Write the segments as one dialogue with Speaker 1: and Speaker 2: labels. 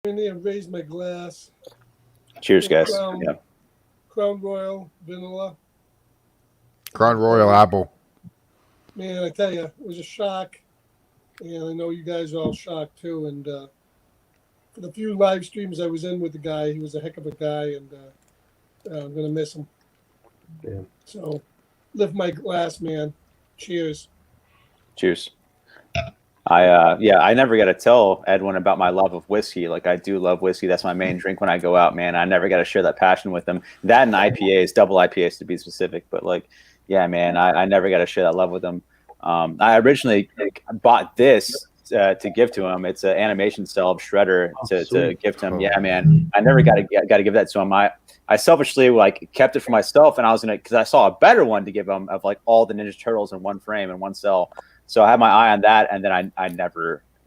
Speaker 1: in there and raise my glass.
Speaker 2: Cheers, guys.
Speaker 1: Yeah. Crown Royal vanilla.
Speaker 3: Crown Royal apple.
Speaker 1: Man, I tell you, it was a shock, and I know you guys are all shocked too. And for the few live streams I was in with the guy, he was a heck of a guy, and I'm gonna miss him.
Speaker 4: Yeah.
Speaker 1: So, lift my glass, man. Cheers.
Speaker 2: Cheers. I never got to tell Edwin about my love of whiskey. Like, I do love whiskey. That's my main drink when I go out, man. I never got to share that passion with him. That and IPAs, double IPAs to be specific. But like, yeah, man, I never got to share that love with him. I originally bought this to give to him. It's an animation cell shredder to give to him. Yeah, man, I never got to give that to him. I selfishly like kept it for myself, and I was because I saw a better one to give him of like all the Ninja Turtles in one frame and one cell. So I had my eye on that, and then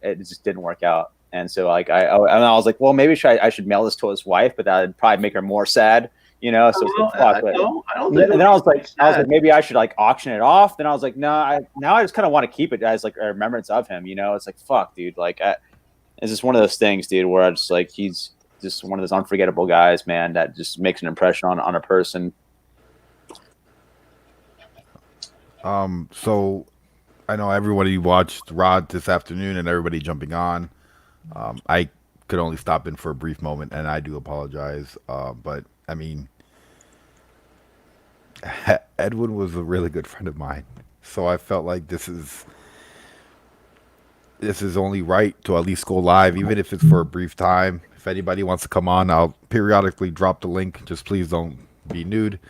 Speaker 2: it just didn't work out. And so like I was like, well, maybe I should mail this to his wife, but that would probably make her more sad, you know. So I was like, maybe I should like auction it off. Then I was like, no, now I just kind of want to keep it as like a remembrance of him, you know. It's like, fuck, dude, like it's just one of those things, dude, where I just like he's just one of those unforgettable guys, man, that just makes an impression on a person.
Speaker 3: So I know everybody watched Rod this afternoon and everybody jumping on. I could only stop in for a brief moment, and I do apologize. But I mean, Edwin was a really good friend of mine, so I felt like this is only right to at least go live, even if it's for a brief time. If anybody wants to come on, I'll periodically drop the link. Just please don't be nude.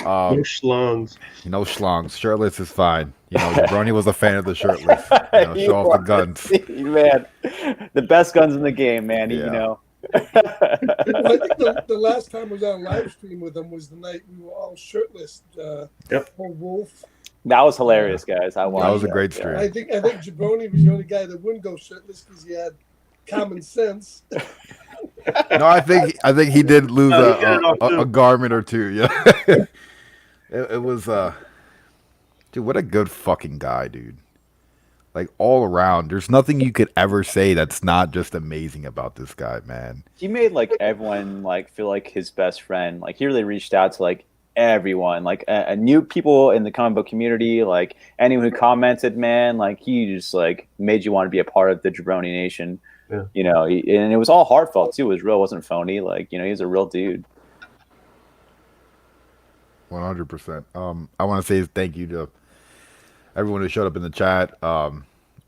Speaker 4: No schlongs.
Speaker 3: No schlongs. Shirtless is fine. You know, Jabroni was a fan of the shirtless. You know, show off the guns.
Speaker 2: Man, the best guns in the game, man. Yeah. You know.
Speaker 1: I think the last time I was on live stream with them was the night we were all shirtless. Wolf.
Speaker 2: That was hilarious, guys. I watched.
Speaker 3: That was a great stream.
Speaker 1: I think Jabroni was the only guy that wouldn't go shirtless because he had common sense.
Speaker 3: No, I think he did lose a garment or two. Yeah, it was dude, what a good fucking guy, dude. Like all around, there's nothing you could ever say that's not just amazing about this guy, man.
Speaker 2: He made like everyone like feel like his best friend. Like he really reached out to like everyone, like new people in the comic book community, like anyone who commented, man. Like he just like made you want to be a part of the Jabroni Nation. Yeah. You know, and it was all heartfelt too. It was real, it wasn't phony. Like, you know, he's a real dude.
Speaker 3: 100%. I want to say thank you to everyone who showed up in the chat. A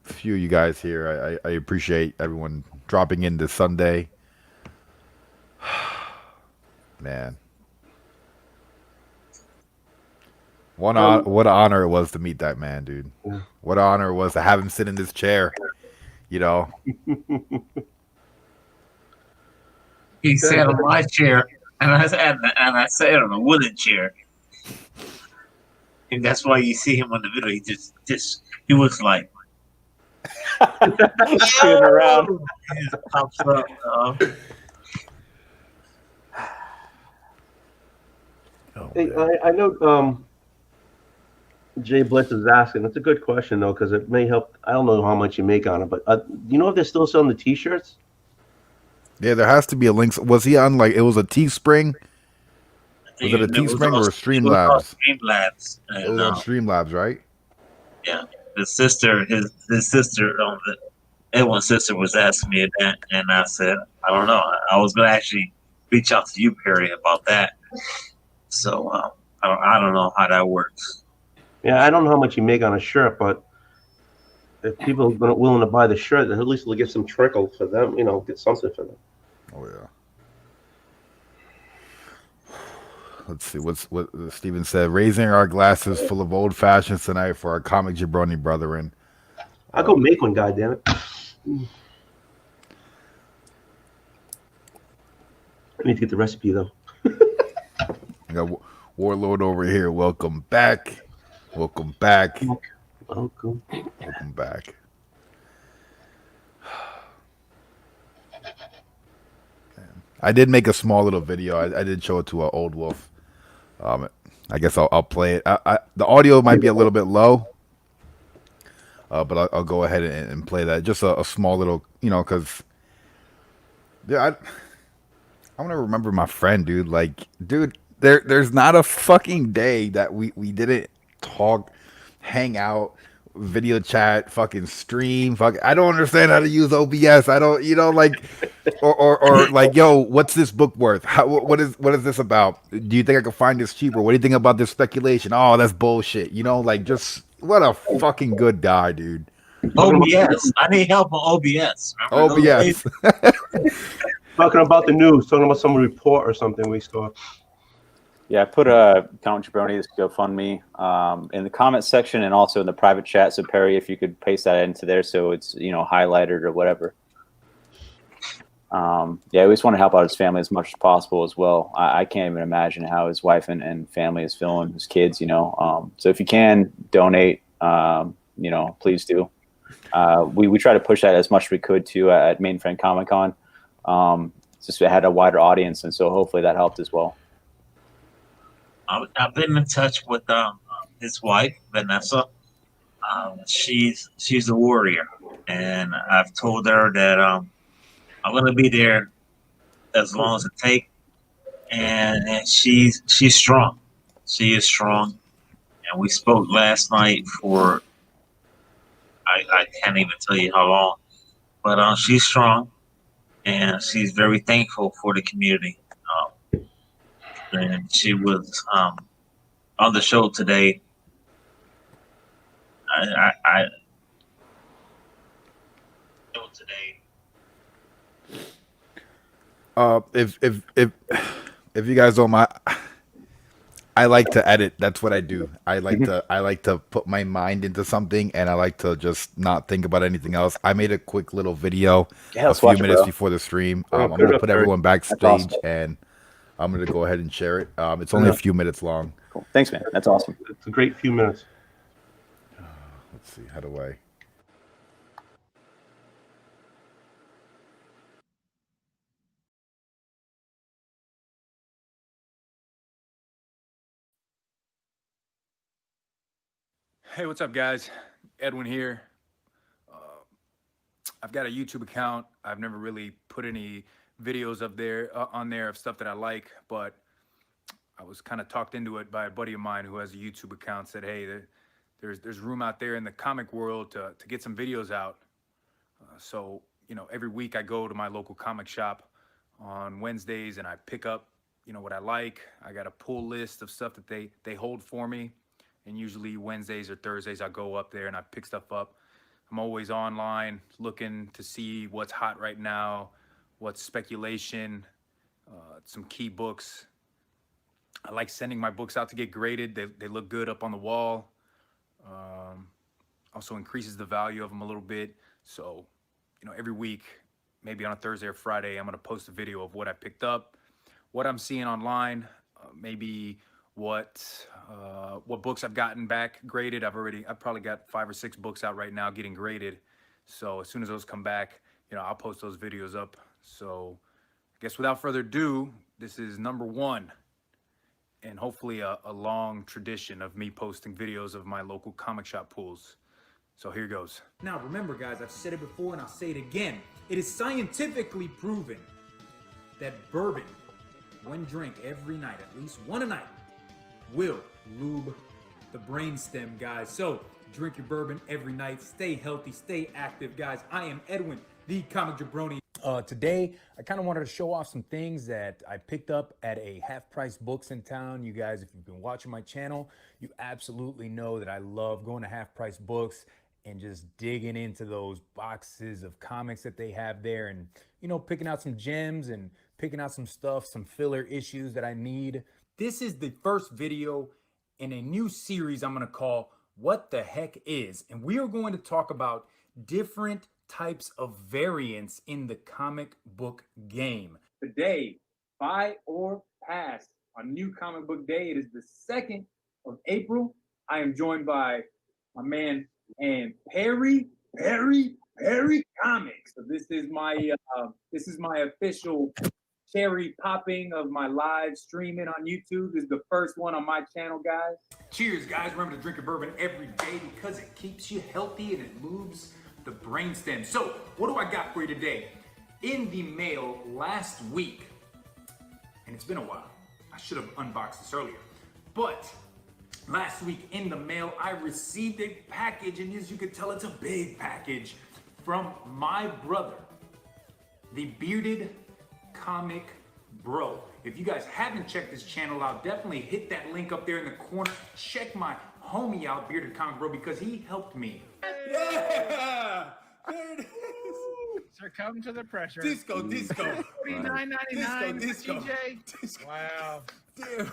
Speaker 3: few of you guys here. I appreciate everyone dropping in this Sunday. Man, what an honor it was to meet that man, dude. What an honor it was to have him sit in this chair. You know,
Speaker 5: he sat on my chair, and I sat on a wooden chair, and that's why you see him on the video. He was like,
Speaker 2: spinning around.
Speaker 5: He just pops up.
Speaker 4: Hey, I know. Jay Blitz is asking. It's a good question though, because it may help. I don't know how much you make on it, but you know if they're still selling the T-shirts?
Speaker 3: Yeah, there has to be a link. Was he on like it was a Teespring? Was it a Teespring or a Streamlabs?
Speaker 5: Streamlabs.
Speaker 3: It was on Streamlabs, right?
Speaker 5: Yeah, his sister, his sister, Edwin's sister was asking me that, and I said, I don't know. I was gonna actually reach out to you, Perry, about that. So I don't know how that works.
Speaker 4: Yeah, I don't know how much you make on a shirt, but if people are willing to buy the shirt, then at least they'll get some trickle for them, you know, get something for them.
Speaker 3: Oh, yeah. Let's see, what Steven said. Raising our glasses full of old fashions tonight for our comic Jabroni brethren.
Speaker 4: I'll go make one, goddammit. I need to get the recipe, though.
Speaker 3: I got Warlord over here. Welcome back. Welcome back.
Speaker 4: Welcome
Speaker 3: back. I did make a small little video. I did show it to Old Wolf. I guess I'll play it. The audio might be a little bit low, but I'll go ahead and play that. Just a small little, you know, because Yeah, I want to remember my friend, dude. Like, dude, there's not a fucking day that we didn't talk, hang out, video chat, fucking stream. Fuck, I don't understand how to use OBS. I don't, like, or like, yo, what's this book worth? What is this about? Do you think I can find this cheaper? What do you think about this speculation? Oh, that's bullshit. Like, just what a fucking good guy, dude.
Speaker 5: OBS. I need help on OBS. Remember those days?
Speaker 3: OBS.
Speaker 4: Talking about the news, talking about some report or something we saw.
Speaker 2: Yeah, I put a Count Jabroni's GoFundMe in the comment section and also in the private chat. So Perry, if you could paste that into there so it's highlighted or whatever. Yeah, we just want to help out his family as much as possible as well. I can't even imagine how his wife and family is feeling, his kids. So if you can donate, please do. We try to push that as much as we could too at Mainframe Comic Con. Just it had a wider audience, and so hopefully that helped as well.
Speaker 5: I've been in touch with his wife, Vanessa. She's a warrior, and I've told her that I'm going to be there as long as it takes. And she's strong. She is strong, and we spoke last night for I can't even tell you how long, but she's strong, and she's very thankful for the community. And she was on the show today.
Speaker 3: If you guys don't mind, I like to edit. That's what I do. I like to put my mind into something, and I like to just not think about anything else. I made a quick little video a few minutes before the stream. I'm gonna put everyone backstage, awesome. And I'm gonna go ahead and share it. It's only a few minutes long.
Speaker 2: Cool. Thanks, man. That's awesome.
Speaker 4: It's a great few minutes.
Speaker 3: Let's see. How do I?
Speaker 6: Hey, what's up, guys? Edwin here. I've got a YouTube account. I've never really put any videos up there on there of stuff that I like, but I was kind of talked into it by a buddy of mine who has a YouTube account. Said, hey, there's room out there in the comic world to get some videos out. So every week I go to my local comic shop on Wednesdays and I pick up what I like. I got a pull list of stuff that they hold for me. And usually Wednesdays or Thursdays, I go up there and I pick stuff up. I'm always online looking to see what's hot right now, what's speculation, some key books. I like sending my books out to get graded. They look good up on the wall. Also increases the value of them a little bit. So, every week, maybe on a Thursday or Friday, I'm going to post a video of what I picked up, what I'm seeing online, maybe what books I've gotten back graded. I've probably got 5 or 6 books out right now getting graded. So as soon as those come back, I'll post those videos up. So I guess without further ado, this is number 1 and hopefully a long tradition of me posting videos of my local comic shop pulls. So here goes.
Speaker 7: Now remember, guys, I've said it before and I'll say it again. It is scientifically proven that bourbon, when drank every night, at least one a night, will lube the brainstem, guys. So drink your bourbon every night. Stay healthy, stay active, guys. I am Edwin, the comic jabroni. Today, I kind of wanted to show off some things that I picked up at a half-price books in town. You guys, if you've been watching my channel, you absolutely know that I love going to half-price books and just digging into those boxes of comics that they have there and, picking out some gems and picking out some stuff, some filler issues that I need. This is the first video in a new series I'm going to call What the Heck Is? And we are going to talk about different types of variants in the comic book game. Today, buy or pass on New Comic Book Day. It is the 2nd of April. I am joined by my man and Perry Comics. So this is my official cherry popping of my live streaming on YouTube. This is the first one on my channel, guys. Cheers, guys. Remember to drink your bourbon every day because it keeps you healthy and it moves the brainstem. So what do I got for you today? in the mail last week, and it's been a while. I should have unboxed this earlier, but last week in the mail, I received a package, and as you can tell, it's a big package from my brother, the Bearded Comic Bro. If you guys haven't checked this channel out, definitely hit that link up there in the corner. Check my homie out, Bearded Comic Bro, because he helped me.
Speaker 8: Yeah! There it is.
Speaker 9: Succumb to the pressure.
Speaker 8: Disco.
Speaker 9: $49.99.
Speaker 8: Disco.
Speaker 9: TJ. Wow.
Speaker 8: Damn.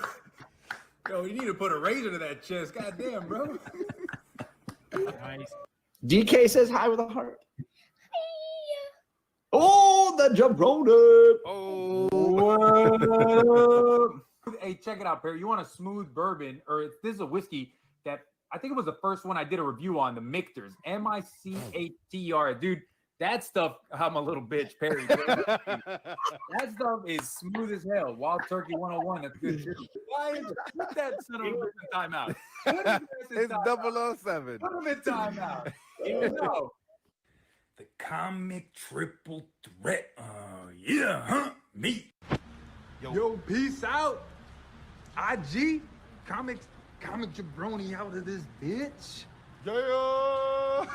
Speaker 8: Yo, you need to put a razor to that chest. God damn, bro.
Speaker 9: Nice.
Speaker 10: DK says hi with a heart. Oh, the Jabroni.
Speaker 7: Oh. Hey, check it out, Perry. You want a smooth bourbon, or this is a whiskey that I think it was the first one I did a review on, the Michter's, M-I-C-H-T-E-R. Dude, that stuff, I'm a little bitch, Perry. That stuff is smooth as hell. Wild Turkey 101, that's good shit. Why is put that son of a bitch in timeout?
Speaker 3: It's 007.
Speaker 7: Put him in timeout. You know. The comic triple threat. Yeah, huh? Me.
Speaker 6: Yo, peace out. IG, comic jabroni out of this bitch.
Speaker 3: Yeah.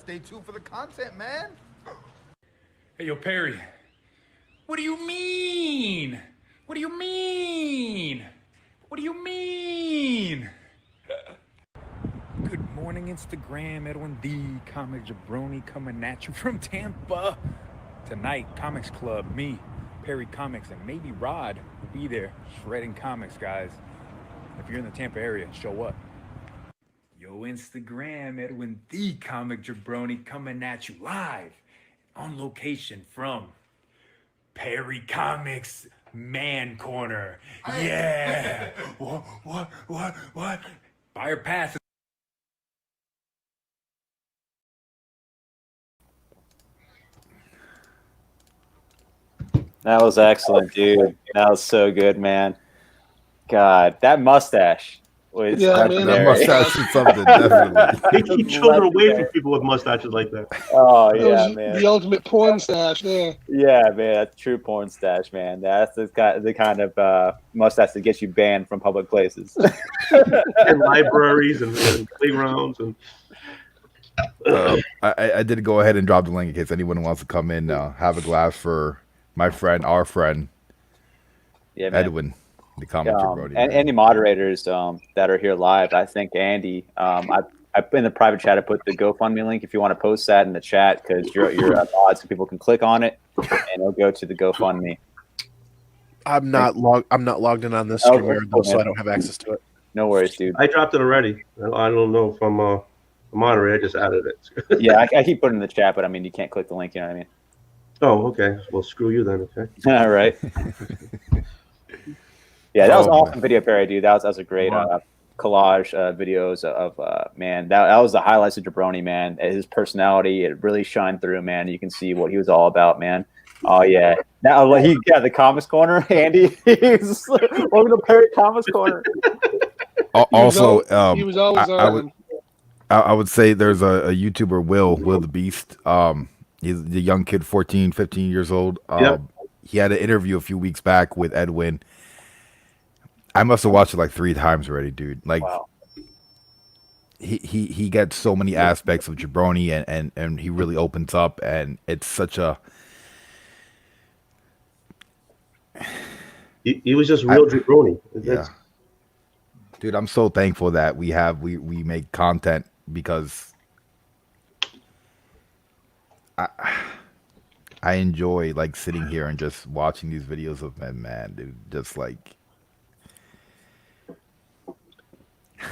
Speaker 3: Stay tuned for the content, man.
Speaker 7: Hey, yo, Perry. What do you mean? What do you mean? What do you mean? Good morning, Instagram. Edwin, the comic jabroni, coming at you from Tampa. Tonight, Comics Club, me, Perry Comics, and maybe Rod will be there shredding comics, guys. If you're in the Tampa area, show up. Yo, Instagram, Edwin, the comic jabroni, coming at you live on location from Perry Comics Man Corner. Yeah. What? Buy your pass.
Speaker 2: That was excellent, dude. That was so good, man. God, that mustache was
Speaker 1: Yeah, man,
Speaker 3: That
Speaker 2: legendary.
Speaker 3: mustache is something, definitely.
Speaker 4: They keep children away from people with mustaches like that.
Speaker 2: Oh
Speaker 1: That
Speaker 2: yeah,
Speaker 1: was
Speaker 2: man.
Speaker 1: the ultimate porn stash there.
Speaker 2: Yeah, man. That's true porn stash, man. That's the kind of mustache that gets you banned from public places.
Speaker 4: And libraries and playgrounds and
Speaker 3: I did go ahead and drop the link in case anyone wants to come in, have a glass for our friend,
Speaker 2: Yeah, man.
Speaker 3: Edwin, the comic jabroni.
Speaker 2: And any moderators that are here live, I think Andy, I in the private chat, I put the GoFundMe link if you want to post that in the chat, because you're a mod, so people can click on it and it'll go to the GoFundMe.
Speaker 10: I'm not logged in on this streamer, though, so I don't have access to it.
Speaker 2: No worries, dude.
Speaker 4: I dropped it already. I don't know if I'm a moderator. I just added it.
Speaker 2: Yeah, I keep putting it in the chat, but I mean, you can't click the link. You know what I mean?
Speaker 4: Oh, okay. Well, screw you then. Okay.
Speaker 2: All right. Yeah, that was
Speaker 3: Oh,
Speaker 2: awesome
Speaker 3: man.
Speaker 2: video, Perry, dude. That was a great collage videos of man. That was the highlights of Jabroni, man. His personality, it really shined through, man. You can see what he was all about, man. Oh yeah, now he got the Comics Corner, Andy. He's welcome to Perry Comics Corner.
Speaker 3: Also,
Speaker 1: he was always on.
Speaker 3: I would say there's a YouTuber, Will the Beast. He's the young kid, 14, 15 years old.
Speaker 4: Yep.
Speaker 3: He had an interview a few weeks back with Edwin. I must have watched it like 3 times already, dude. Like,
Speaker 2: Wow.
Speaker 3: he gets so many aspects of Jabroni, and he really opens up, and it's such a.
Speaker 4: He was just real jabroni.
Speaker 3: Yeah. Dude, I'm so thankful that we make content, because I enjoy like sitting here and just watching these videos of man, dude, just like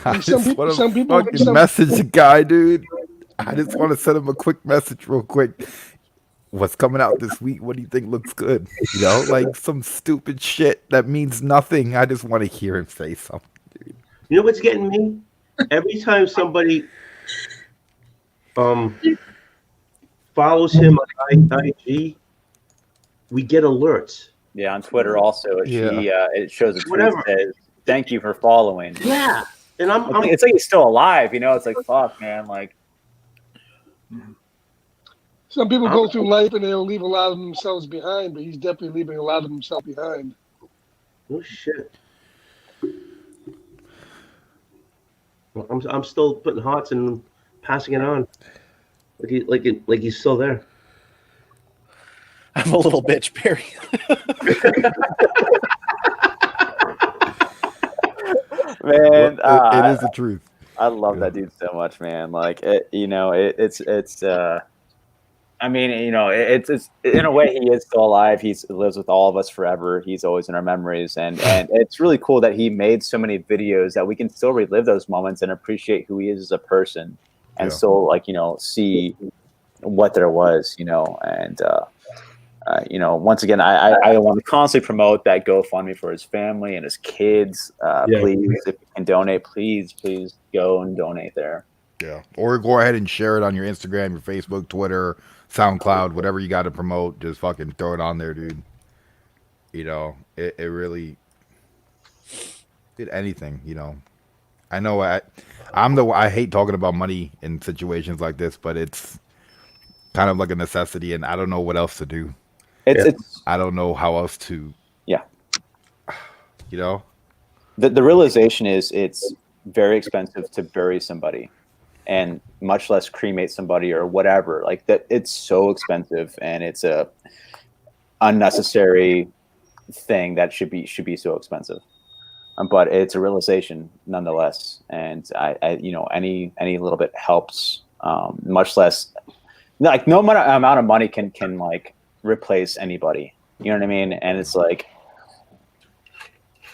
Speaker 3: I
Speaker 1: Some
Speaker 3: just
Speaker 1: people-
Speaker 3: want
Speaker 1: some
Speaker 3: to
Speaker 1: people-
Speaker 3: fucking
Speaker 1: some-
Speaker 3: message the guy, dude. I just want to send him a quick message real quick. What's coming out this week? What do you think looks good? You know, like some stupid shit that means nothing. I just want to hear him say something, dude.
Speaker 4: You know what's getting me? Every time somebody follows him on IG, we get alerts.
Speaker 2: Yeah, on Twitter also, it shows a tweet
Speaker 4: Whatever.
Speaker 2: that says, "Thank you for following."
Speaker 4: Yeah, and I'm
Speaker 2: It's like he's still alive, you know. It's like fuck, man. Like,
Speaker 1: Some people go through life and they'll leave a lot of themselves behind, but he's definitely leaving a lot of himself behind.
Speaker 4: Oh shit. Well, I'm still putting hearts and passing it on, like he's still there.
Speaker 10: I'm a little bitch, Perry.
Speaker 2: Man,
Speaker 3: it is the truth.
Speaker 2: I love that dude so much, man. Like, it's. I mean, it's in a way he is still alive. He lives with all of us forever. He's always in our memories, and it's really cool that he made so many videos that we can still relive those moments and appreciate who he is as a person, and still see what there was, and. Once again, I want to constantly promote that GoFundMe for his family and his kids. Please, if you can donate, please go and donate there.
Speaker 3: Yeah. Or go ahead and share it on your Instagram, your Facebook, Twitter, SoundCloud, whatever you got to promote. Just fucking throw it on there, dude. It really did anything, I know I hate talking about money in situations like this, but it's kind of like a necessity, and I don't know what else to do. I don't know how else to.
Speaker 2: Yeah.
Speaker 3: The
Speaker 2: realization is it's very expensive to bury somebody, and much less cremate somebody or whatever. Like that, it's so expensive, and it's a unnecessary thing that should be so expensive. But it's a realization nonetheless, and I any little bit helps. Much less, like no amount of money can like replace anybody, you know what I mean? And it's like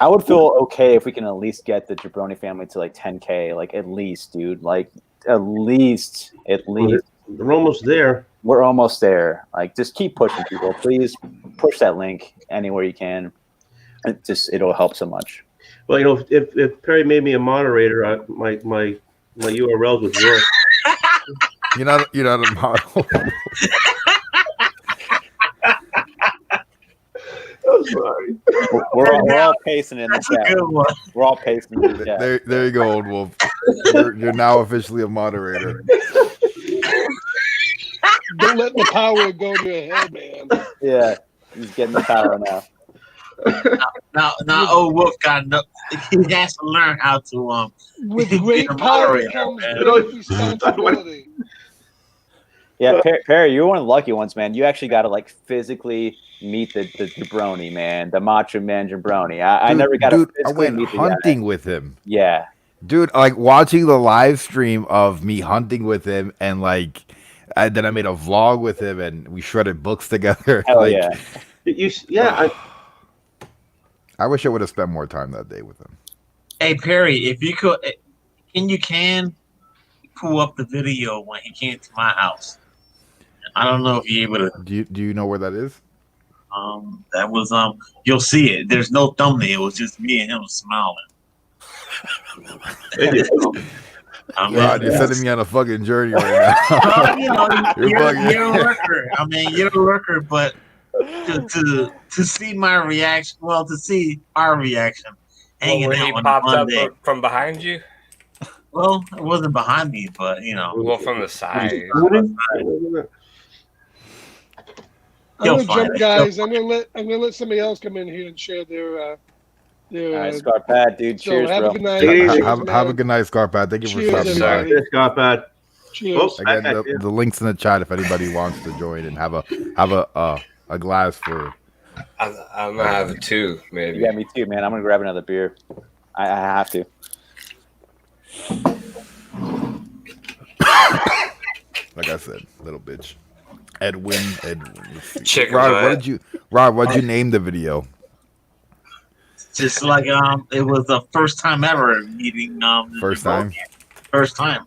Speaker 2: I would feel okay if we can at least get the Jabroni family to like 10K, like at least, dude, like at least
Speaker 4: we're almost there.
Speaker 2: We're almost there. Like just keep pushing, people. Please push that link anywhere you can. It'll help so much.
Speaker 4: Well, if Perry made me a moderator, my URLs would work.
Speaker 3: You're not a model.
Speaker 4: I'm sorry.
Speaker 2: We're all pacing in the chat. We're all pacing in the chat.
Speaker 3: There you go, Old Wolf. You're now officially a moderator.
Speaker 1: Don't let the power go to your head, man.
Speaker 2: Yeah, he's getting the power now.
Speaker 5: Now, Old Wolf he has to learn how to
Speaker 1: with great power comes great responsibility.
Speaker 2: Yeah, Perry, you're one of the lucky ones, man. You actually got to like physically meet the Jabroni, man, the Macho Man Jabroni. I never got to physically
Speaker 3: I went
Speaker 2: meet
Speaker 3: hunting with him.
Speaker 2: Yeah,
Speaker 3: dude, like watching the live stream of me hunting with him, and like then I made a vlog with him, and we shredded books together.
Speaker 2: Hell yeah.
Speaker 3: I wish I would have spent more time that day with him.
Speaker 5: Hey Perry, if you could, can pull up the video when he came to my house. I don't know if you're able to.
Speaker 3: Do you know where that is?
Speaker 5: That was you'll see it. There's no thumbnail. It was just me and him smiling.
Speaker 3: God, you're sending me on a fucking journey right now.
Speaker 5: You're a worker. I mean, you're a worker, but to see my reaction, to see our reaction, hanging
Speaker 11: when
Speaker 5: out
Speaker 11: he
Speaker 5: on
Speaker 11: popped
Speaker 5: Monday.
Speaker 11: up from behind you.
Speaker 5: Well, it wasn't behind me, but
Speaker 11: well, from the side.
Speaker 1: I'm gonna jump, guys. I'm gonna let somebody else come in here and share their.
Speaker 2: All right, Scarpad, dude.
Speaker 1: So
Speaker 2: cheers,
Speaker 1: have
Speaker 2: bro.
Speaker 1: a good night.
Speaker 3: Have a good night, Scarpad. Thank you for
Speaker 1: Cheers,
Speaker 3: stopping by.
Speaker 4: Scarpad.
Speaker 1: Cheers.
Speaker 3: Again, the links in the chat if anybody wants to join and have a glass for.
Speaker 11: I'm gonna have two, maybe.
Speaker 2: Yeah, me too, man. I'm gonna grab another beer. I have to.
Speaker 3: Like I said, little bitch. Edwin.
Speaker 11: Chicken
Speaker 3: Rod, what'd you name the video?
Speaker 5: Just like it was the first time ever meeting.
Speaker 3: First time.
Speaker 11: Kind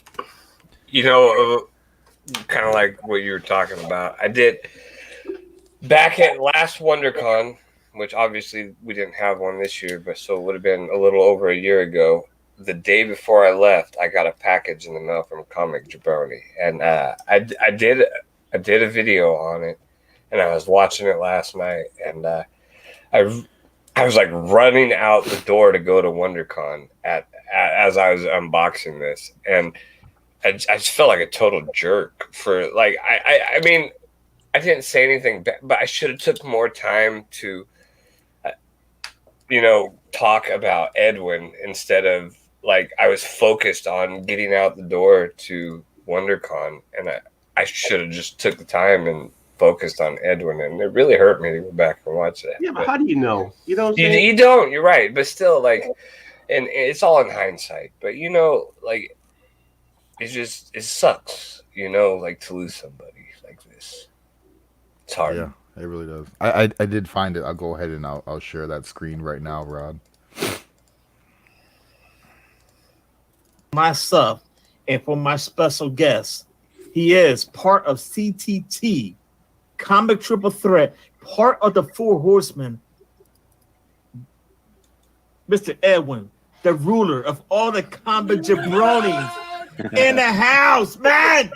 Speaker 11: of like what you were talking about. I did back at last WonderCon, which obviously we didn't have one this year, but so it would have been a little over a year ago. The day before I left, I got a package in the mail from Comic Jabroni, and I did a video on it, and I was watching it last night, and I was like running out the door to go to WonderCon as I was unboxing this, and I just felt like a total jerk for like I mean I didn't say anything, but I should have took more time to, talk about Edwin instead of like I was focused on getting out the door to WonderCon, and I should have just took the time and focused on Edwin, and it really hurt me to go back and watch that.
Speaker 4: Yeah, but how do you know? You know what I'm saying?
Speaker 11: You don't. You're right, but still, like, and it's all in hindsight. But like, it sucks, like to lose somebody like this. It's hard.
Speaker 3: Yeah, it really does. I did find it. I'll go ahead and I'll share that screen right now, Rod.
Speaker 12: Myself, and for my special guest, he is part of CTT, Comic Triple Threat, part of the Four Horsemen. Mr. Edwin, the ruler of all the comic jabronis in the house, man.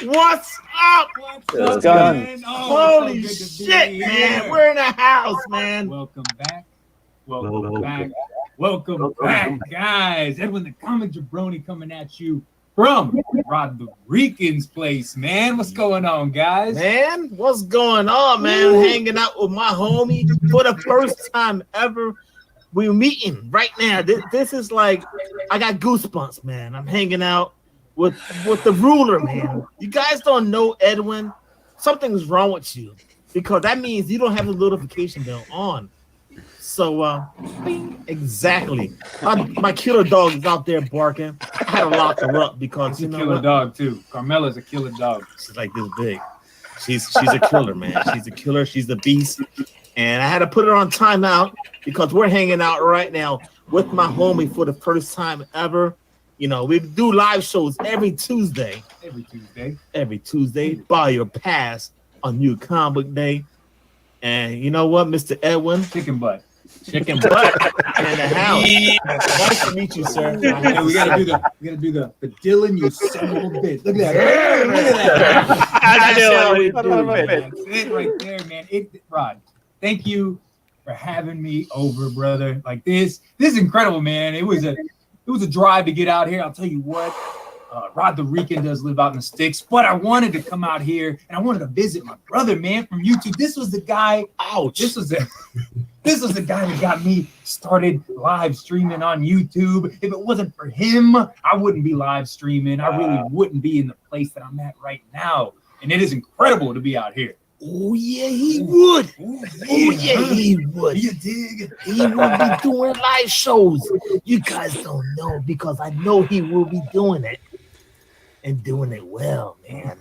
Speaker 12: What's up?
Speaker 2: What's going?
Speaker 12: Holy shit, man. We're in the house, man.
Speaker 8: Welcome back. Welcome back. Welcome back, guys. Edwin the Comic Jabroni coming at you from Rodriguez's place, man. What's going on, guys?
Speaker 12: Man, what's going on, man? Hanging out with my homie for the first time ever. We're meeting right now. This is like, I got goosebumps, man. I'm hanging out with the ruler, man. You guys don't know Edwin. Something's wrong with you because that means you don't have the notification bell on. So, exactly. My killer dog is out there barking. I had to lock her up because
Speaker 8: she's a killer dog too. Carmela's a killer dog.
Speaker 12: She's like this big. She's a killer, man. She's a killer. She's the beast. And I had to put her on timeout because we're hanging out right now with my homie for the first time ever. We do live shows every Tuesday. Every Tuesday. Buy your pass on New Comic Day. And you know what, Mr. Edwin?
Speaker 8: Chicken butt
Speaker 12: in the house. Nice to meet you, sir.
Speaker 8: Hey, we gotta do the Dylan, you son of a bitch. Look at that. Look at that. That's it right there, man. Rod, thank you for having me over, brother. Like this is incredible, man. It was a drive to get out here. I'll tell you what. Rod the Rican does live out in the sticks, but I wanted to come out here and I wanted to visit my brother, man, from YouTube. This was the guy. Ouch! This was the guy that got me started live streaming on YouTube. If it wasn't for him, I wouldn't be live streaming. I really wouldn't be in the place that I'm at right now. And it is incredible to be out here.
Speaker 12: Oh yeah, he would. Oh yeah, he would.
Speaker 8: You dig?
Speaker 12: He will be doing live shows. You guys don't know because I know he will be doing it. And doing it well, man.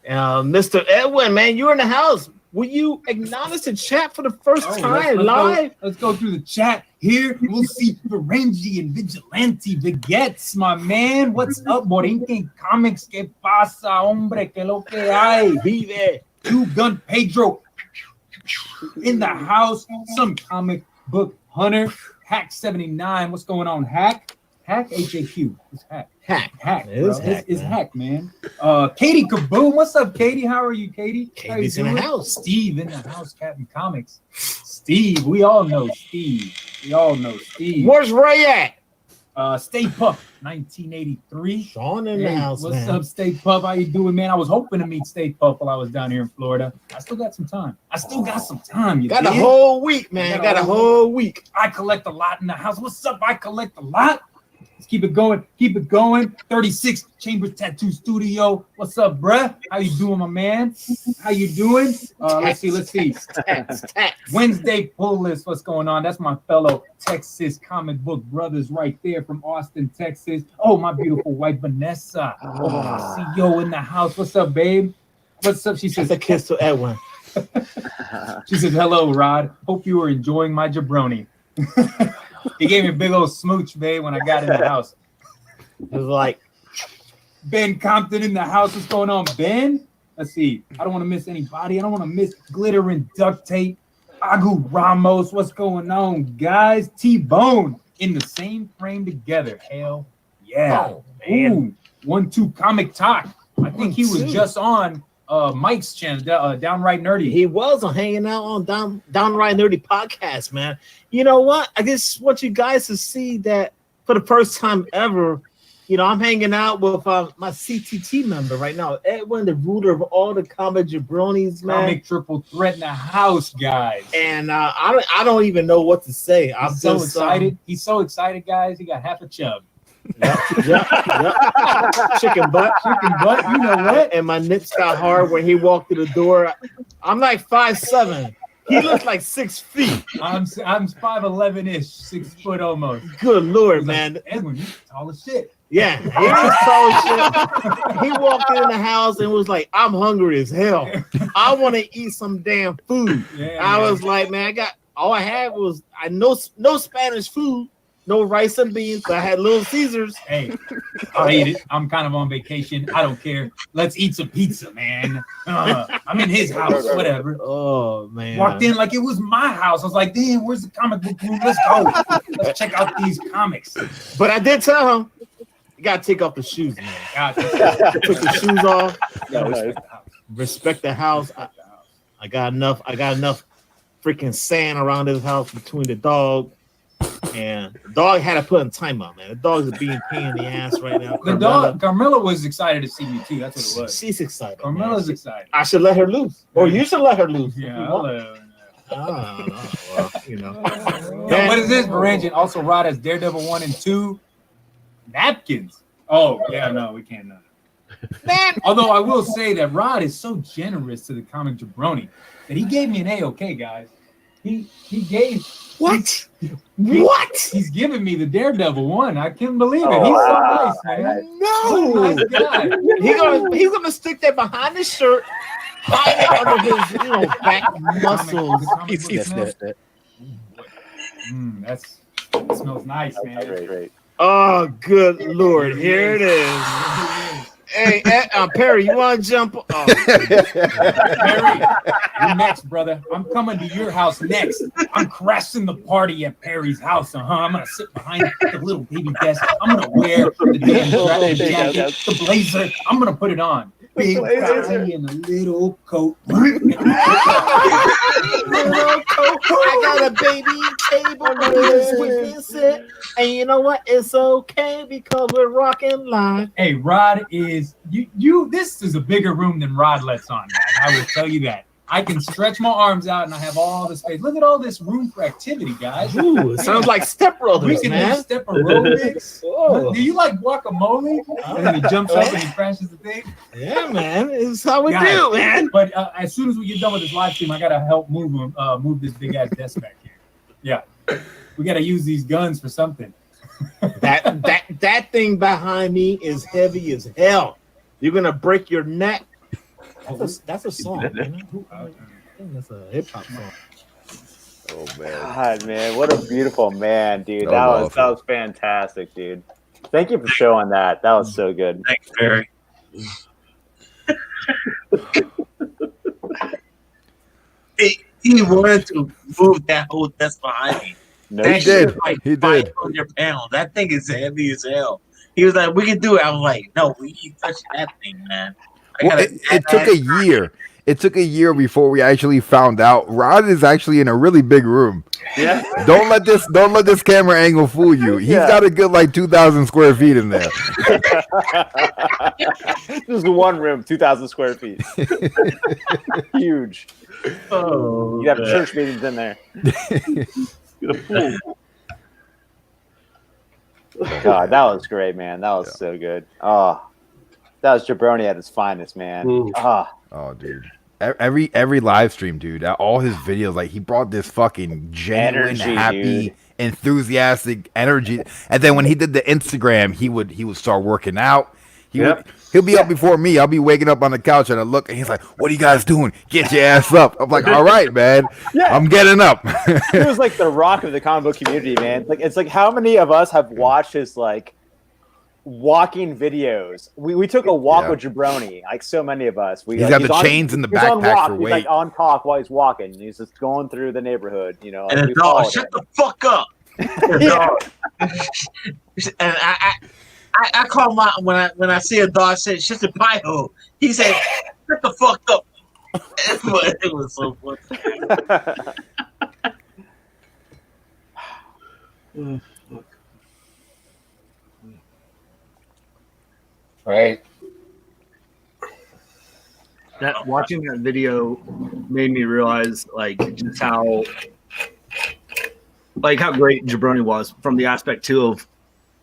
Speaker 12: Mr. Edwin, man, you're in the house. Will you acknowledge the chat for the first time live?
Speaker 8: Let's go through the chat here. We'll see Ferengi and Vigilante Vigets, my man. What's up, Borinquen Comics? ¿Qué pasa, hombre? ¿Qué lo que hay?
Speaker 12: Vive.
Speaker 8: Two Gun Pedro in the house. Some comic book hunter. Hack 79. What's going on, Hack? Hack HAQ. It's Hack. Hack. It's Hack, man. Katie Kaboom. What's up, Katie? How are you, Katie?
Speaker 12: Katie's in the house.
Speaker 8: Steve in the house, Captain Comics. Steve. We all know Steve.
Speaker 12: Where's Ray at?
Speaker 8: Stay Puff, 1983.
Speaker 12: Sean in the house,
Speaker 8: what's
Speaker 12: man.
Speaker 8: Up, Stay Puff? How you doing, man? I was hoping to meet Stay Puff while I was down here in Florida. I still got some time. You
Speaker 12: got a whole week, man. Got a whole week.
Speaker 8: I collect a lot in the house. What's up? I collect a lot. Let's keep it going. 36 Chambers Tattoo Studio. What's up, bruh? How you doing, my man? How you doing? Let's see. Wednesday pull list. What's going on? That's my fellow Texas comic book brothers right there from Austin, Texas. Oh, my beautiful wife, Vanessa. Oh, CEO in the house. What's up, babe? What's up? She says,
Speaker 12: a kiss to Edwin.
Speaker 8: She says, hello, Rod. Hope you are enjoying my jabroni. He gave me a big old smooch, babe, when I got in the house.
Speaker 12: It was like
Speaker 8: Ben Compton in the house. What's going on, Ben? Let's see. I don't want to miss anybody. I don't want to miss Glitter and Duct Tape. Agu Ramos. What's going on, guys? T-Bone in the same frame together. Hell yeah.
Speaker 12: Oh, man.
Speaker 8: 1-2 Comic Talk. I think he was just on Mike's channel, Downright Nerdy.
Speaker 12: He was on hanging out on Downright Nerdy podcast, man. You know what? I just want you guys to see that for the first time ever, I'm hanging out with my CTT member right now, Edwin, the ruler of all the comic jabronis, man.
Speaker 8: Comic triple threat in the house, guys.
Speaker 12: And I don't even know what to say. I'm
Speaker 8: so excited. He's so excited, guys. He got half a chub.
Speaker 12: Yep. Chicken butt.
Speaker 8: You know what?
Speaker 12: And my nips got hard when he walked through the door. I'm like 5'7". He looks like 6 feet.
Speaker 8: I'm 5'11" ish, 6 foot almost.
Speaker 12: Good Lord,
Speaker 8: He's
Speaker 12: man.
Speaker 8: Like, Edwin, you tall as shit.
Speaker 12: Yeah, he was tall as shit. He walked in the house and was like, "I'm hungry as hell. I want to eat some damn food."
Speaker 8: Yeah,
Speaker 12: I was like, "Man, all I had was no Spanish food, no rice and beans, but I had Little Caesars."
Speaker 8: Hey, I'll eat it. I'm kind of on vacation. I don't care. Let's eat some pizza, man. I'm in his house, whatever.
Speaker 12: Oh, man.
Speaker 8: Walked in like it was my house. I was like, damn, where's the comic book room? Let's go. Let's check out these comics.
Speaker 12: But I did tell him, you got to take off the shoes, man. I took the shoes off. Respect the house. I got enough freaking sand around his house between the dog. And the dog had to put in timeout, man. The dog's being pain in the ass right now.
Speaker 8: The dog, Carmilla was excied to see me too. That's what it was.
Speaker 12: She's excited.
Speaker 8: Carmilla's excited.
Speaker 12: I should let her loose, or you should let her loose.
Speaker 8: Yeah, I'll let her.
Speaker 12: Well,
Speaker 8: What is this, Varangian? Also, Rod has Daredevil 1 and 2 napkins. Oh yeah, no, we can't. Man. Although I will say that Rod is so generous to the comic jabroni that he gave me an A-OK, guys. He gave
Speaker 12: what?
Speaker 8: He's giving me the Daredevil 1. I can't believe it. He's so nice, man.
Speaker 12: No,
Speaker 8: nice guy.
Speaker 12: He's gonna stick that behind his shirt, hide it under his back muscles.
Speaker 8: That smells nice, man.
Speaker 2: Great.
Speaker 12: Oh, good Lord! Here it is. Hey, Perry, you want to jump? Oh.
Speaker 8: Perry, you next, brother. I'm coming to your house next. I'm crashing the party at Perry's house. I'm gonna sit behind the little baby desk. I'm gonna wear the damn jacket, the blazer. I'm gonna put it on. Big guy in a little coat.
Speaker 12: I got a baby table we can sit, and you know what? It's okay because we're rocking live.
Speaker 8: Hey, Rod is you. This is a bigger room than Rod lets on, guys. I will tell you that. I can stretch my arms out and I have all the space. Look at all this room for activity, guys.
Speaker 12: Ooh, it sounds like Step Brothers,
Speaker 8: we can
Speaker 12: man.
Speaker 8: do step aerobics. Do you like guacamole? And then he jumps up and he crashes the thing.
Speaker 12: Yeah, man. It's how we do, man.
Speaker 8: But as soon as we get done with this live stream, I gotta help move this big ass desk back here. Yeah, we gotta use these guns for something.
Speaker 12: That thing behind me is heavy as hell. You're gonna break your neck. That's a song. Man. I think that's a hip hop song.
Speaker 3: Oh man.
Speaker 2: God, man, what a beautiful man, dude. That
Speaker 3: awesome.
Speaker 2: was fantastic, dude. Thank you for showing that. That was so good.
Speaker 5: Thanks, Barry. He wanted to move that whole desk behind me.
Speaker 2: No,
Speaker 5: That
Speaker 3: he
Speaker 5: shit
Speaker 3: did.
Speaker 5: is like
Speaker 3: He did.
Speaker 5: 500 pounds. That thing is heavy as hell. He was like, "We can do it." I was like, "No, we ain't touching that thing, man."
Speaker 3: Well, it took a year. It took a year before we actually found out Rod is actually in a really big room.
Speaker 2: Yeah.
Speaker 3: Don't let this camera angle fool you. He's got a good like 2,000 square feet in there.
Speaker 2: Just one room, 2,000 square feet. Huge.
Speaker 5: Oh,
Speaker 2: you have church meetings in there. God, that was great, man. That was so good. Oh, that was Jabroni at its finest, man.
Speaker 3: Oh, dude. Every live stream, dude, all his videos, like he brought this fucking genuine,
Speaker 2: Energy,
Speaker 3: happy,
Speaker 2: dude.
Speaker 3: enthusiastic energy. And then when he did the Instagram, he would start working out. He'll be up before me. I'll be waking up on the couch and I look and he's like, "What are you guys doing? Get your ass up." I'm like, "All right, man. I'm getting up."
Speaker 2: He was like the rock of the comic book community, man. Like it's like how many of us have watched his like walking videos? We took a walk with Jabroni, like so many of us.
Speaker 3: He's got the chains in the backpack for weight.
Speaker 2: He's like on talk while he's walking. He's just going through the neighborhood, you know.
Speaker 5: And the dog, shut the fuck up. And I call my when I see a dog say shut the pie hole. He said shut the fuck up. It was so funny.
Speaker 11: Right.
Speaker 13: That watching that video made me realize just how great Jabroni was from the aspect too of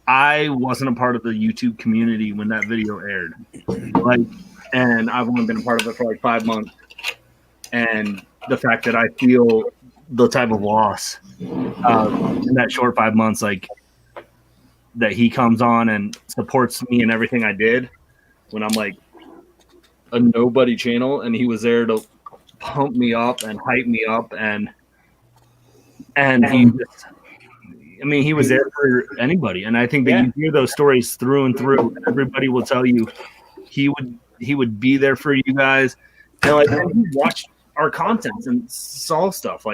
Speaker 13: I wasn't a part of the YouTube community when that video aired. And I've only been a part of it for 5 months. And the fact that I feel the type of loss in that short 5 months, that he comes on and supports me in everything I did when I'm a nobody channel, and he was there to pump me up and hype me up, and he was there for anybody. And I think that you hear those stories through and through. Everybody will tell you he would be there for you guys, and he watched our content and saw stuff.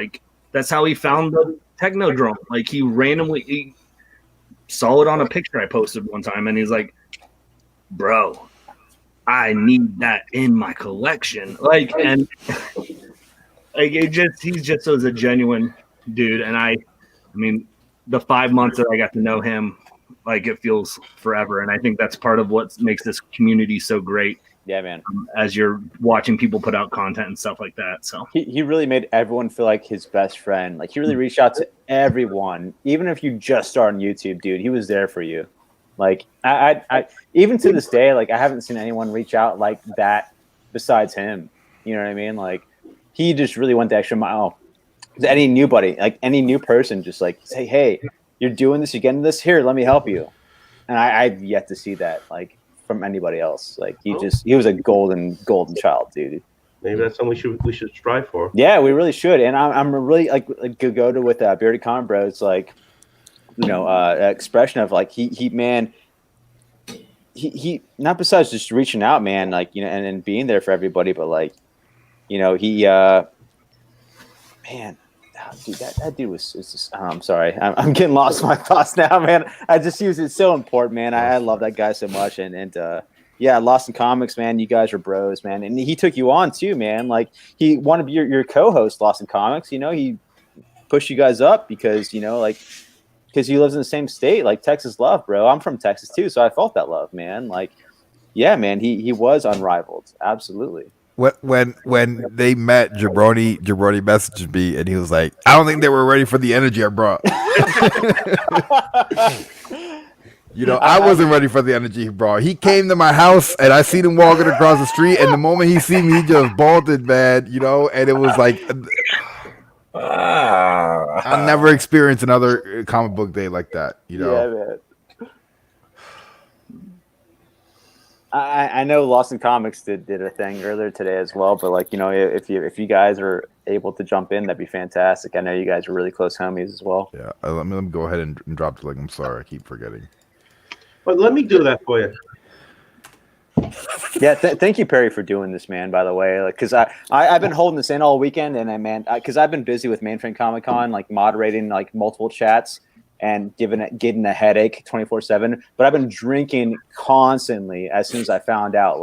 Speaker 13: That's how he found the Technodrome. He randomly saw it on a picture I posted one time, and he's like, "Bro, I need that in my collection." He's just so a genuine dude. And I mean, the 5 months that I got to know him, it feels forever. And I think that's part of what makes this community so great.
Speaker 2: Yeah, man.
Speaker 13: As you're watching people put out content and stuff like that. So
Speaker 2: he really made everyone feel like his best friend. He really reached out to everyone, even if you just start on YouTube, dude. He was there for you. I even to this day, I haven't seen anyone reach out like that besides him. You know what I mean? He just really went the extra mile. To any new buddy, any new person, just say, "Hey, you're doing this, you're getting this. Here, let me help you." And I've yet to see that from anybody else. He was a golden child, dude.
Speaker 4: Maybe that's something we should strive for.
Speaker 2: Yeah, we really should. And I'm really go to with Bearded Con Bros, expression of he not besides just reaching out, man, and being there for everybody, but man, dude, that dude was just, I'm sorry, I'm getting lost in my thoughts now, man. It's so important, man. I love that guy so much, and Lost in Comics, man, you guys are bros, man. And he took you on too, man. He wanted to be your co-host, Lost in Comics. He pushed you guys up because because he lives in the same state, Texas love, bro. I'm from Texas too, so I felt that love, man. Man, he was unrivaled, absolutely.
Speaker 3: When they met, Jabroni messaged me, and he was like, "I don't think they were ready for the energy I brought." I wasn't ready for the energy he brought. He came to my house, and I seen him walking across the street, and the moment he seen me, he just bolted, man. And it was I never experienced another comic book day like that.
Speaker 2: Yeah, man. I know Lost in Comics did a thing earlier today as well, but if you guys are able to jump in, that'd be fantastic. I know you guys are really close homies as well.
Speaker 3: Yeah, let me go ahead and drop the link. I'm sorry, I keep forgetting.
Speaker 4: But let me do that for you.
Speaker 2: Yeah, thank you, Perry, for doing this, man. By the way, because I've been holding this in all weekend, and because I've been busy with Mainframe Comic Con, moderating multiple chats and getting a headache 24/7. But I've been drinking constantly as soon as I found out,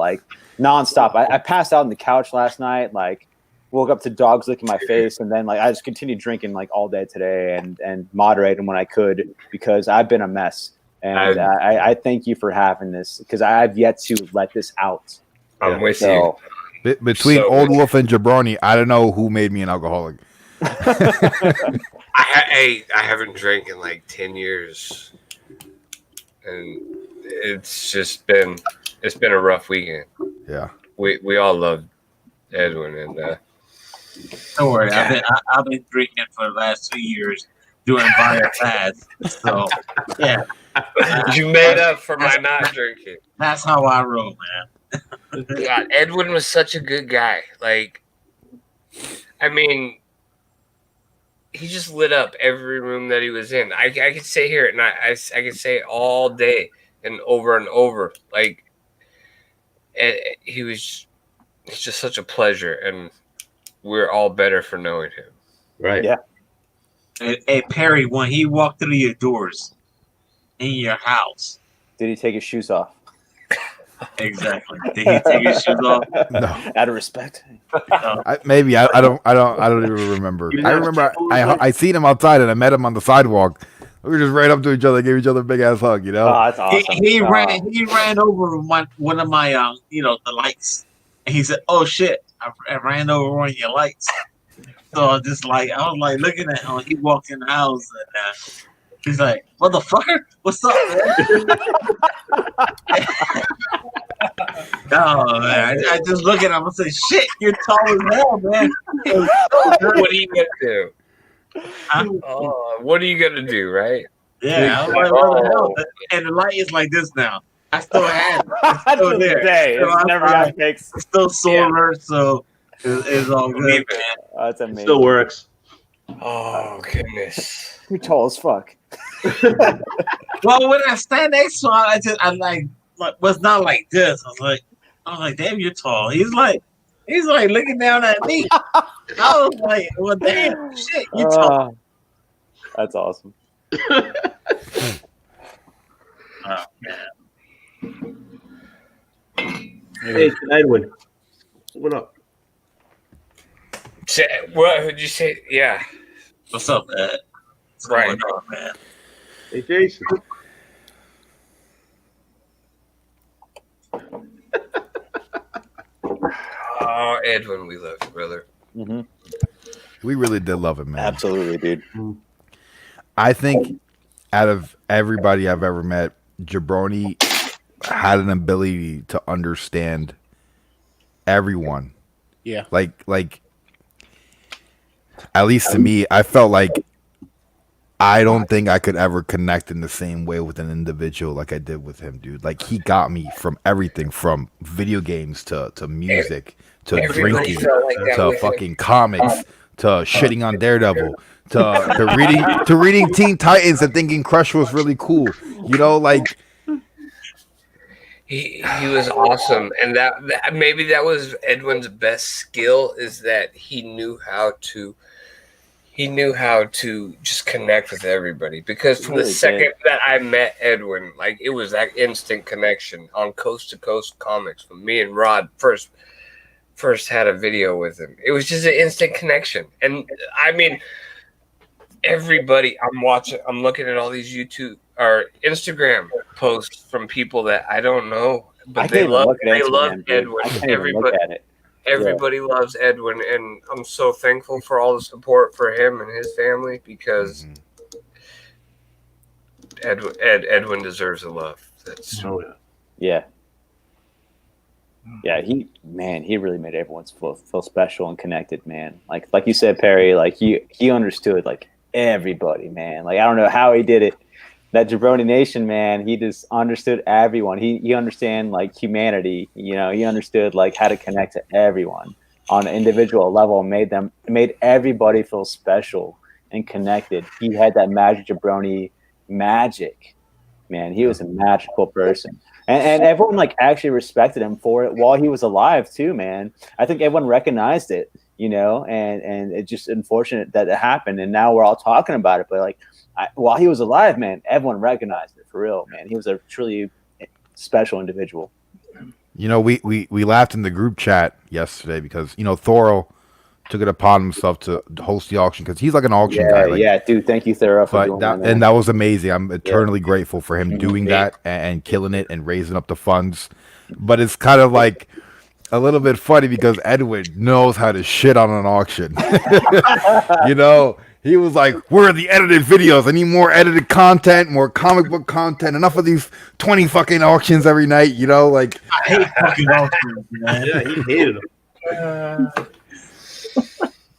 Speaker 2: nonstop. I passed out on the couch last night, woke up to dogs licking my face, and then I just continued drinking all day today and moderating when I could because I've been a mess. And I thank you for having this because I've yet to let this out.
Speaker 11: I'm with you.
Speaker 3: Between Old Wolf and Jabroni, I don't know who made me an alcoholic.
Speaker 11: I haven't drank in 10 years, and it's just been a rough weekend.
Speaker 3: Yeah,
Speaker 11: we all love Edwin, and
Speaker 5: don't worry, I've been drinking for the last 2 years, doing fire fads. So yeah,
Speaker 11: you made up for my not drinking.
Speaker 5: That's how I roll, man.
Speaker 11: God, Edwin was such a good guy. He just lit up every room that he was in. I could sit here and I could say it all day and over. He's just such a pleasure, and we're all better for knowing him.
Speaker 4: Right.
Speaker 2: Yeah.
Speaker 5: Hey, Perry, when he walked through your doors in your house,
Speaker 2: did he take his shoes off?
Speaker 5: Exactly. Did he take his shoes off?
Speaker 3: No.
Speaker 2: Out of respect.
Speaker 3: Maybe I don't even remember. I remember I seen him outside and I met him on the sidewalk. We just ran up to each other, gave each other a big ass hug. You know.
Speaker 2: Oh, that's awesome.
Speaker 5: He ran over one of my the lights, and he said, "Oh shit, I ran over one of your lights." So I was like looking at him. He walked in the house and he's like, "Motherfucker, what's up, man?" Oh man, I just look at him and say, "Shit, you're tall as hell, man."
Speaker 11: What are you gonna do? What are you gonna do, right?
Speaker 5: Yeah, I was like, "What the hell?" And the light is like this now. I still have it. It's still there.
Speaker 2: It's never got fixed.
Speaker 5: It's still sore, so it's all good, man.
Speaker 2: That's amazing.
Speaker 4: Still works.
Speaker 11: Oh goodness.
Speaker 2: You're tall as fuck.
Speaker 5: Well, when I stand next to him, I like was not like this. I was like, damn, you're tall. He's like looking down at me. I was like, well, damn, shit, you tall.
Speaker 2: That's awesome.
Speaker 5: Oh man.
Speaker 4: Hey, Edwin, what up?
Speaker 11: What would you say? Yeah.
Speaker 5: What's up, Ed? What's going on, man?
Speaker 4: Hey, Jason.
Speaker 11: Oh, Edwin, we love you, brother.
Speaker 2: Mm-hmm.
Speaker 3: We really did love it, man.
Speaker 2: Absolutely, dude.
Speaker 3: I think out of everybody I've ever met, Jabroni had an ability to understand everyone.
Speaker 10: Yeah.
Speaker 3: Like at least to me, I felt like I don't think I could ever connect in the same way with an individual like I did with him, dude. Like he got me from everything from video games to music to drinking to fucking comics to shitting on Daredevil to reading Teen Titans and thinking Crush was really cool. You know, like
Speaker 11: he was awesome, and that maybe that was Edwin's best skill, is that he knew how to just connect with everybody. Because from the second that I met Edwin, like it was that instant connection on Coast to Coast Comics when me and Rod first had a video with him. It was just an instant connection, and I mean, everybody I'm looking at all these YouTube or Instagram posts from people that I don't know, but they love Edwin. Everybody loves Edwin, and I'm so thankful for all the support for him and his family, because Edwin deserves the love. That's
Speaker 2: yeah. He really made everyone feel special and connected, man. Like you said, Perry, like he understood like everybody, man. Like I don't know how he did it. That Jabroni Nation, man, he just understood everyone. He understand like humanity, you know. He understood like how to connect to everyone on an individual level. Made everybody feel special and connected. He had that magic Jabroni magic, man. He was a magical person, and everyone like actually respected him for it while he was alive too, man. I think everyone recognized it, you know, and it's just unfortunate that it happened, and now we're all talking about it, but like. While he was alive, man, everyone recognized it for real, man. He was a truly special individual.
Speaker 3: You know, we laughed in the group chat yesterday because, you know, Thoro took it upon himself to host the auction because he's like an auction guy. Like,
Speaker 2: yeah, dude, thank you, Thoro, for doing that.
Speaker 3: And that was amazing. I'm eternally grateful for him doing that and killing it and raising up the funds. But it's kind of like a little bit funny because Edwin knows how to shit on an auction. You know, he was like, where are the edited videos? I need more edited content, more comic book content. Enough of these 20 fucking auctions every night, you know? Like,
Speaker 5: I hate fucking auctions, man.
Speaker 4: Yeah, he hated them.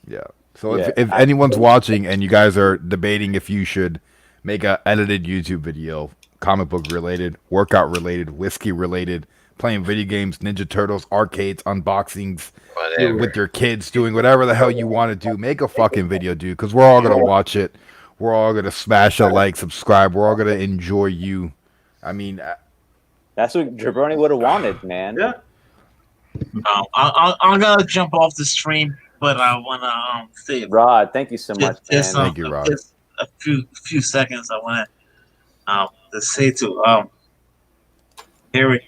Speaker 3: Yeah. So if anyone's watching and you guys are debating if you should make an edited YouTube video, comic book related, workout related, whiskey related, playing video games, Ninja Turtles, arcades, unboxings, with your kids, doing whatever the hell you want to do, make a fucking video, dude, because we're all going to watch it. We're all going to smash a like, subscribe. We're all going to enjoy you. I mean...
Speaker 2: that's what Jabroni would have wanted, man.
Speaker 4: Yeah.
Speaker 5: I'm going to jump off the stream, but I want to say...
Speaker 2: Rod, thank you so much, man.
Speaker 3: Thank you, Rod.
Speaker 5: Just a few seconds I want to say to Harry.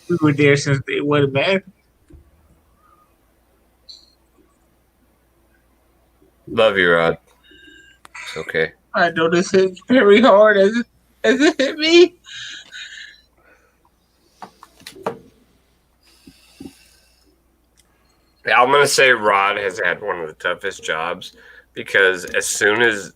Speaker 5: We were there since they were married.
Speaker 11: Love you, Rod. It's okay.
Speaker 5: I know this hits very hard as it hit me.
Speaker 11: Yeah, I'm gonna say Rod has had one of the toughest jobs because as soon as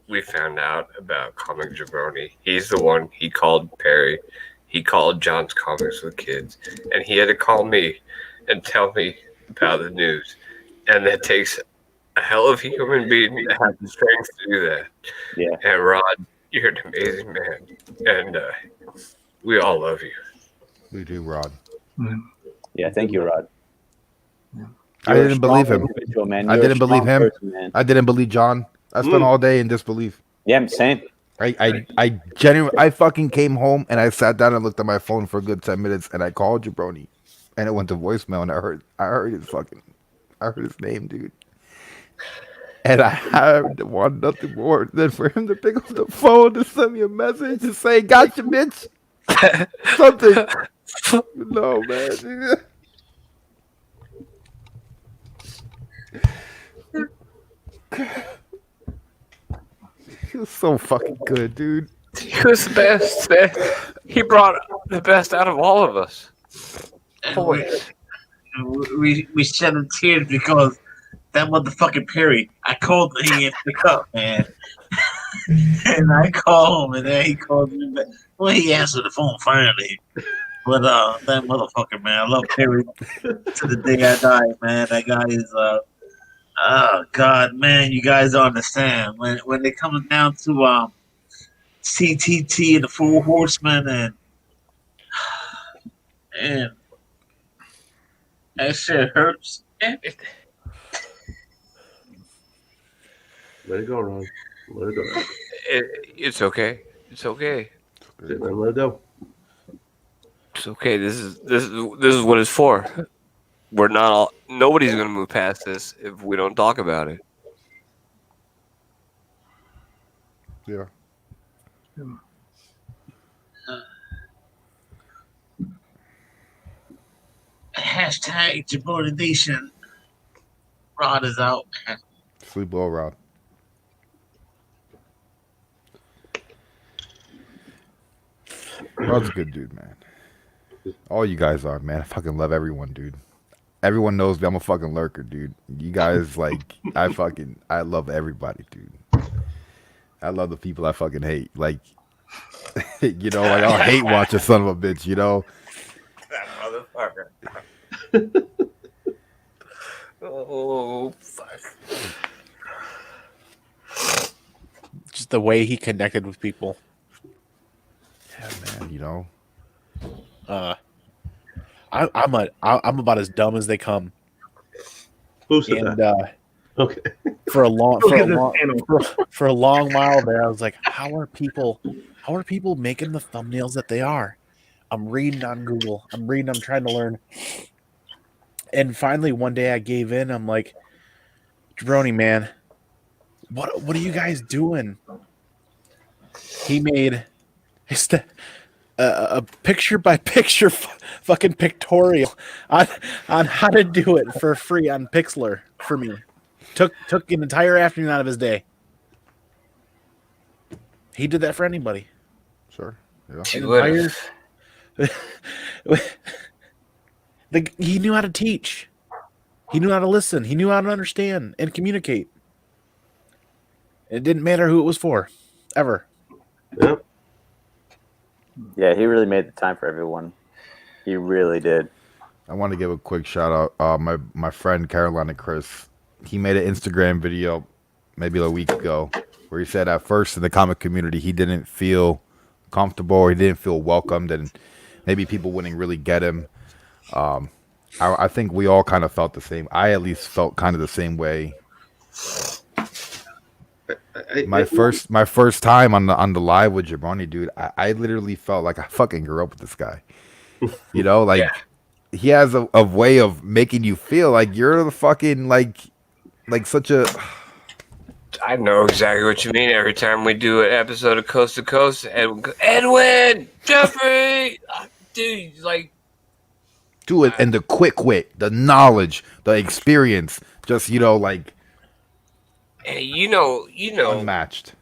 Speaker 11: we found out about Comic Jabroni, he's the one. He called Perry, he called John's Comics with Kids, and he had to call me and tell me about the news. And that takes a hell of a human being to have the strength to do that.
Speaker 2: Yeah.
Speaker 11: And Rod, you're an amazing man, and we all love you.
Speaker 3: We do, Rod.
Speaker 2: Yeah, thank you, Rod.
Speaker 3: I
Speaker 2: You're a
Speaker 3: didn't believe
Speaker 2: strong
Speaker 3: him.
Speaker 2: individual, man.
Speaker 3: I
Speaker 2: You're a
Speaker 3: didn't believe
Speaker 2: strong
Speaker 3: him.
Speaker 2: person, man.
Speaker 3: I didn't believe John. I spent all day in disbelief.
Speaker 2: Yeah, same.
Speaker 3: I genuinely, I fucking came home and I sat down and looked at my phone for a good 10 minutes and I called Jabroni and it went to voicemail and I heard his name, dude. And I want nothing more than for him to pick up the phone to send me a message to say, "Gotcha, bitch." Something. No, man. He was so fucking good, dude.
Speaker 11: He was the best, man. He brought the best out of all of us.
Speaker 5: We shed tears because that motherfucking Perry. I called him, he didn't pick up, man. And I called him, and then he called me back. Well, he answered the phone finally. But that motherfucker, man, I love Perry to the day I die, man. That guy is oh God, man, you guys don't understand when it comes down to CTT and the Four Horsemen and that shit hurts.
Speaker 4: Let it go, Ron. Let it go.
Speaker 11: It's okay. It's okay.
Speaker 4: Let it go.
Speaker 11: It's okay. This is what it's for. We're not all. Nobody's gonna move past this if we don't talk about it.
Speaker 3: Yeah.
Speaker 5: Hashtag Jabroni Nation. Rod is out.
Speaker 3: Sleep well, Rod. Rod's a good dude, man. All you guys are, man. I fucking love everyone, dude. Everyone knows me. I'm a fucking lurker, dude. You guys, like, I love everybody, dude. I love the people I fucking hate. Like, you know, like, I'll hate watch a son of a bitch, you know?
Speaker 11: That motherfucker. Oh, fuck.
Speaker 10: Just the way he connected with people.
Speaker 3: Yeah, man, you know?
Speaker 10: I'm about as dumb as they come.
Speaker 4: Who said that? Okay.
Speaker 10: For a long while there, I was like, how are people making the thumbnails that they are? I'm reading on Google. I'm trying to learn. And finally one day I gave in. I'm like, Jabroni, man, what are you guys doing? He made a picture by picture fucking pictorial on how to do it for free on Pixlr for me. Took an entire afternoon out of his day. He did that for anybody.
Speaker 3: Sure. Yeah.
Speaker 10: He knew how to teach. He knew how to listen. He knew how to understand and communicate. It didn't matter who it was for, ever.
Speaker 4: Yep.
Speaker 2: Yeah, he really made the time for everyone. He really did.
Speaker 3: I want to give a quick shout out. My friend Carolina Chris, he made an Instagram video maybe a week ago where he said at first in the comic community he didn't feel comfortable or he didn't feel welcomed and maybe people wouldn't really get him. I think we all kind of felt the same. I at least felt kind of the same way. My first time on the live with Jabroni, dude, I literally felt like I fucking grew up with this guy. You know, like he has a way of making you feel like you're the fucking like such a.
Speaker 11: I know exactly what you mean. Every time we do an episode of Coast to Coast, Edwin, Jeffrey, dude, like.
Speaker 3: Do it, and the quick wit, the knowledge, the experience, just, you know, like.
Speaker 11: you know,
Speaker 3: unmatched.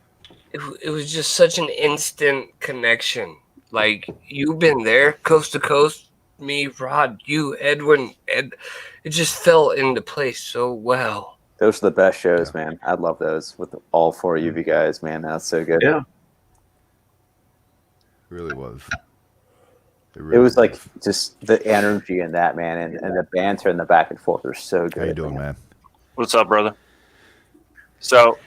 Speaker 11: It was just such an instant connection. Like you've been there, coast to coast. Me, Rod, you, Edwin, it just fell into place so well.
Speaker 2: Those are the best shows, man. I love those with all four of you guys, man. That's so good.
Speaker 4: Yeah.
Speaker 3: It really was.
Speaker 2: It was like just the energy in that, man, and the banter and the back and forth were so good.
Speaker 3: How you doing, man?
Speaker 14: What's up, brother? So,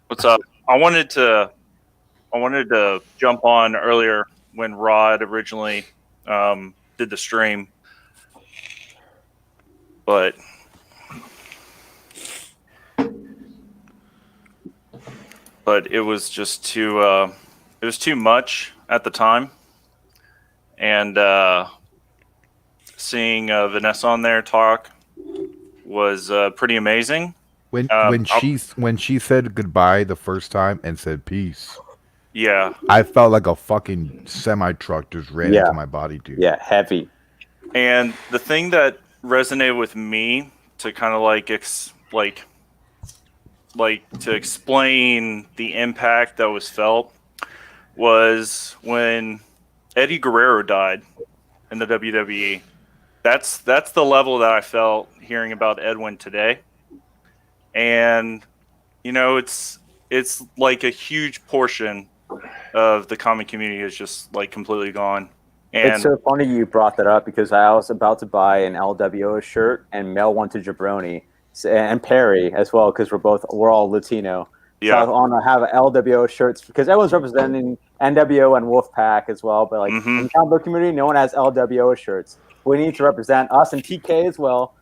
Speaker 14: what's up? I wanted to jump on earlier when Rod originally did the stream, but it was just too much at the time, and seeing Vanessa on there talk was pretty amazing.
Speaker 3: When she said goodbye the first time and said peace,
Speaker 14: yeah,
Speaker 3: I felt like a fucking semi truck just ran into my body, dude.
Speaker 2: Yeah, heavy.
Speaker 14: And the thing that resonated with me to kind of to explain the impact that was felt was when Eddie Guerrero died in the WWE. That's the level that I felt hearing about Edwin today. And it's like a huge portion of the comic community is just like completely gone. And
Speaker 2: It's so funny you brought that up because I was about to buy an LWO shirt and mail one to Jabroni and Perry as well because we're all Latino.
Speaker 14: Yeah.
Speaker 2: So I want to have LWO shirts because everyone's representing NWO and Wolfpack as well, but like in the comic book community, no one has LWO shirts. We need to represent us and TK as well.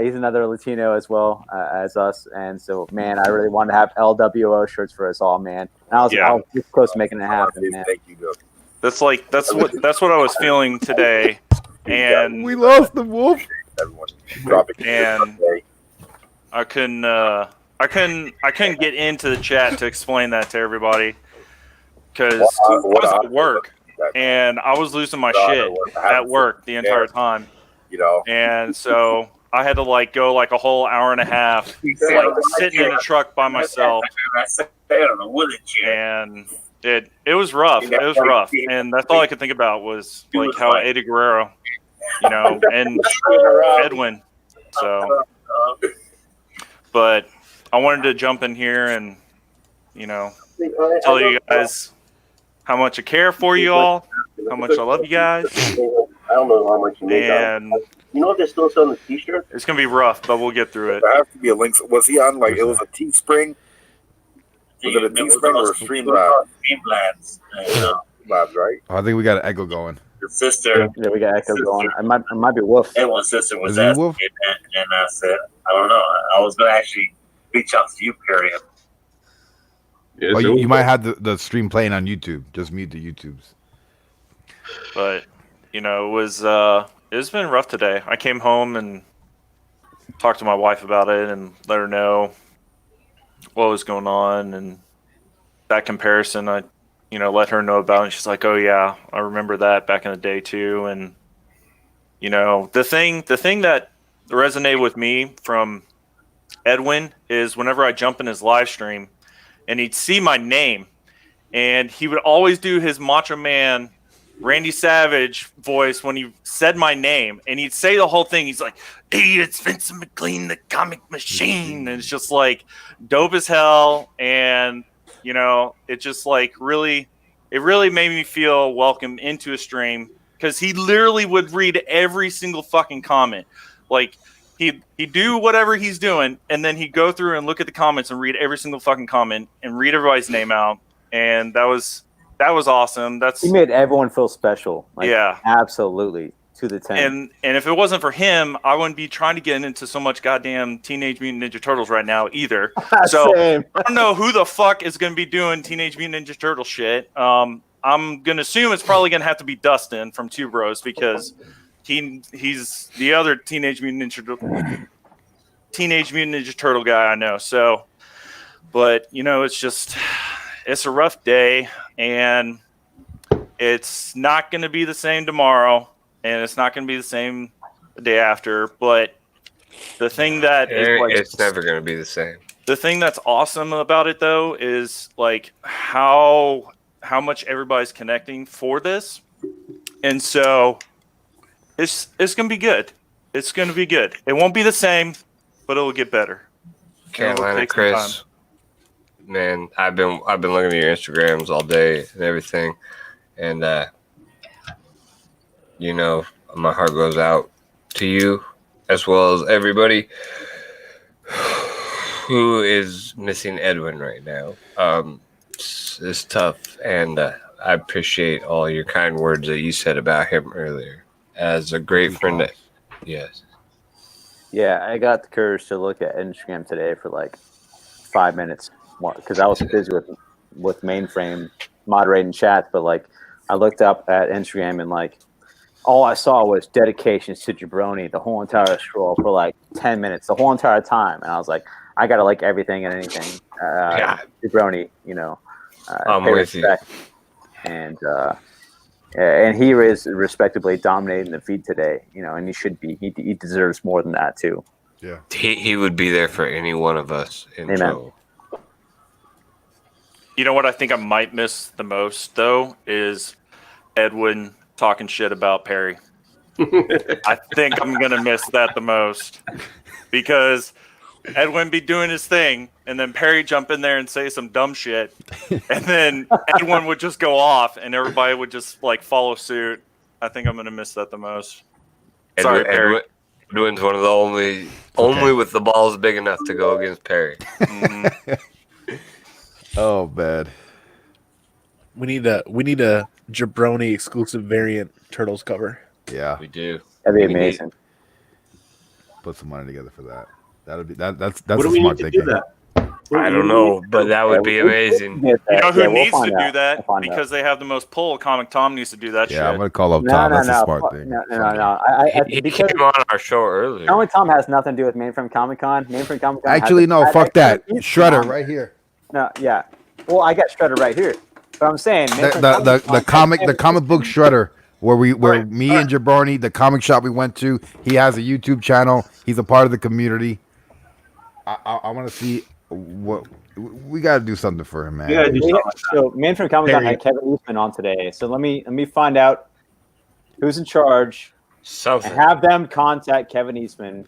Speaker 2: He's another Latino as well as us, and so man, I really wanted to have LWO shirts for us all, man. And I was this close to making it happen, man.
Speaker 15: Thank you, Doug.
Speaker 14: that's what I was feeling today, and
Speaker 3: we lost the wolf.
Speaker 14: And I couldn't get into the chat to explain that to everybody because I was at work and I was losing my shit at work the entire time, and so I had to go a whole hour and a half sitting in a truck by myself, and it was rough. It was rough, and that's all I could think about was how Eddie Guerrero, and Edwin. So, but I wanted to jump in here and tell you guys how much I care for you all, how much I love you guys.
Speaker 4: I don't know how much you make.
Speaker 14: And
Speaker 4: you know if they're still selling the T-shirt?
Speaker 14: It's gonna be rough, but we'll get through it.
Speaker 15: There has to be a link. Was he on it was a Teespring? Was it a Teespring or a Streamlabs?
Speaker 5: Streamlabs.
Speaker 15: Labs, right?
Speaker 3: Oh, I think we got an echo going.
Speaker 5: The sister.
Speaker 2: Yeah, we got echo going. It might be Wolf.
Speaker 5: Edwin's sister was
Speaker 3: Is it
Speaker 5: asking
Speaker 3: Wolf?
Speaker 5: me that, and I said, I don't know. I was gonna actually reach out to you, Perry.
Speaker 3: Oh, you might have the stream playing on YouTube. Just mute the YouTubes.
Speaker 14: But it's been rough today. I came home and talked to my wife about it and let her know what was going on, and that comparison I let her know about it. And she's like, oh yeah, I remember that back in the day too. And the thing that resonated with me from Edwin is whenever I jump in his live stream and he'd see my name and he would always do his Macho Man Randy Savage voice when he said my name, and he'd say the whole thing. He's like, hey, it's Vincent McLean, the comic machine. And it's just dope as hell. And, it just really made me feel welcome into a stream because he literally would read every single fucking comment. He'd do whatever he's doing, and then he'd go through and look at the comments and read every single fucking comment and read everybody's name out. And that was awesome.
Speaker 2: He made everyone feel special.
Speaker 14: Yeah,
Speaker 2: absolutely, to the 10.
Speaker 14: And if it wasn't for him, I wouldn't be trying to get into so much goddamn Teenage Mutant Ninja Turtles right now either. So
Speaker 2: Same.
Speaker 14: I don't know who the fuck is going to be doing Teenage Mutant Ninja Turtle shit. I'm going to assume it's probably going to have to be Dustin from Two Bros because he's the other Teenage Mutant Ninja Turtle guy I know. So, but it's a rough day, and it's not going to be the same tomorrow, and it's not going to be the same the day after. But the thing that is like,
Speaker 11: it's never going to be the same.
Speaker 14: The thing that's awesome about it though is like how much everybody's connecting for this, and so it's gonna be good. It's gonna be good. It won't be the same, but it'll get better.
Speaker 11: Carolina Chris, man, I've been looking at your Instagrams all day and everything, and you know, my heart goes out to you as well as everybody who is missing Edwin right now. It's tough, and I appreciate all your kind words that you said about him earlier. As a great friend, yes.
Speaker 2: Yeah, I got the courage to look at Instagram today for like 5 minutes because I was busy with mainframe moderating chats. But like, I looked up at Instagram and like, all I saw was dedications to Jabroni the whole entire scroll for like 10 minutes, the whole entire time, and I was like, I gotta like everything and anything. Jabroni, you know,
Speaker 11: I'm with you.
Speaker 2: And he is respectably dominating the feed today, you know, and he should be. He deserves more than that too.
Speaker 3: Yeah,
Speaker 11: he would be there for any one of us in trouble.
Speaker 14: You know what I think I might miss the most though is Edwin talking shit about Perry. I think I'm gonna miss that the most because Edwin be doing his thing, and then Perry jump in there and say some dumb shit, and then Edwin would just go off, and everybody would just like follow suit. I think I'm gonna miss that the most. Sorry, Perry.
Speaker 11: Edwin's one of the only with the balls big enough to go against Perry.
Speaker 3: Oh, bad.
Speaker 10: We need a Jabroni exclusive variant Turtles cover.
Speaker 3: Yeah,
Speaker 11: we do.
Speaker 2: That'd be amazing.
Speaker 3: Put some money together for that. That'd be that's
Speaker 4: What
Speaker 3: a
Speaker 4: do we
Speaker 3: smart
Speaker 4: need to
Speaker 3: thinking.
Speaker 4: do that?
Speaker 11: I don't know, but that would be amazing.
Speaker 14: You know who needs to do that because they have the most pull? Comic Tom needs to do that shit.
Speaker 3: Yeah, I'm gonna call up Tom. That's a smart thing.
Speaker 2: No.
Speaker 11: He came on our show earlier.
Speaker 2: Comic Tom has nothing to do with Mainframe Comic Con. Mainframe Comic Con.
Speaker 3: Actually, no. Fuck that. Shredder right here.
Speaker 2: No, yeah. Well, I got Shredder right here. But I'm saying
Speaker 3: the comic book Shredder where me and Jabroni, the comic shop we went to, he has a YouTube channel. He's a part of the community. I want to see what we got to do something for him, man.
Speaker 2: So Mainframe Comic Con had Kevin Eastman on today. So let me find out who's in charge and have them contact Kevin Eastman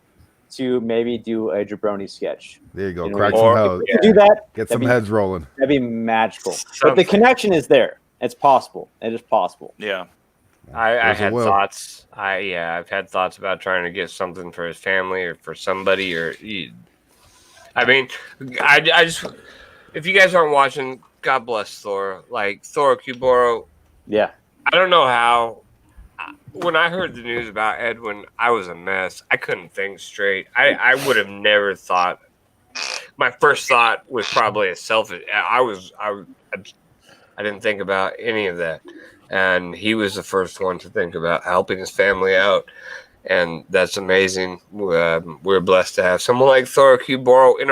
Speaker 2: to maybe do a Jabroni sketch.
Speaker 3: There you go. Crack some heads.
Speaker 2: Do that.
Speaker 3: Get some heads rolling.
Speaker 2: That'd be magical. But the connection is there. It's possible. It is possible.
Speaker 14: Yeah.
Speaker 11: I had thoughts. I've had thoughts about trying to get something for his family or for somebody I mean, I just, if you guys aren't watching, God bless Thor. Like, Thor Kuboro.
Speaker 2: Yeah.
Speaker 11: I don't know how. When I heard the news about Edwin, I was a mess. I couldn't think straight. I would have never thought. My first thought was probably a selfish. I didn't think about any of that. And he was the first one to think about helping his family out. And that's amazing. We're blessed to have someone like Thor Kuboro in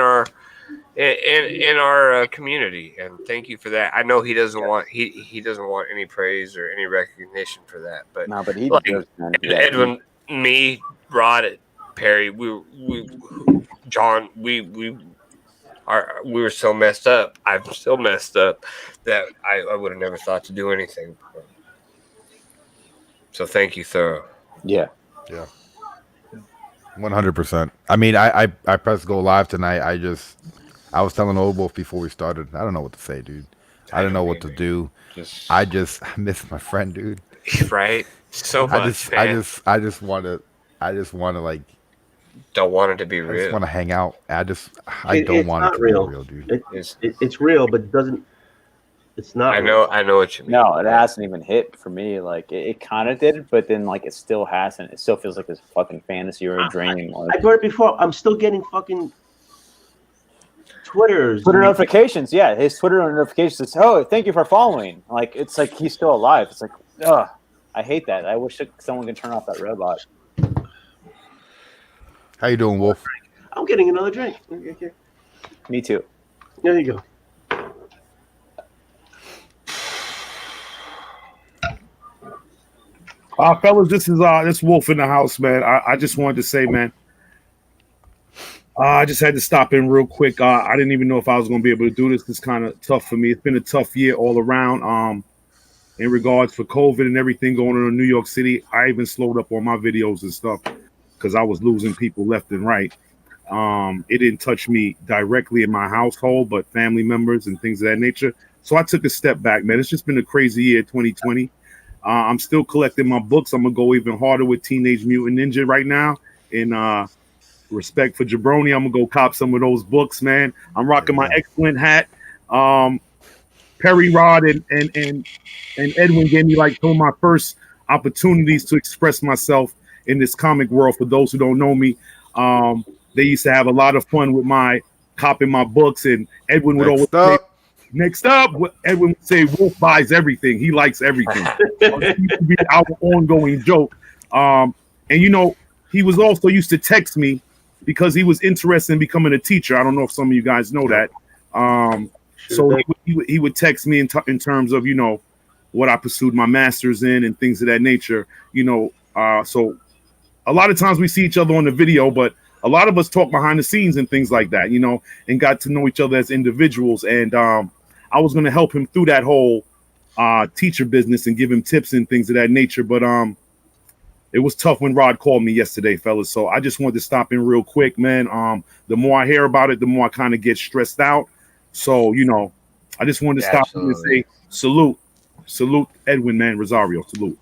Speaker 11: our community, and thank you for that. I know he doesn't want any praise or any recognition for that, but
Speaker 2: no, but he
Speaker 11: like,
Speaker 2: does.
Speaker 11: Edwin, me, Rod, Perry, John, we were so messed up. I'm still messed up that I would have never thought to do anything. So thank you, Thor.
Speaker 2: Yeah.
Speaker 3: Yeah. 100%. I mean, I pressed go live tonight. I was telling Old Wolf before we started. I don't know what to say, dude. I don't know what to do. I miss my friend, dude.
Speaker 11: Right? So much.
Speaker 3: I just want to like.
Speaker 11: Don't want it to be real.
Speaker 3: I just want to hang out. I don't want it to be real, dude.
Speaker 4: It's real, but it doesn't. It's not.
Speaker 11: I know what you mean.
Speaker 2: No, it hasn't even hit for me. Like it kind of did, but then like it still hasn't. It still feels like this fucking fantasy or a dream.
Speaker 4: I brought it before. I'm still getting fucking Twitter
Speaker 2: notifications. Yeah, his Twitter notifications says, "Oh, thank you for following." Like it's like he's still alive. It's like, ugh, I hate that. I wish someone could turn off that robot.
Speaker 3: How you doing, Wolf?
Speaker 4: I'm getting another drink. Okay.
Speaker 2: Me too.
Speaker 4: There you go.
Speaker 16: Fellas, this Wolf in the house, man. I just wanted to say, man, I just had to stop in real quick. I didn't even know if I was going to be able to do this. It's kind of tough for me. It's been a tough year all around. In regards for COVID and everything going on in New York City, I even slowed up on my videos and stuff because I was losing people left and right. It didn't touch me directly in my household, but family members and things of that nature. So I took a step back, man. It's just been a crazy year, 2020. I'm still collecting my books. I'm going to go even harder with Teenage Mutant Ninja right now. In respect for Jabroni, I'm going to go cop some of those books, man. I'm rocking my excellent hat. Perry Rod and Edwin gave me like some of my first opportunities to express myself in this comic world. For those who don't know me, they used to have a lot of fun with my copying my books, and Edwin would always say, next up, Edwin would say, Wolf buys everything. He likes everything. It used to be our ongoing joke. And you know, he was also used to text me because he was interested in becoming a teacher. I don't know if some of you guys know that. So he would text me in terms of, you know, what I pursued my master's in and things of that nature, you know. So a lot of times we see each other on the video, but a lot of us talk behind the scenes and things like that, you know, and got to know each other as individuals. And I was going to help him through that whole teacher business and give him tips and things of that nature. But it was tough when Rod called me yesterday, fellas. So I just wanted to stop in real quick, man. The more I hear about it, the more I kind of get stressed out. So, you know, I just wanted to stop and say salute Edwin, man. Rosario, salute.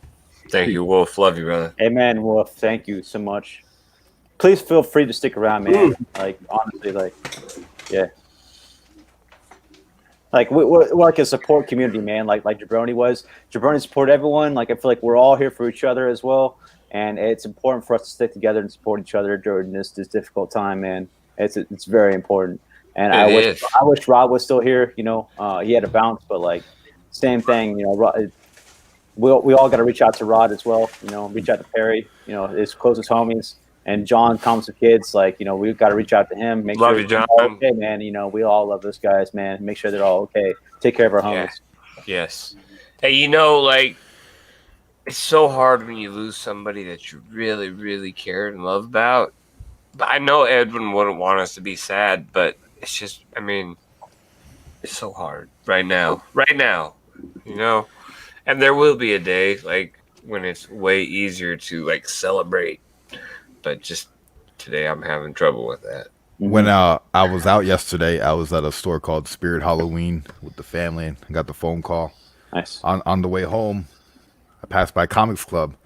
Speaker 11: Thank you, Wolf. Love you, brother.
Speaker 2: Amen, Wolf. Thank you so much. Please feel free to stick around, man. Like, honestly, like, yeah. Like, we're like a support community, man. Like Jabroni was. Jabroni support everyone. Like, I feel like we're all here for each other as well. And it's important for us to stick together and support each other during this difficult time, man. It's very important. And I wish Rod was still here. You know, he had a bounce, but like, same thing. You know, Rod, we all got to reach out to Rod as well. You know, reach out to Perry. You know, his closest homies. And John comes with kids. Like, you know, we've got to reach out to him. Make sure
Speaker 11: John.
Speaker 2: All okay, man. You know, we all love those guys, man. Make sure they're all okay. Take care of our homies.
Speaker 11: Yes. Hey, you know, like, it's so hard when you lose somebody that you really, really care and love about. But I know Edwin wouldn't want us to be sad, but it's just, I mean, it's so hard right now, you know? And there will be a day, like, when it's way easier to, like, celebrate. But just today I'm having trouble with that.
Speaker 3: When I was out yesterday, I was at a store called Spirit Halloween with the family and I got the phone call.
Speaker 2: Nice.
Speaker 3: On the way home, I passed by Comics Club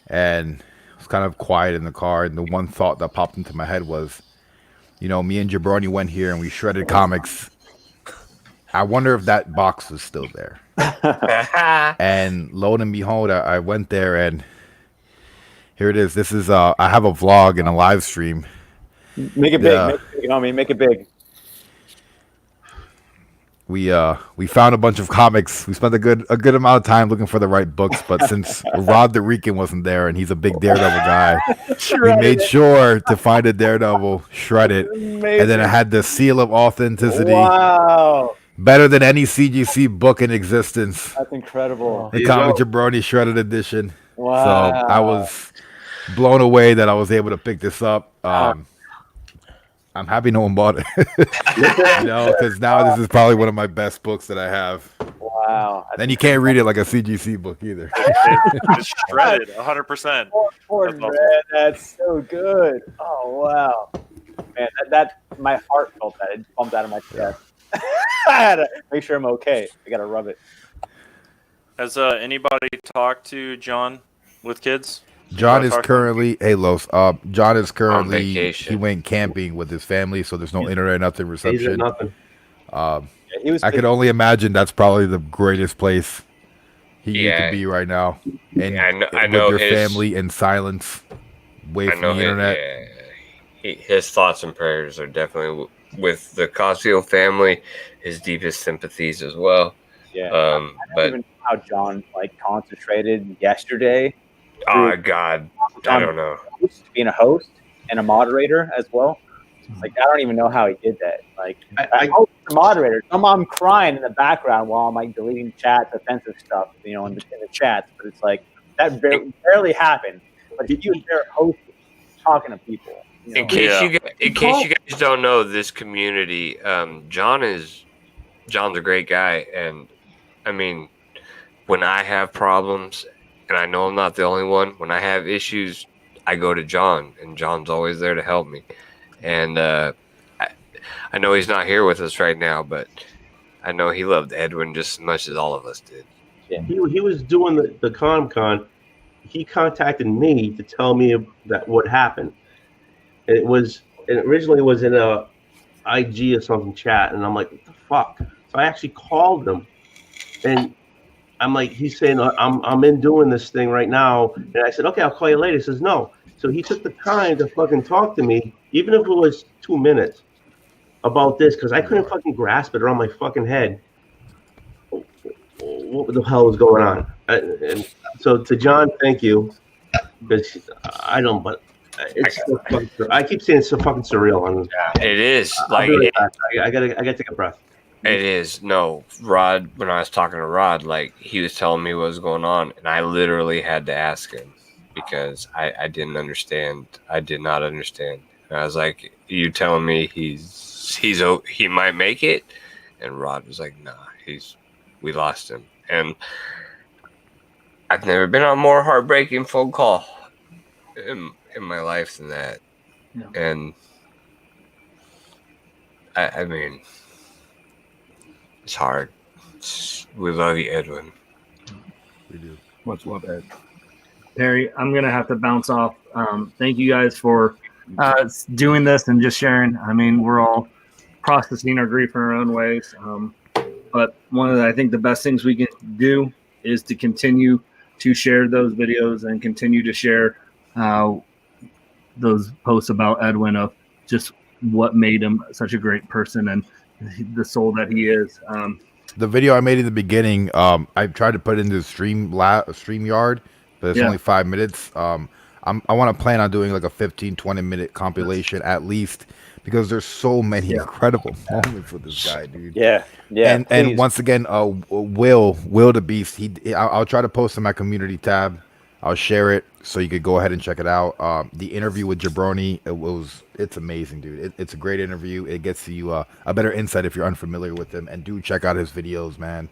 Speaker 3: and it was kind of quiet in the car. And the one thought that popped into my head was, you know, me and Jabroni went here and we shredded comics. I wonder if that box was still there. And lo and behold, I went there and here it is. This is I have a vlog and a live stream.
Speaker 2: Make it big, homie. Make it big.
Speaker 3: We found a bunch of comics. We spent a good amount of time looking for the right books, but since Rod the Rican wasn't there and he's a big Daredevil guy, we made sure to find a Daredevil, shred it,
Speaker 2: Amazing.
Speaker 3: And then it had the seal of authenticity.
Speaker 2: Wow.
Speaker 3: Better than any CGC book in existence.
Speaker 2: That's incredible.
Speaker 3: The Comic Jabroni Shredded Edition.
Speaker 2: Wow.
Speaker 3: So I was blown away that I was able to pick this up. I'm happy no one bought it. You know, because now this is probably one of my best books that I have.
Speaker 2: Wow.
Speaker 3: Then you can't read it like a CGC book either.
Speaker 14: It's shredded, 100%.
Speaker 2: That's so good. Oh wow, man, that my heart felt that. It bumped out of my chest. I had to make sure I'm okay. I gotta rub it.
Speaker 14: Has anybody talked to John with kids?
Speaker 3: John is currently John is currently
Speaker 11: on vacation.
Speaker 3: He went camping with his family, so there's no internet, nothing, reception.
Speaker 4: Nothing.
Speaker 3: I could only imagine that's probably the greatest place he could be right now. And
Speaker 11: I know
Speaker 3: with your
Speaker 11: his
Speaker 3: family in silence, away from the internet.
Speaker 11: His thoughts and prayers are definitely with the Cosio family. His deepest sympathies as well.
Speaker 2: Yeah. I don't even know how John like concentrated yesterday.
Speaker 11: Oh God, I don't know.
Speaker 2: Being a host and a moderator as well. Like I don't even know how he did that. Like I host the moderator. I'm crying in the background while I'm like deleting chats, offensive stuff, you know, in the chats. But it's like That barely happened. But he was there hosting, talking to people. You know?
Speaker 11: In case you guys don't know, this community, John's a great guy, and I mean, when I have problems, and I know I'm not the only one, when I have issues, I go to John, and John's always there to help me. And I know he's not here with us right now, but I know he loved Edwin just as much as all of us did.
Speaker 2: Yeah.
Speaker 4: He was doing the con. He contacted me to tell me that what happened. And it originally was in a IG or something chat, and I'm like, what the fuck? So I actually called him, and I'm like, he's saying, I'm in doing this thing right now. And I said, okay, I'll call you later. He says, no. So he took the time to fucking talk to me, even if it was 2 minutes, about this, because I couldn't fucking grasp it around my fucking head. What the hell was going on? And so to John, thank you. Because I don't, but it's so fucking, I keep saying it's so fucking surreal.
Speaker 11: It is.
Speaker 4: I gotta take a breath.
Speaker 11: It is. No, Rod, when I was talking to Rod, like, he was telling me what was going on, and I literally had to ask him because I didn't understand. I did not understand. And I was like, you telling me he might make it? And Rod was like, nah, we lost him. And I've never been on a more heartbreaking phone call in my life than that.
Speaker 13: No.
Speaker 11: And I mean, it's hard. We love you, Edwin.
Speaker 3: We do.
Speaker 13: Much love, Ed. Perry, I'm going to have to bounce off. Thank you guys for doing this and just sharing. I mean, we're all processing our grief in our own ways. But I think the best things we can do is to continue to share those videos and continue to share those posts about Edwin of just what made him such a great person and the soul that he is.
Speaker 3: The video I made in the beginning, I tried to put into StreamYard, but it's only 5 minutes. I want to plan on doing like a 15-20 minute compilation at least, because there's so many incredible moments with this guy, dude.
Speaker 2: Yeah.
Speaker 3: And once again, Will the Beast. I'll try to post in my community tab. I'll share it so you could go ahead and check it out. The interview with Jabroni, it's amazing, dude. It's a great interview. It gets you a better insight if you're unfamiliar with him. And do check out his videos, man.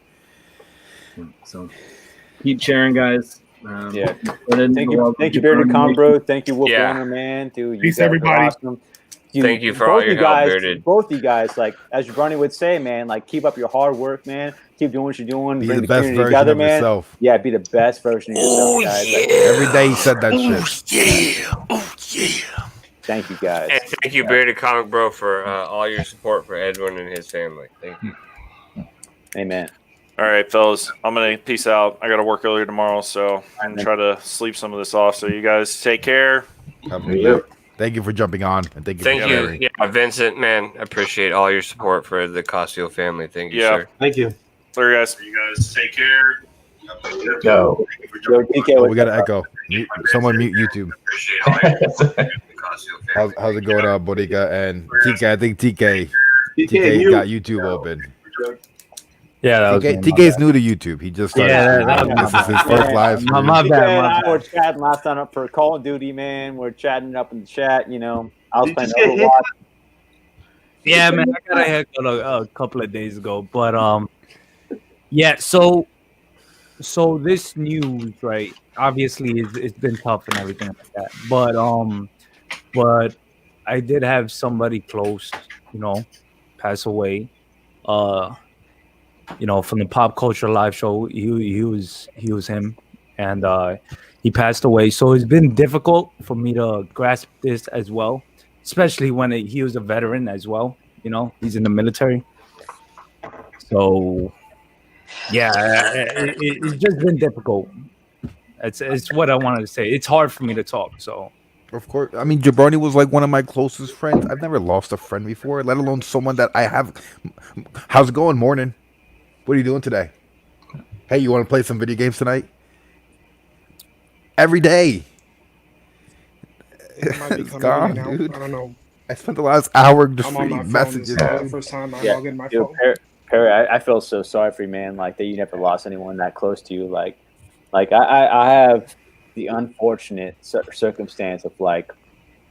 Speaker 13: So keep sharing, guys.
Speaker 2: Thank you, Bearded Combro. Thank you, Wolf Warner, man. Dude,
Speaker 16: Peace, everybody.
Speaker 2: Awesome.
Speaker 11: Thank you for all your help, Bearded.
Speaker 2: Both you guys, like as Jabroni would say, man, like keep up your hard work, man. Keep doing what you're doing.
Speaker 3: Be
Speaker 2: Bring
Speaker 3: the best
Speaker 2: community
Speaker 3: version
Speaker 2: together,
Speaker 3: of
Speaker 2: man.
Speaker 3: yourself.
Speaker 2: Yeah, be the best version of yourself, guys. Like,
Speaker 3: every day he said that shit.
Speaker 11: Yeah.
Speaker 2: Thank you, guys.
Speaker 11: And thank you, Bearded Comic Bro, for all your support for Edwin and his family. Thank you.
Speaker 2: Amen.
Speaker 14: All right, fellas, I'm going to peace out. I got to work earlier tomorrow, so I'm going to try to sleep some of this off. So you guys take care.
Speaker 3: Thank you for jumping on. And thank you
Speaker 11: Thank
Speaker 3: for
Speaker 11: you.
Speaker 3: sharing.
Speaker 11: Yeah, Vincent, man, I appreciate all your support for the Cosio family. Thank you, sir.
Speaker 4: Thank you.
Speaker 14: Later, guys.
Speaker 5: You guys take care.
Speaker 4: Go.
Speaker 3: We got to echo. Someone mute YouTube. How's it going, Bodica and TK? I think TK got YouTube open.
Speaker 17: Yeah,
Speaker 3: TK's new to YouTube. He just started. This is his first live stream.
Speaker 2: My bad. We're chatting last time up for Call of Duty, man. We're chatting up in the chat. You know, I was playing Overwatch.
Speaker 17: Yeah, man, I got a haircut a couple of days ago, but yeah. So this news, right? Obviously, it's been tough and everything like that, but I did have somebody close, pass away. From the Pop Culture Live show, he was him, and he passed away. So it's been difficult for me to grasp this as well, especially when he was a veteran as well. He's in the military. So yeah, it's just been difficult. It's what I wanted to say. It's hard for me to talk. So.
Speaker 3: Of course. I mean, Jabroni was like one of my closest friends. I've never lost a friend before, let alone someone that I have. How's it going? Morning. What are you doing today? Hey, you want to play some video games tonight? Every day. It's gone, dude.
Speaker 18: I don't know.
Speaker 3: I spent the last hour just
Speaker 18: I'm on my
Speaker 3: reading
Speaker 18: phone.
Speaker 3: messages.
Speaker 18: This is the first time I log in my phone.
Speaker 2: Perry, I feel so sorry for you, man. Like that you never lost anyone that close to you. Like Like I have the unfortunate circumstance of like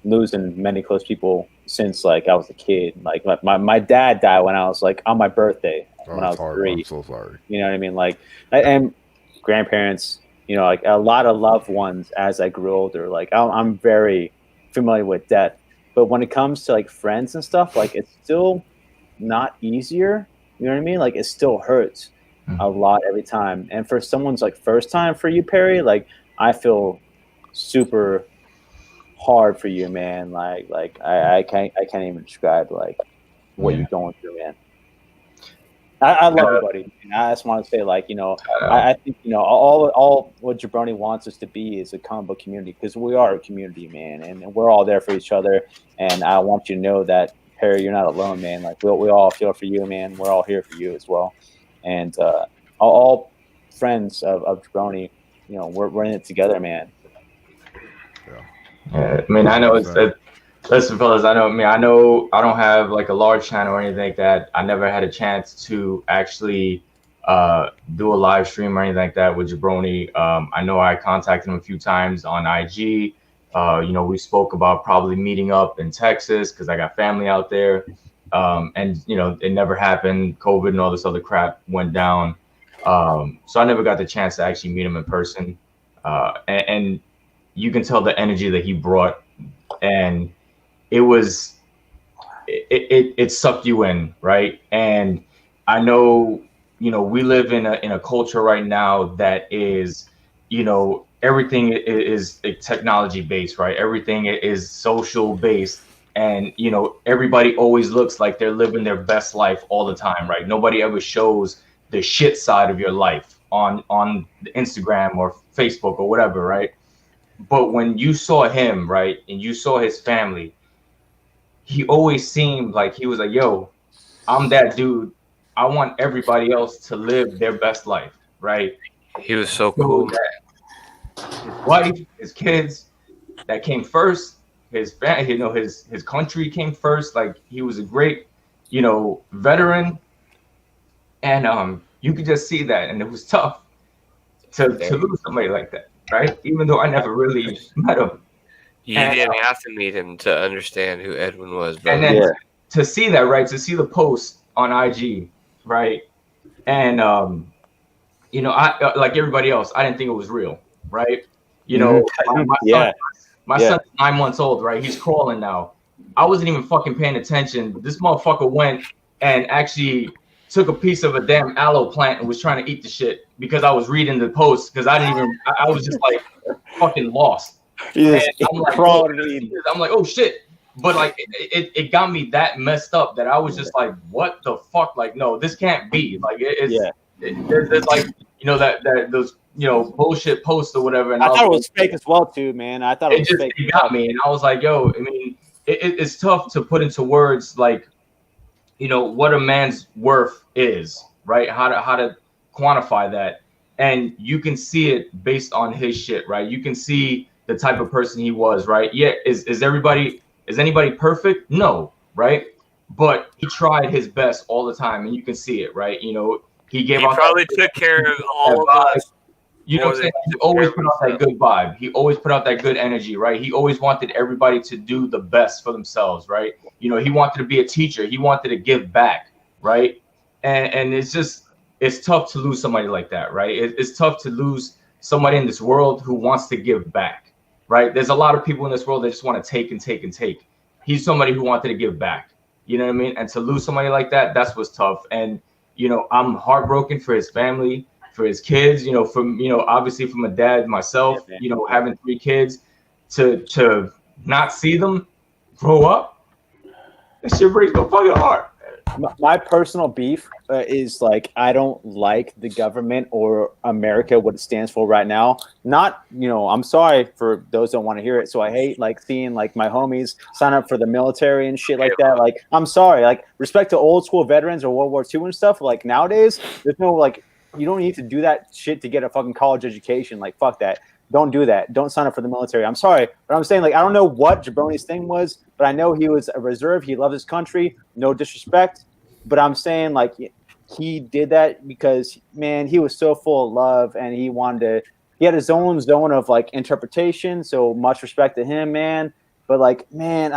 Speaker 2: losing many close people since like I was a kid. Like my dad died when I was like on my birthday when I was
Speaker 3: Hard.
Speaker 2: 3.
Speaker 3: I'm so sorry.
Speaker 2: You know what I mean? Like, and grandparents, you know, like a lot of loved ones as I grew older. Like I'm very familiar with death, but when it comes to like friends and stuff, like it's still not easier. You know what I mean? Like it still hurts a lot every time. And for someone's like first time for you, Perry, like I feel super hard for you, man. Like I can't even describe like what you're going through, man. I love you, buddy. And I just want to say, like, you know, I think, you know, all what Jabroni wants us to be is a comic book community, because we are a community, man, and we're all there for each other. And I want you to know that, Perry, you're not alone, man. Like, we all feel for you, man. We're all here for you as well. And all friends of Jabroni, you know, we're in it together, man.
Speaker 19: Yeah, I mean, I know it's. Listen, fellas, I know I don't have like a large channel or anything like that. I never had a chance to actually do a live stream or anything like that with Jabroni. I know I contacted him a few times on IG. You know, we spoke about probably meeting up in Texas because I got family out there. And, you know, it never happened. COVID and all this other crap went down. So I never got the chance to actually meet him in person. And you can tell the energy that he brought. And it sucked you in, right? And I know, you know, we live in a culture right now that is, you know, everything is technology based, right? Everything is social based, and you know, everybody always looks like they're living their best life all the time, right? Nobody ever shows the shit side of your life on Instagram or Facebook or whatever, right? But when you saw him, right, and you saw his family, he always seemed like he was like, yo, I'm that dude. I want everybody else to live their best life, right?
Speaker 11: He was so cool.
Speaker 19: His wife, his kids, that came first. His family, you know, his country came first. Like, he was a great, you know, veteran. And you could just see that. And it was tough to lose somebody like that, right? Even though I never really met him.
Speaker 11: You didn't have to meet him to understand who Edwin was, but
Speaker 19: And then to see that, right, to see the post on IG, right, and you know, I like everybody else, I didn't think it was real, right? You know, my son's 9 months old, right? He's crawling now. I wasn't even fucking paying attention. This motherfucker went and actually took a piece of a damn aloe plant and was trying to eat the shit because I was reading the post, because I didn't even, I was just like fucking lost. And I'm like, oh shit. But like it got me that messed up that I was just like, what the fuck? Like, no, this can't be. Like there's like, you know, that those, you know, bullshit posts or whatever. And
Speaker 2: I thought it was fake as well too, man. I thought it was fake.
Speaker 19: It got me, and I was like, yo, I mean, it's tough to put into words, like, you know, what a man's worth is, right? How to quantify that. And you can see it based on his shit, right? You can see the type of person he was, right? Yeah, is anybody perfect? No, right? But he tried his best all the time, and you can see it, right? You know, he
Speaker 11: probably took care of all of us.
Speaker 19: You know what I'm saying? He always put out that good vibe. He always put out that good energy, right? He always wanted everybody to do the best for themselves, right? You know, he wanted to be a teacher. He wanted to give back, right? And it's just, it's tough to lose somebody like that, right? It's tough to lose somebody in this world who wants to give back. Right? There's a lot of people in this world that just want to take and take and take. He's somebody who wanted to give back. You know what I mean? And to lose somebody like that, that's what's tough. And, you know, I'm heartbroken for his family, for his kids, you know, from, you know, obviously from a dad myself, you know, having 3 kids, to not see them grow up. That shit breaks my fucking heart.
Speaker 2: My personal beef is like, I don't like the government or America, what it stands for right now. Not, you know, I'm sorry for those that don't want to hear it. So I hate like seeing like my homies sign up for the military and shit like that. Like, I'm sorry, like respect to old school veterans or World War II and stuff. Like nowadays, there's no like, you don't need to do that shit to get a fucking college education. Like, fuck that. Don't do that. Don't sign up for the military. I'm sorry, but I'm saying, like, I don't know what Jabroni's thing was, but I know he was a reserve. He loved his country. No disrespect, but I'm saying, like, he did that because, man, he was so full of love and he wanted to he had his own zone of like interpretation. So much respect to him, man. But like, man,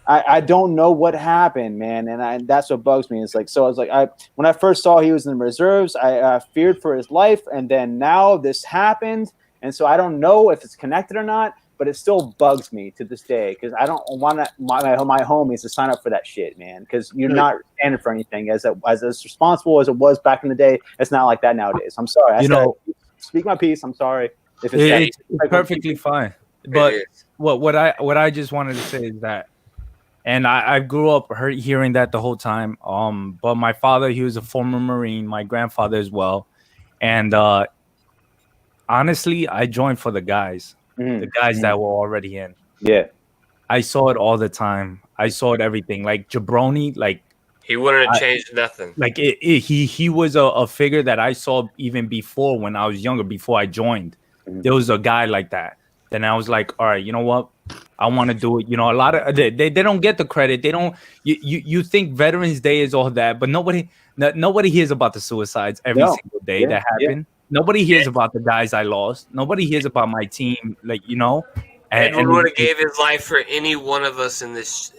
Speaker 2: I don't know what happened, man, and that's what bugs me. It's like, so I was like, when I first saw he was in the reserves, I feared for his life, and then now this happened, and so I don't know if it's connected or not. But it still bugs me to this day because I don't want my homies to sign up for that shit, man. Because you're not standing for anything as responsible as it was back in the day. It's not like that nowadays. I'm sorry. I speak my piece. I'm sorry if
Speaker 17: it's perfectly fine. But what I just wanted to say is that, and I grew up hearing that the whole time. But my father, he was a former Marine. My grandfather as well, and honestly, I joined for the guys. The guys that were already in.
Speaker 2: Yeah.
Speaker 17: I saw it all the time. I saw it everything. Like Jabroni, like
Speaker 11: he wouldn't have changed nothing.
Speaker 17: Like he was a figure that I saw even before when I was younger, before I joined. There was a guy like that. Then I was like, all right, you know what? I want to do it. You know, a lot of they don't get the credit. They don't you think Veterans Day is all that, but nobody hears about the suicides every single day that happen. Nobody hears about the guys I lost. Nobody hears about my team, like, you know.
Speaker 11: Edwin would have gave his life for any one of us in this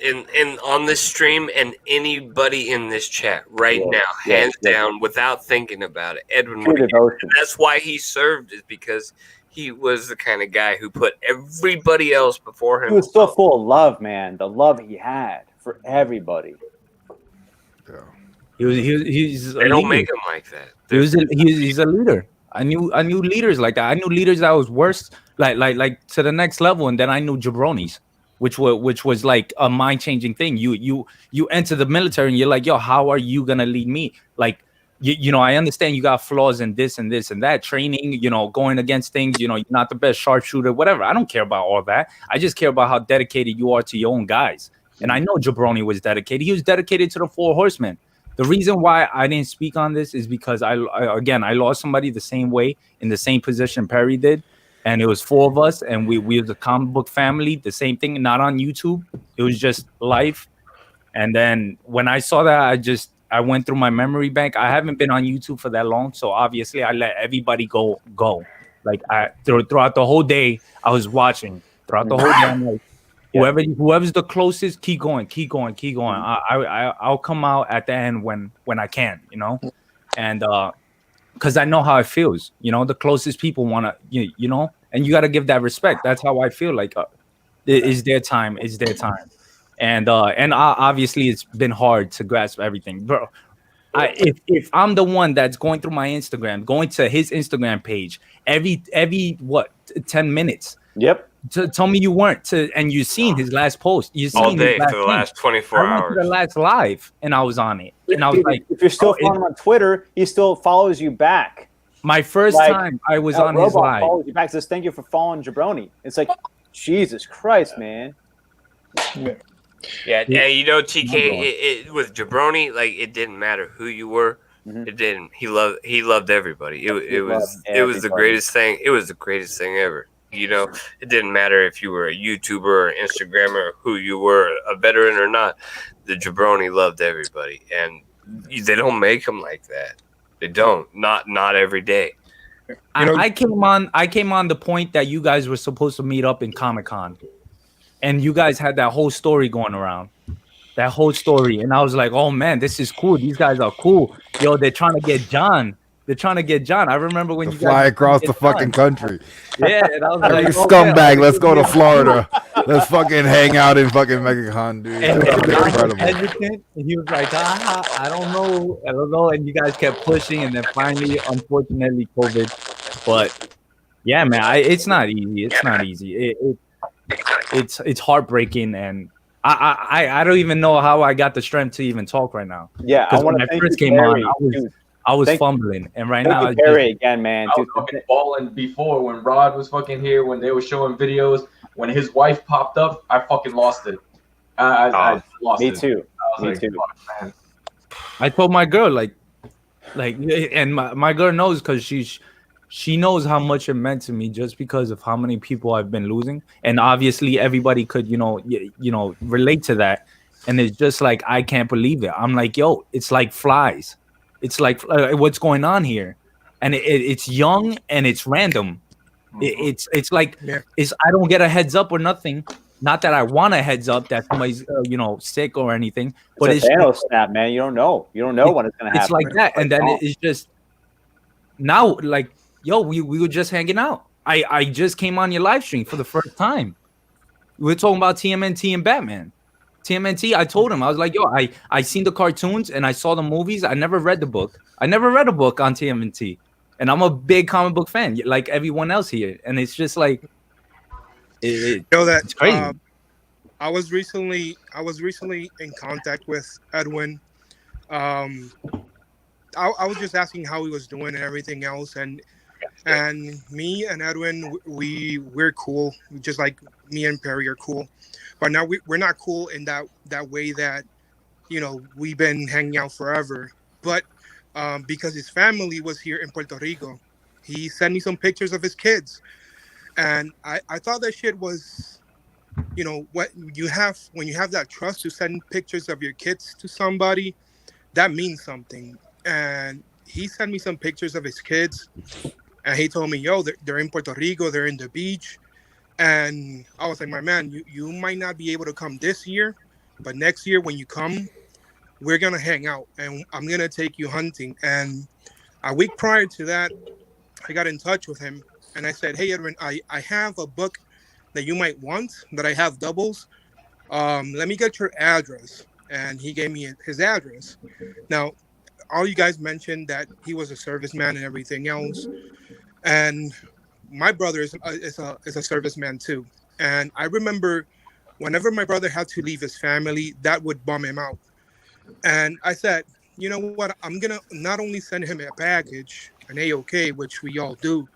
Speaker 11: on this stream and anybody in this chat right now, hands down, without thinking about it. Edwin would have. That's why he served, is because he was the kind of guy who put everybody else before him.
Speaker 2: He was so full of love, man. The love he had for everybody.
Speaker 17: He's
Speaker 11: they don't make him like that.
Speaker 17: He's a leader. I knew leaders like that. I knew leaders that was worse, like to the next level, and then I knew jabronis, which was like a mind-changing thing. You enter the military and you're like, yo, how are you gonna lead me? Like, you know, I understand you got flaws in this and this and that, training, you know, going against things, you know, you're not the best sharpshooter, whatever. I don't care about all that. I just care about how dedicated you are to your own guys. And I know Jabroni was dedicated. He was dedicated to the 4 horsemen. The reason why I didn't speak on this is because I lost somebody the same way in the same position Perry did, and it was 4 of us, and we was a comic book family. The same thing, not on YouTube. It was just life. And then when I saw that, I went through my memory bank. I haven't been on YouTube for that long, so obviously I let everybody go. Like throughout the whole day, I was watching. Throughout the whole day, I'm like, whoever's the closest, keep going. I'll come out at the end when I can, you know, and because I know how it feels, you know, the closest people want to, you know, and you got to give that respect. That's how I feel. Like, it's their time. And obviously it's been hard to grasp everything, bro. If I'm the one that's going through my Instagram, going to his Instagram page every 10 minutes.
Speaker 2: Yep.
Speaker 17: Tell me you weren't and you seen his last post. You seen
Speaker 11: all day for the last 24
Speaker 17: hours. I went to the last live and I was on it. And I was like,
Speaker 2: if you're still following him on Twitter, he still follows you back.
Speaker 17: My first time I was on his live.
Speaker 2: Follows you back, says thank you for following Jabroni. It's like, Jesus Christ, man.
Speaker 11: Yeah, you know, TK, with Jabroni, like, it didn't matter who you were. It didn't. He loved everybody. It was the greatest thing. It was the greatest thing ever. You know, it didn't matter if you were a YouTuber or Instagrammer, who you were, a veteran or not. The Jabroni loved everybody, and they don't make them like that. They don't. Not every day.
Speaker 17: I came on the point that you guys were supposed to meet up in Comic-Con, and you guys had that whole story going around. That whole story, and I was like, "Oh man, this is cool. These guys are cool. Yo, they're trying to get John. I remember when you guys
Speaker 3: fly across the fucking country.
Speaker 17: Yeah, and I was like,
Speaker 3: scumbag. Let's go to Florida. Let's fucking hang out in fucking MegaCon, dude.
Speaker 17: And
Speaker 3: Incredible.
Speaker 17: hesitant, and he was like, I don't know. And you guys kept pushing, and then finally, unfortunately, COVID. But yeah, man, it's not easy. It's heartbreaking, and I don't even know how I got the strength to even talk right now.
Speaker 2: Yeah, I want to
Speaker 17: when I first came on, I was fumbling, and right now,
Speaker 2: Perry again, man.
Speaker 19: I was fucking balling before when Rod was fucking here, when they were showing videos. When his wife popped up, I fucking lost it. I lost it.
Speaker 2: Me too.
Speaker 19: Me too. Man.
Speaker 17: I told my girl like, and my girl knows because she knows how much it meant to me just because of how many people I've been losing, and obviously everybody could you know relate to that, and it's just like I can't believe it. I'm like, yo, it's like flies. It's like what's going on here, and it's young and it's random. It's like I don't get a heads up or nothing. Not that I want a heads up that somebody's sick or anything, but
Speaker 2: It's a Thanos snap, man. You don't know. You don't know when it's gonna happen.
Speaker 17: It's like that, and then
Speaker 2: oh.
Speaker 17: it's just now, like, yo, we were just hanging out. I just came on your live stream for the first time. We were talking about TMNT and Batman. TMNT, I told him, I was like, yo, I seen the cartoons and I saw the movies. I never read the book. I never read a book on TMNT. And I'm a big comic book fan, like everyone else here. And it's just like, it's crazy.
Speaker 20: I was recently in contact with Edwin. I was just asking how he was doing and everything else, and me and Edwin, we're cool, just like me and Perry are cool, but now we're not cool in that way that we've been hanging out forever. But because his family was here in Puerto Rico, he sent me some pictures of his kids, and I thought that shit was. What you have when you have that trust to send pictures of your kids to somebody, that means something. And he sent me some pictures of his kids, and he told me, yo, they're in Puerto Rico, they're in the beach. And I was like, my man, you might not be able to come this year, but next year when you come, we're gonna hang out and I'm gonna take you hunting. And a week prior to that, I got in touch with him and I said, hey Edwin, I have a book that you might want, that I have doubles. Let me get your address. And he gave me his address. Now, all you guys mentioned that he was a serviceman and everything else. And my brother is a serviceman too. And I remember whenever my brother had to leave his family, that would bum him out. And I said, you know what? I'm going to not only send him a package, an AOK, which we all do,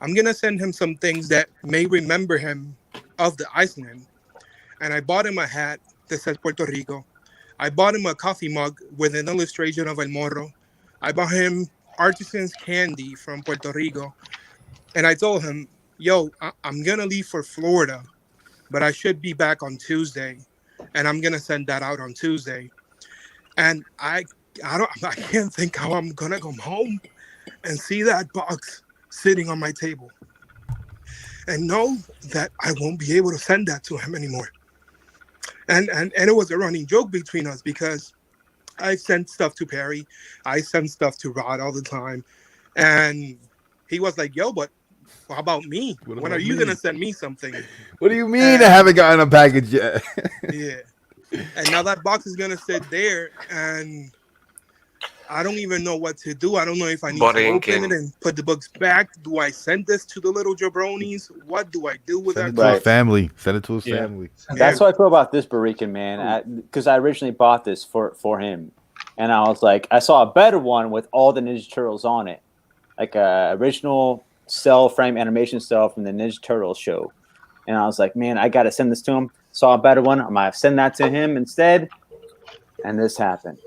Speaker 20: I'm going to send him some things that may remember him of the Iceland. And I bought him a hat that says Puerto Rico. I bought him a coffee mug with an illustration of El Morro. I bought him artisan's candy from Puerto Rico. And I told him, yo, I'm going to leave for Florida, but I should be back on Tuesday. And I'm going to send that out on Tuesday. And I can't think how I'm going to come home and see that box sitting on my table and know that I won't be able to send that to him anymore. And it was a running joke between us because I sent stuff to Perry, I sent stuff to Rod all the time, and he was like, yo, but how about me? When are you gonna send me something?
Speaker 3: What do you mean I haven't gotten a package yet?
Speaker 20: Yeah. And now that box is gonna sit there, and I don't even know what to do. I don't know if I need to open it and put the books back. Do I send this to the little jabronis? What do I do with
Speaker 3: Send
Speaker 20: that?
Speaker 3: it to his family. Send it to his family.
Speaker 2: That's what I feel about this Barican, man. Because I originally bought this for him, and I was like, I saw a better one with all the Ninja Turtles on it, like a original cell frame animation cell from the Ninja Turtles show. And I was like, man, I gotta send this to him. Saw a better one. I might send that to him instead. And this happened.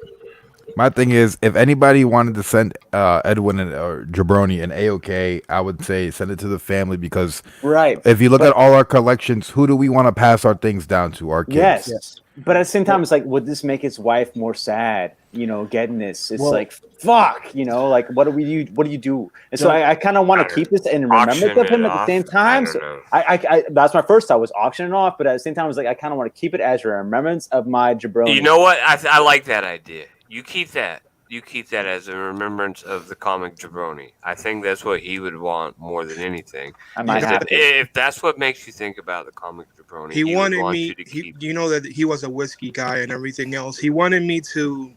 Speaker 3: My thing is, if anybody wanted to send Edwin or Jabroni an AOK, I would say send it to the family because if you look at all our collections, who do we want to pass our things down to? Our kids.
Speaker 2: Yes. But at the same time, it's like, would this make his wife more sad? Getting this. It's like, fuck, like, what do you do? And so I kind of want to keep this in remembrance of him at the same time. So I that's my first thought was auctioning off, but at the same time, I was like, I kind of want to keep it as a remembrance of my Jabroni.
Speaker 11: You know what? I like that idea. You keep that. You keep that as a remembrance of the comic Jabroni. I think that's what he would want more than anything.
Speaker 2: I might have
Speaker 11: if that's what makes you think about the comic Jabroni,
Speaker 20: He wanted
Speaker 11: would want
Speaker 20: me.
Speaker 11: you to keep.
Speaker 20: You know that he was a whiskey guy and everything else. He wanted me to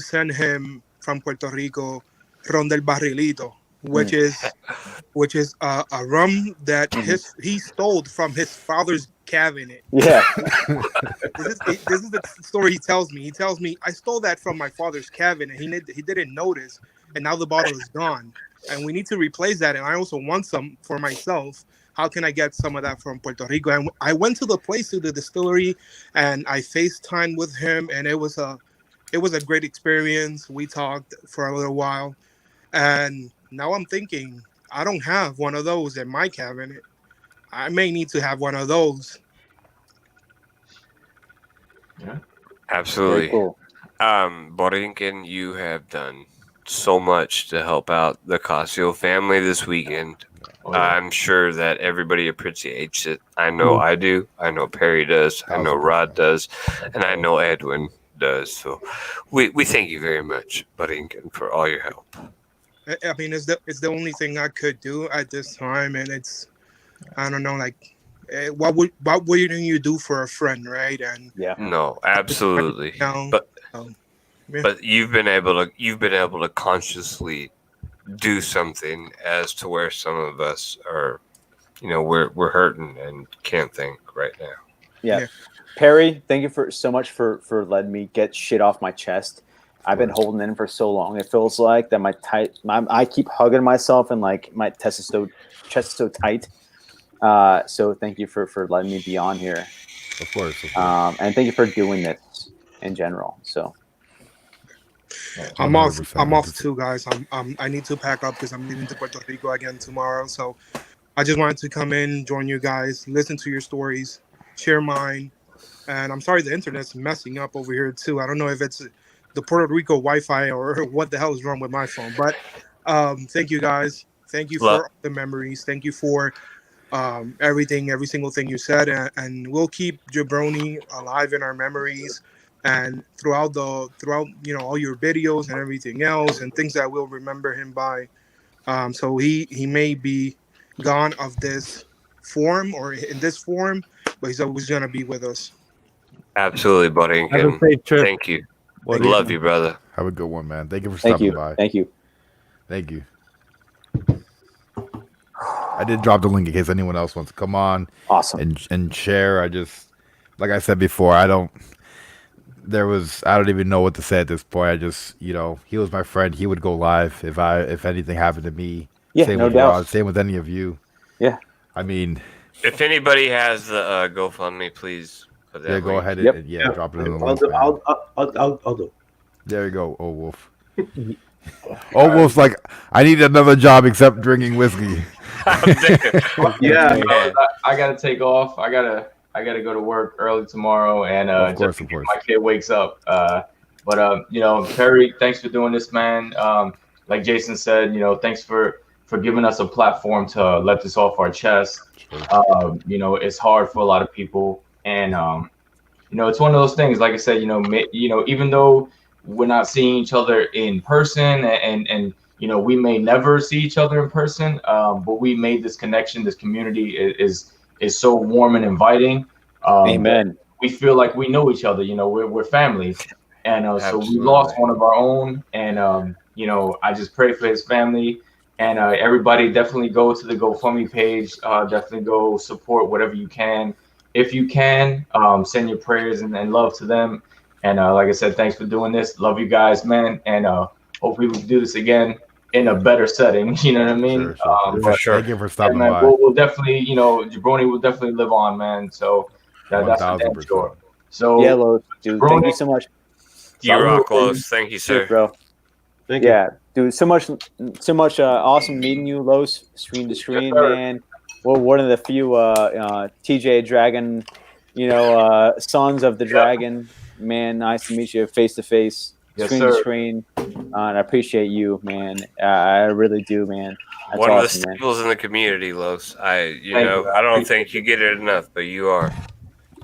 Speaker 20: send him from Puerto Rico Ron del Barrilito, which is a rum that he stole from his father's cabinet.
Speaker 2: Yeah.
Speaker 20: This is the story he tells me. He tells me, I stole that from my father's cabinet. He didn't notice, and now the bottle is gone. And we need to replace that. And I also want some for myself. How can I get some of that from Puerto Rico? And I went to the place, to the distillery, and I FaceTimed with him, and it was a great experience. We talked for a little while, and now I'm thinking, I don't have one of those in my cabinet. I may need to have one of those.
Speaker 11: Yeah, absolutely.
Speaker 2: Very cool.
Speaker 11: Borinkin, you have done so much to help out the Casio family this weekend. I'm sure that everybody appreciates it. I know I do. I know Perry does. I know Rod does. And I know Edwin does. So we thank you very much, Buddington, for all your help.
Speaker 20: I mean, it's the only thing I could do at this time, and it's, I don't know, like, what wouldn't you do for a friend, right? And
Speaker 11: No, absolutely. But you've been able to consciously do something as to where some of us are, we're hurting and can't think right now.
Speaker 2: Yeah. Perry, thank you so much for letting me get shit off my chest. I've been holding in for so long. It feels like that I keep hugging myself and like my chest is so tight. So thank you for letting me be on here.
Speaker 3: Of course.
Speaker 2: And thank you for doing this in general. So
Speaker 20: I'm off too, guys. I need to pack up because I'm leaving to Puerto Rico again tomorrow. So I just wanted to come in, join you guys, listen to your stories, share mine. And I'm sorry the internet's messing up over here too. I don't know if it's the Puerto Rico Wi-Fi or what the hell is wrong with my phone. But thank you guys. Thank you for all the memories. Thank you for everything, every single thing you said. And we'll keep Jabroni alive in our memories and throughout all your videos and everything else and things that we'll remember him by. So he may be gone of this form or in this form, but he's always gonna be with us.
Speaker 11: Absolutely, buddy.
Speaker 17: Have a safe trip.
Speaker 11: Thank you. Love you, brother.
Speaker 3: Have a good one, man. Thank you for stopping by.
Speaker 2: Thank you.
Speaker 3: Thank you. I did drop the link in case anyone else wants to come on.
Speaker 2: Awesome.
Speaker 3: And share. I just, like I said before, I don't even know what to say at this point. I just, he was my friend. He would go live if anything happened to me.
Speaker 2: Yeah,
Speaker 3: same
Speaker 2: no
Speaker 3: with
Speaker 2: doubt.
Speaker 3: Rod, same with any of you.
Speaker 2: Yeah.
Speaker 3: I mean,
Speaker 11: if anybody has the GoFundMe, please put that.
Speaker 3: Go
Speaker 11: link.
Speaker 3: ahead and drop it in the link.
Speaker 15: I'll do.
Speaker 3: There you go, Old Wolf. Old Wolf's like, I need another job except drinking whiskey.
Speaker 19: Yeah, I gotta take off. I gotta go to work early tomorrow, and
Speaker 3: of course.
Speaker 19: my kid wakes up. But Perry, thanks for doing this, man. Like Jason said, thanks for giving us a platform to let this off our chest. It's hard for a lot of people, and it's one of those things. Like I said, even though we're not seeing each other in person, and we may never see each other in person, but we made this connection. This community is so warm and inviting.
Speaker 2: Amen.
Speaker 19: We feel like we know each other. We're family, and so we lost one of our own. And I just pray for his family. And everybody definitely go to the GoFundMe page. Definitely go support whatever you can. If you can, send your prayers and love to them. And like I said, thanks for doing this. Love you guys, man. And hopefully we can do this again in a better setting. You know what I mean?
Speaker 3: For sure. Thank you for stopping by.
Speaker 19: We'll definitely, Jabroni will definitely live on, man. So that's for damn sure. So
Speaker 2: yeah, Los, dude,
Speaker 19: Jabroni,
Speaker 2: thank you so much.
Speaker 11: You rock, Los. Thank you, sir.
Speaker 2: Bro.
Speaker 4: Thank you.
Speaker 2: Yeah, dude, so much awesome meeting you, Los, screen to screen, man. Well, one of the few TJ Dragon, sons of the Dragon, man. Nice to meet you face to face, screen to screen. And I appreciate you, man. I really do, man. That's
Speaker 11: one
Speaker 2: awesome,
Speaker 11: of the staples in the community, Los. I don't think you get it enough, but you are.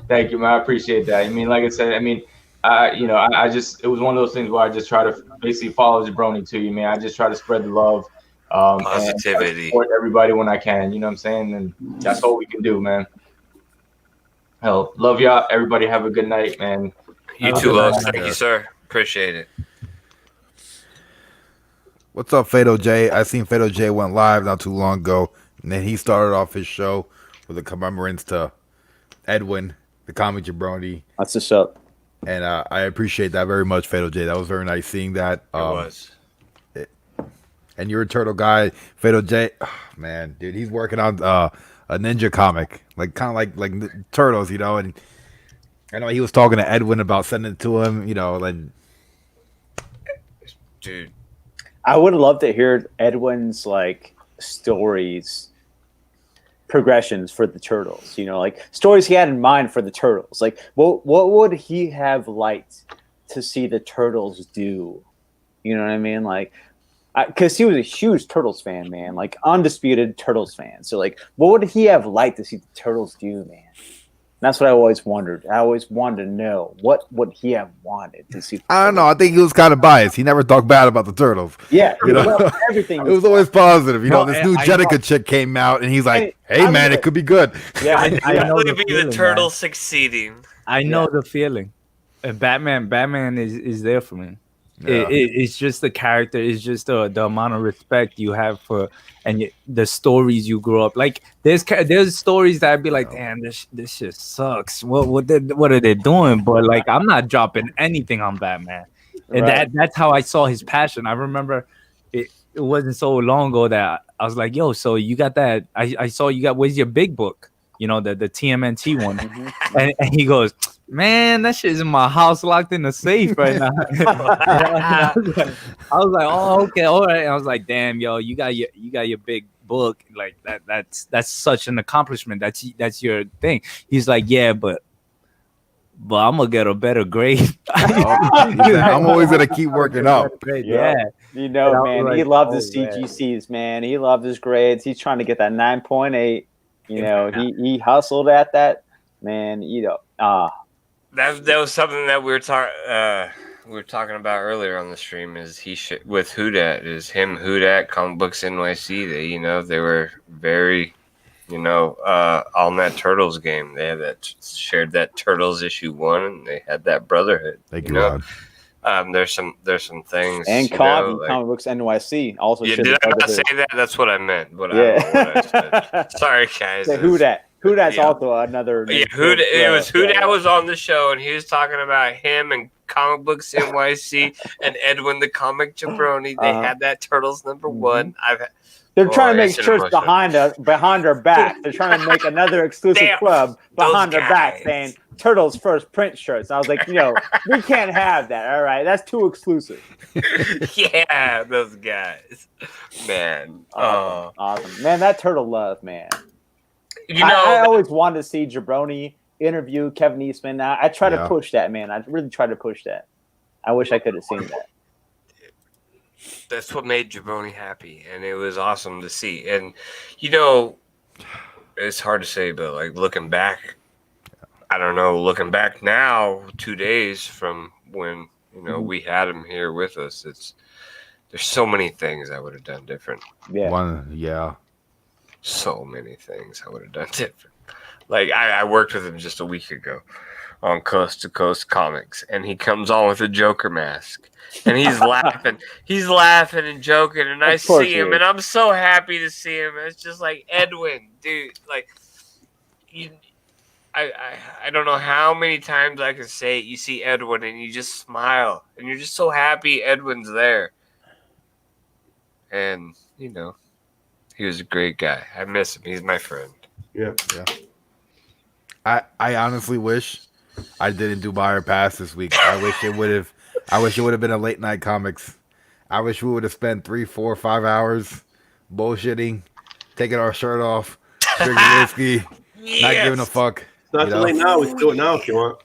Speaker 19: Thank you, man. I appreciate that. I mean, like I said, I just, it was one of those things where I just try to basically follow Jabroni to you, man. I just try to spread the love,
Speaker 11: positivity,
Speaker 19: and support everybody when I can. You know what I'm saying? And that's all we can do, man. Hell, love y'all. Everybody have a good night, man.
Speaker 11: You too, Los. Thank you, sir. Appreciate it.
Speaker 3: What's up, Fatal J? I seen Fatal J went live not too long ago, and then he started off his show with a commemorance to Edwin, the comic Jabroni.
Speaker 2: That's what's up.
Speaker 3: And I appreciate that very much, Fatal J. That was very nice seeing that.
Speaker 11: It was.
Speaker 3: And you're a turtle guy, Fatal J. Oh, man, dude, he's working on a ninja comic, like kind of like turtles, And I know he was talking to Edwin about sending it to him,
Speaker 11: Dude,
Speaker 2: I would love to hear Edwin's stories, progressions for the turtles. Stories he had in mind for the turtles. What would he have liked to see the turtles do? You know what I mean? because he was a huge Turtles fan, man, like undisputed Turtles fan. So like, what would he have liked to see the Turtles do, man? That's what I always wondered. I always wanted to know what would he have wanted to see.
Speaker 3: I don't know. I think he was kind of biased. He never talked bad about the Turtles.
Speaker 2: Yeah,
Speaker 3: you know,
Speaker 2: everything.
Speaker 3: It was always positive. You know,
Speaker 17: No,
Speaker 3: this new
Speaker 17: I
Speaker 3: Jenica
Speaker 17: know.
Speaker 3: chick came out, and he's like,
Speaker 2: Hey,
Speaker 3: "Hey, man, it could be good."
Speaker 2: Yeah,
Speaker 17: I know the
Speaker 11: Definitely be
Speaker 17: feeling,
Speaker 11: the turtle
Speaker 17: man.
Speaker 11: succeeding.
Speaker 17: I know the feeling. And Batman is there for me.
Speaker 3: Yeah.
Speaker 17: It's just the character. It's just the amount of respect you have for the stories you grew up. Like there's stories that I'd be like, damn, this shit sucks. What are they doing? But like, I'm not dropping anything on Batman. And
Speaker 2: Right.
Speaker 17: that's how I saw his passion. I remember it wasn't so long ago that I was like, yo, so you got that? I saw you got, where's your big book? You know, the TMNT one. And he goes, man, that shit is in my house locked in the safe right now. I was like, oh, okay, all right. I was like, damn, yo, you got your big book. Like that's such an accomplishment. That's your thing. He's like, yeah, but I'm gonna get a better grade.
Speaker 3: I'm always gonna keep working up.
Speaker 17: Yeah.
Speaker 2: You know,
Speaker 17: And I
Speaker 2: man,
Speaker 17: was
Speaker 2: he
Speaker 17: like,
Speaker 2: loved
Speaker 17: oh,
Speaker 2: his
Speaker 17: man.
Speaker 2: CGCs, man. He loved his grades. He's trying to get that 9.8. You know, he hustled at that, man. You know,
Speaker 11: That was something that we were talking about earlier on the stream. Is with Houdat, is him, Houdat, Comic Books NYC. They were very, on that Turtles game. They had shared that Turtles issue 1, and they had that brotherhood.
Speaker 3: Thank you, Rod.
Speaker 11: There's some things,
Speaker 2: and Cobb, Comic Books NYC also.
Speaker 11: Yeah,
Speaker 2: shared
Speaker 11: did
Speaker 2: the
Speaker 11: I not
Speaker 2: brotherhood.
Speaker 11: say that? That's what I meant. But
Speaker 2: Yeah.
Speaker 11: I don't know what I said. Sorry, guys.
Speaker 2: Say Houdat's also another.
Speaker 11: Yeah, Houdat was on the show, and he was talking about him and Comic Books NYC and Edwin the Comic Jabroni. They had that Turtles #1.
Speaker 2: They're trying to make
Speaker 11: it's
Speaker 2: shirts
Speaker 11: emotional.
Speaker 2: behind our back. They're trying to make another exclusive club behind our back saying Turtles First Print shirts. I was like, we can't have that. All right, that's too exclusive.
Speaker 11: Yeah, those guys, man.
Speaker 2: Awesome, man. That turtle love, man.
Speaker 11: You
Speaker 2: I always wanted to see Jabroni interview Kevin Eastman. I try to push that, man. I really try to push that. I wish I could have seen that.
Speaker 11: That's what made Jabroni happy, and it was awesome to see. And it's hard to say, but like looking back, I don't know. Looking back now, 2 days from when we had him here with us, there's so many things I would have done different.
Speaker 2: Yeah.
Speaker 11: So many things I would have done different. Like I worked with him just a week ago on Coast to Coast Comics, and he comes on with a Joker mask, and he's laughing. He's laughing and joking, and I see him, and I'm so happy to see him. It's just like Edwin, dude. Like I don't know how many times I can say it. You see Edwin, and you just smile, and you're just so happy Edwin's there. And he was a great guy. I miss him. He's my friend.
Speaker 16: Yeah.
Speaker 3: I honestly wish I didn't do Buyer Pass this week. I wish it would have been a late night comics. I wish we would have spent 3, 4, 5 hours bullshitting, taking our shirt off, drinking whiskey, not giving a fuck.
Speaker 4: It's not too late now. We can do it now if you want.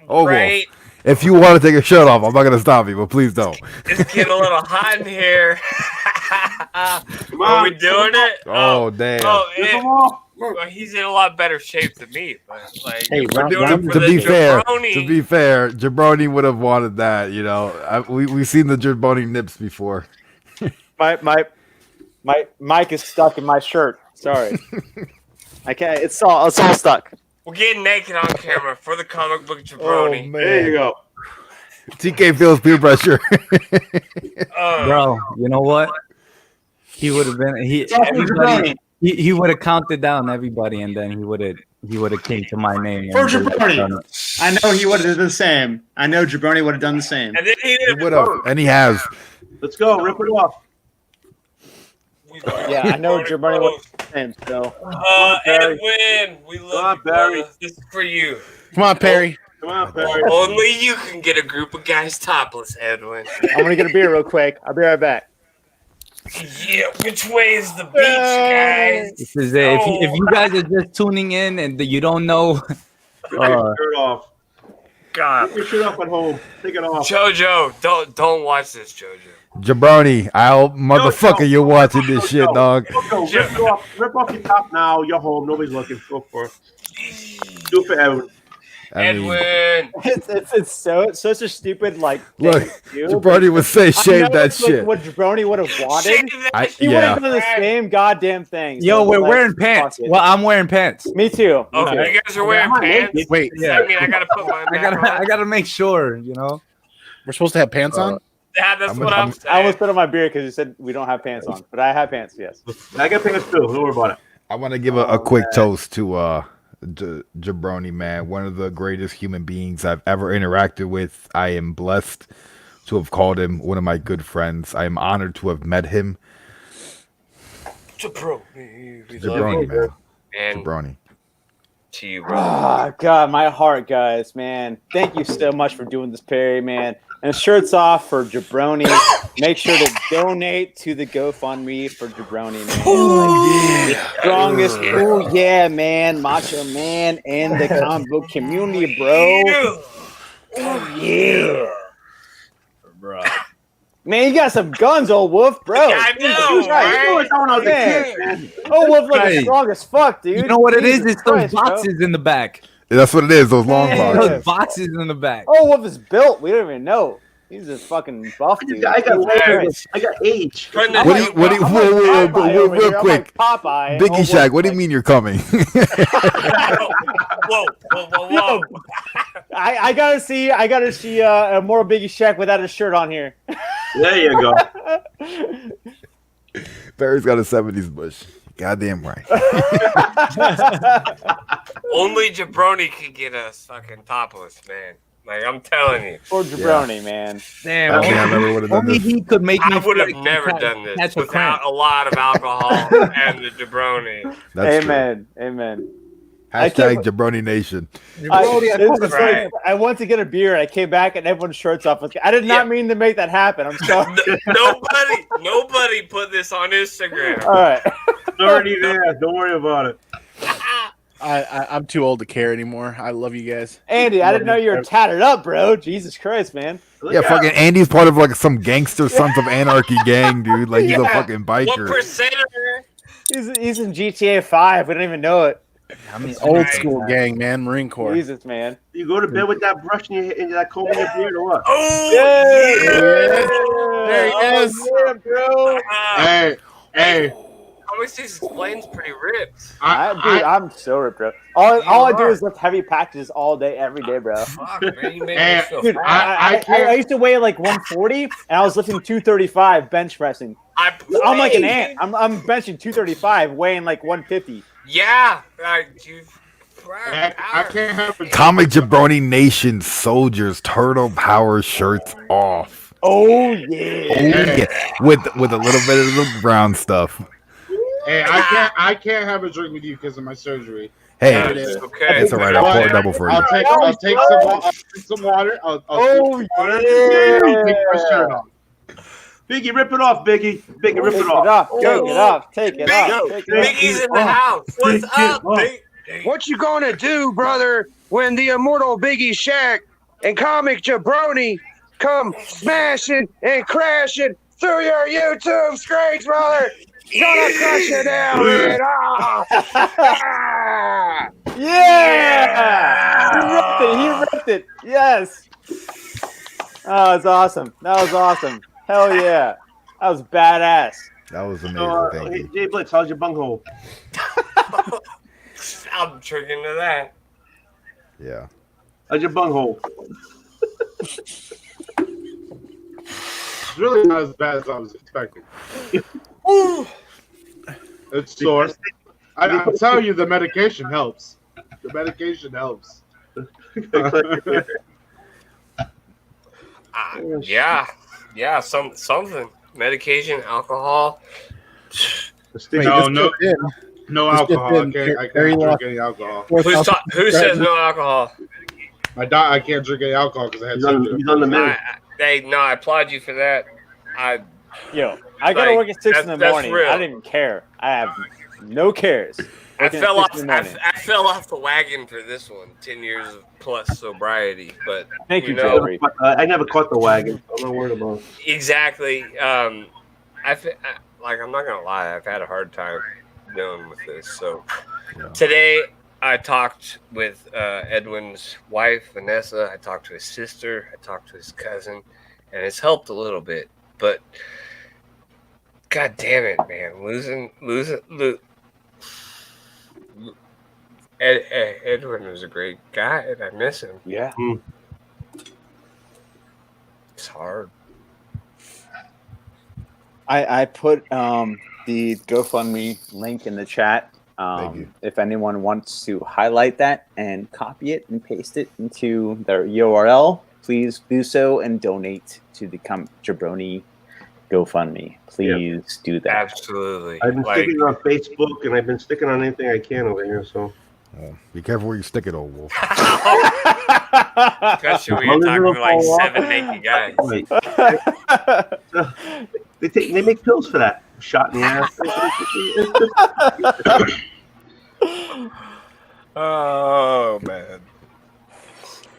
Speaker 3: Oh,
Speaker 11: Right.
Speaker 3: well, if you want to take your shirt off, I'm not gonna stop you, but please don't.
Speaker 11: It's getting a little hot in here. Are we doing it?
Speaker 3: Oh, damn.
Speaker 11: Well, he's in a lot better shape than me. But like,
Speaker 3: Hey,
Speaker 11: if we're doing it for
Speaker 3: to
Speaker 11: the
Speaker 3: be
Speaker 11: Jabroni.
Speaker 3: fair, Jabroni would have wanted that. We've seen the Jabroni nips before.
Speaker 2: My mic is stuck in my shirt. Sorry, I can't. It's all stuck.
Speaker 11: We're getting naked on camera for the comic book Jabroni.
Speaker 3: There you
Speaker 4: go.
Speaker 3: TK feels peer pressure.
Speaker 17: Bro, you know what? He would have been he would have counted down everybody, and then he would have came to my name.
Speaker 19: For Jabroni. I know he would have done the same. I know Jabroni would have done the same.
Speaker 11: And then he
Speaker 3: would have, and he has.
Speaker 4: Let's go. Rip it off.
Speaker 2: Yeah, I know Jabroni was the same. So,
Speaker 11: Edwin, we love you,
Speaker 4: Barry.
Speaker 11: brother. This is for you.
Speaker 10: Come on, Perry.
Speaker 4: Come on, Barry.
Speaker 11: Only you can get a group of guys topless, Edwin.
Speaker 2: I'm gonna get a beer real quick. I'll be right back.
Speaker 11: Yeah, which way is the beach, guys?
Speaker 17: This is it. If you guys are just tuning in and you don't know,
Speaker 4: Shirt off.
Speaker 11: God.
Speaker 4: Take your shit off at home. Take it off.
Speaker 11: JoJo, don't watch this, JoJo.
Speaker 3: Jabroni, motherfucker, you're watching this shit, dog.
Speaker 4: Go, rip off your top now. You're home. Nobody's looking. Go for it. Do it for Edwin.
Speaker 11: Edwin.
Speaker 2: It's such a stupid like
Speaker 3: Look,
Speaker 2: thing to do,
Speaker 3: Jabroni would say,
Speaker 2: I
Speaker 3: "Shave
Speaker 2: know
Speaker 3: that
Speaker 2: it's, like,
Speaker 3: shit."
Speaker 2: what Jabroni would have wanted. He would
Speaker 3: yeah.
Speaker 2: have done the same goddamn thing.
Speaker 17: Yo,
Speaker 2: So,
Speaker 17: we're
Speaker 2: like,
Speaker 17: wearing pants.
Speaker 2: fuck it.
Speaker 17: Well, I'm wearing pants.
Speaker 2: Me too.
Speaker 11: Oh, you guys are wearing pants?
Speaker 10: Wait,
Speaker 11: Yeah. I mean, I gotta put my
Speaker 17: I gotta make sure, you know.
Speaker 10: We're supposed to have pants on.
Speaker 11: Yeah, that's what I'm saying.
Speaker 2: I almost put on my beard because you said we don't have pants on, but I have pants. Yes.
Speaker 4: I got pants too. Don't worry about it.
Speaker 3: I want to give a quick toast to Jabroni, man. One of the greatest human beings I've ever interacted with. I am blessed to have called him one of my good friends. I am honored to have met him. Jabroni, man.
Speaker 11: And
Speaker 3: Jabroni.
Speaker 11: to you, bro.
Speaker 2: Oh, God, my heart, guys, man. Thank you so much for doing this, Perry, man. And shirts off for Jabroni. Make sure to donate to the GoFundMe for Jabroni, man. The strongest, oh yeah, man, macho man in the comic book community, bro. Oh yeah, bro. Man, you got some guns, old Wolf, bro.
Speaker 11: I know, right?
Speaker 2: Man. Old Wolf like the strongest fuck, dude.
Speaker 17: You know what it is?
Speaker 2: Jesus
Speaker 17: It's those
Speaker 2: Christ, bro.
Speaker 17: boxes in the back.
Speaker 3: That's what it is. Those long boxes.
Speaker 17: Those boxes in the back.
Speaker 2: Oh, Wolf is built. We don't even know. He's a fucking buff dude.
Speaker 4: I got
Speaker 2: Jesus Christ.
Speaker 4: I got age.
Speaker 3: What do you? Whoa, real quick,
Speaker 2: Popeye.
Speaker 3: Biggie Shaq. What do you mean you're coming?
Speaker 11: Whoa.
Speaker 2: I gotta see a more Biggie Shaq without his shirt on here.
Speaker 4: There you go.
Speaker 3: Barry's got a 70s bush. Goddamn right.
Speaker 11: Only Jabroni could get us fucking topless, man. Like, I'm telling you.
Speaker 2: Or Jabroni, man.
Speaker 17: Damn,
Speaker 3: I don't think I never would have done
Speaker 17: only
Speaker 3: this.
Speaker 17: he could make me.
Speaker 11: I would have
Speaker 17: feel like
Speaker 11: never
Speaker 17: catch-
Speaker 11: done this
Speaker 17: catch a
Speaker 11: without
Speaker 17: cramp.
Speaker 11: a lot of alcohol and the Jabroni.
Speaker 3: That's
Speaker 2: Amen. Amen.
Speaker 3: Hashtag Jabroni Nation.
Speaker 2: I went to get a beer and I came back and everyone's shirts off. I did not mean to make that happen. I'm sorry.
Speaker 11: Nobody put this on Instagram.
Speaker 2: All right.
Speaker 4: It's already there. Don't worry about it.
Speaker 10: I'm too old to care anymore. I love you guys.
Speaker 2: Andy, I didn't know you were tattered up, bro. Jesus Christ, man.
Speaker 3: Yeah, fucking Andy's part of like some gangster Sons of Anarchy gang, dude. Like he's a fucking
Speaker 11: What
Speaker 3: biker.
Speaker 11: percenter?
Speaker 2: He's in GTA 5. We don't even know it.
Speaker 10: I mean, old school gang, man. Marine Corps.
Speaker 2: Jesus, man.
Speaker 4: You go to bed with that brush in that comb in your beard or what?
Speaker 11: Oh,
Speaker 2: There he is. Yeah, bro.
Speaker 13: Hey.
Speaker 11: Comics explains pretty ripped.
Speaker 2: I'm so ripped, bro. All I do is lift heavy packages all day, every day, bro.
Speaker 11: Fuck, man, you made
Speaker 13: Hey,
Speaker 11: me feel
Speaker 2: Dude,
Speaker 11: fat.
Speaker 2: I used to weigh like 140, and I was lifting 235 bench pressing. I'm like an ant. I'm benching 235, weighing like 150.
Speaker 11: Yeah.
Speaker 13: I can't have a
Speaker 3: Comic Jabroni Nation soldiers turtle power shirts off.
Speaker 2: Oh yeah.
Speaker 3: Oh yeah. With a little bit of the brown stuff.
Speaker 13: Hey, I can't have a drink with you because of my surgery.
Speaker 3: Hey,
Speaker 11: It's okay.
Speaker 3: it's all right. I'll pour a double for you.
Speaker 13: I'll take some water. I'll take my shirt off.
Speaker 4: Biggie, rip it off, Biggie. Biggie, rip it
Speaker 2: Take
Speaker 4: off.
Speaker 2: it off. Take it off.
Speaker 11: Biggie's in the house. What's up, Big?
Speaker 19: What you gonna do, brother, when the immortal Biggie Shaq and comic Jabroni come smashing and crashing through your YouTube screens, brother? Gonna crush you down, man.
Speaker 2: Yeah! He ripped it. Yes. Oh, that's awesome. That was awesome. Hell yeah. That was badass.
Speaker 3: That was amazing. Thank you.
Speaker 4: Jay Blitz, how's your bunghole?
Speaker 11: I'm tricking to that.
Speaker 3: Yeah.
Speaker 4: How's your bunghole?
Speaker 13: It's really not as bad as I was expecting. It's sore. I'll tell you, the medication helps. The medication helps.
Speaker 11: Yeah, something. Medication, alcohol.
Speaker 13: No alcohol. I can't drink any alcohol.
Speaker 11: Who says no alcohol?
Speaker 13: I can't drink any alcohol because I had surgery.
Speaker 4: He's on the menu.
Speaker 11: I applaud you for that.
Speaker 2: I gotta work at 6 in the morning.
Speaker 11: Real.
Speaker 2: I didn't even care. I have no cares.
Speaker 11: I
Speaker 2: Working at
Speaker 11: fell
Speaker 2: 6
Speaker 11: off.
Speaker 2: in the morning.
Speaker 11: I fell off the wagon for this one. 10 years of plus sobriety, but
Speaker 2: Thank you,
Speaker 11: know,
Speaker 2: Jeffrey.
Speaker 4: I never caught the wagon. I'm not worried about it.
Speaker 11: exactly. Like I'm not gonna lie. I've had a hard time dealing with this. So today I talked with Edwin's wife, Vanessa. I talked to his sister. I talked to his cousin, and it's helped a little bit. But God damn it, man, losing. Edwin was a great guy, and I miss him.
Speaker 2: Yeah.
Speaker 11: It's hard.
Speaker 2: I put the GoFundMe link in the chat. If anyone wants to highlight that and copy it and paste it into their URL, please do so and donate to the Jabroni GoFundMe. Please do that.
Speaker 11: Absolutely.
Speaker 4: I've been sticking on Facebook, and I've been sticking on anything I can over here. So
Speaker 3: be careful where you stick it, old wolf.
Speaker 11: Especially when you're talking to like 7 naked guys.
Speaker 4: They make pills for that. Shot in the ass.
Speaker 11: Oh man!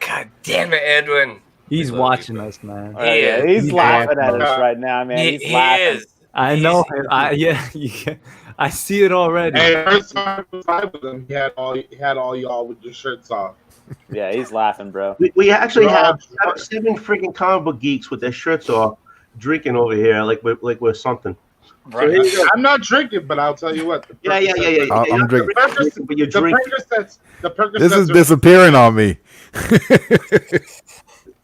Speaker 11: God damn it, Edwin!
Speaker 17: He's watching us, man.
Speaker 2: He's laughing at us right now, man. He's laughing.
Speaker 17: I know. Yeah, I see it already.
Speaker 18: Hey, first time I was live with him, he had all y'all with your shirts off.
Speaker 2: Yeah, he's laughing, bro.
Speaker 4: We actually have 7 freaking comic book geeks with their shirts off, drinking over here like we're something.
Speaker 18: Right. So I'm not drinking, but I'll tell you what.
Speaker 4: Yeah.
Speaker 3: I'm drinking.
Speaker 4: But you're drinking.
Speaker 18: The Percocets
Speaker 3: This is disappearing on me.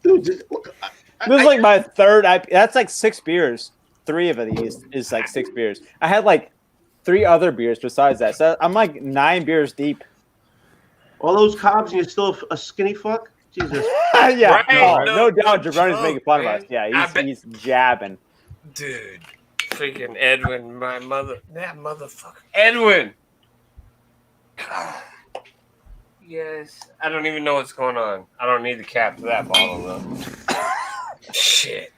Speaker 4: Dude,
Speaker 2: This is like my third. That's like 6 beers. 3 of these is like 6 beers. I had like 3 other beers besides that, so I'm like 9 beers deep.
Speaker 4: All those carbs, and you're still a skinny fuck? Jesus.
Speaker 2: Yeah,
Speaker 11: Right?
Speaker 2: no doubt. Jabroni's making fun of us. Yeah, he's jabbing.
Speaker 11: Dude, freaking Edwin, that motherfucker, Edwin. Yes, I don't even know what's going on. I don't need the cap to that bottle though. Shit.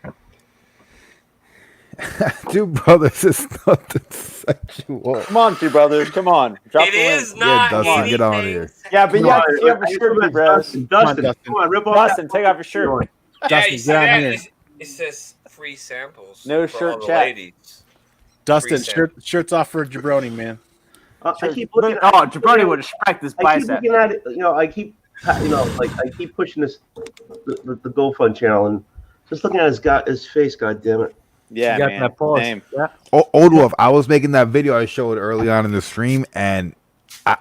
Speaker 3: Two brothers is nothing sexual.
Speaker 2: Come on, 2 brothers. Come on. Drop
Speaker 11: It
Speaker 2: the link.
Speaker 11: is not
Speaker 3: Dustin, get on here.
Speaker 2: Yeah, but you have to take off your shirt, bros.
Speaker 4: Dustin, come on, rip off
Speaker 2: Dustin, take off your shirt.
Speaker 11: Yeah, you see that? It says free samples.
Speaker 2: No
Speaker 11: for
Speaker 2: shirt
Speaker 11: all the
Speaker 2: chat.
Speaker 11: ladies.
Speaker 10: Dustin,
Speaker 11: Free
Speaker 10: shirts off for Jabroni, man.
Speaker 4: I keep looking.
Speaker 2: Jabroni would respect this
Speaker 4: I keep
Speaker 2: bicep.
Speaker 4: looking at it. I keep pushing this the GoFund channel and just looking at his face. God damn it.
Speaker 2: Yeah,
Speaker 17: You got
Speaker 2: man.
Speaker 17: that pause.
Speaker 2: Same.
Speaker 17: Yeah.
Speaker 3: Old Wolf, I was making that video I showed early on in the stream, and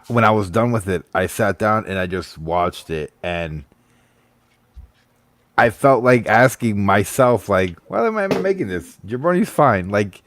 Speaker 3: when I was done with it, I sat down and I just watched it, and I felt like asking myself, like, why am I making this? Jabroni's fine. Like,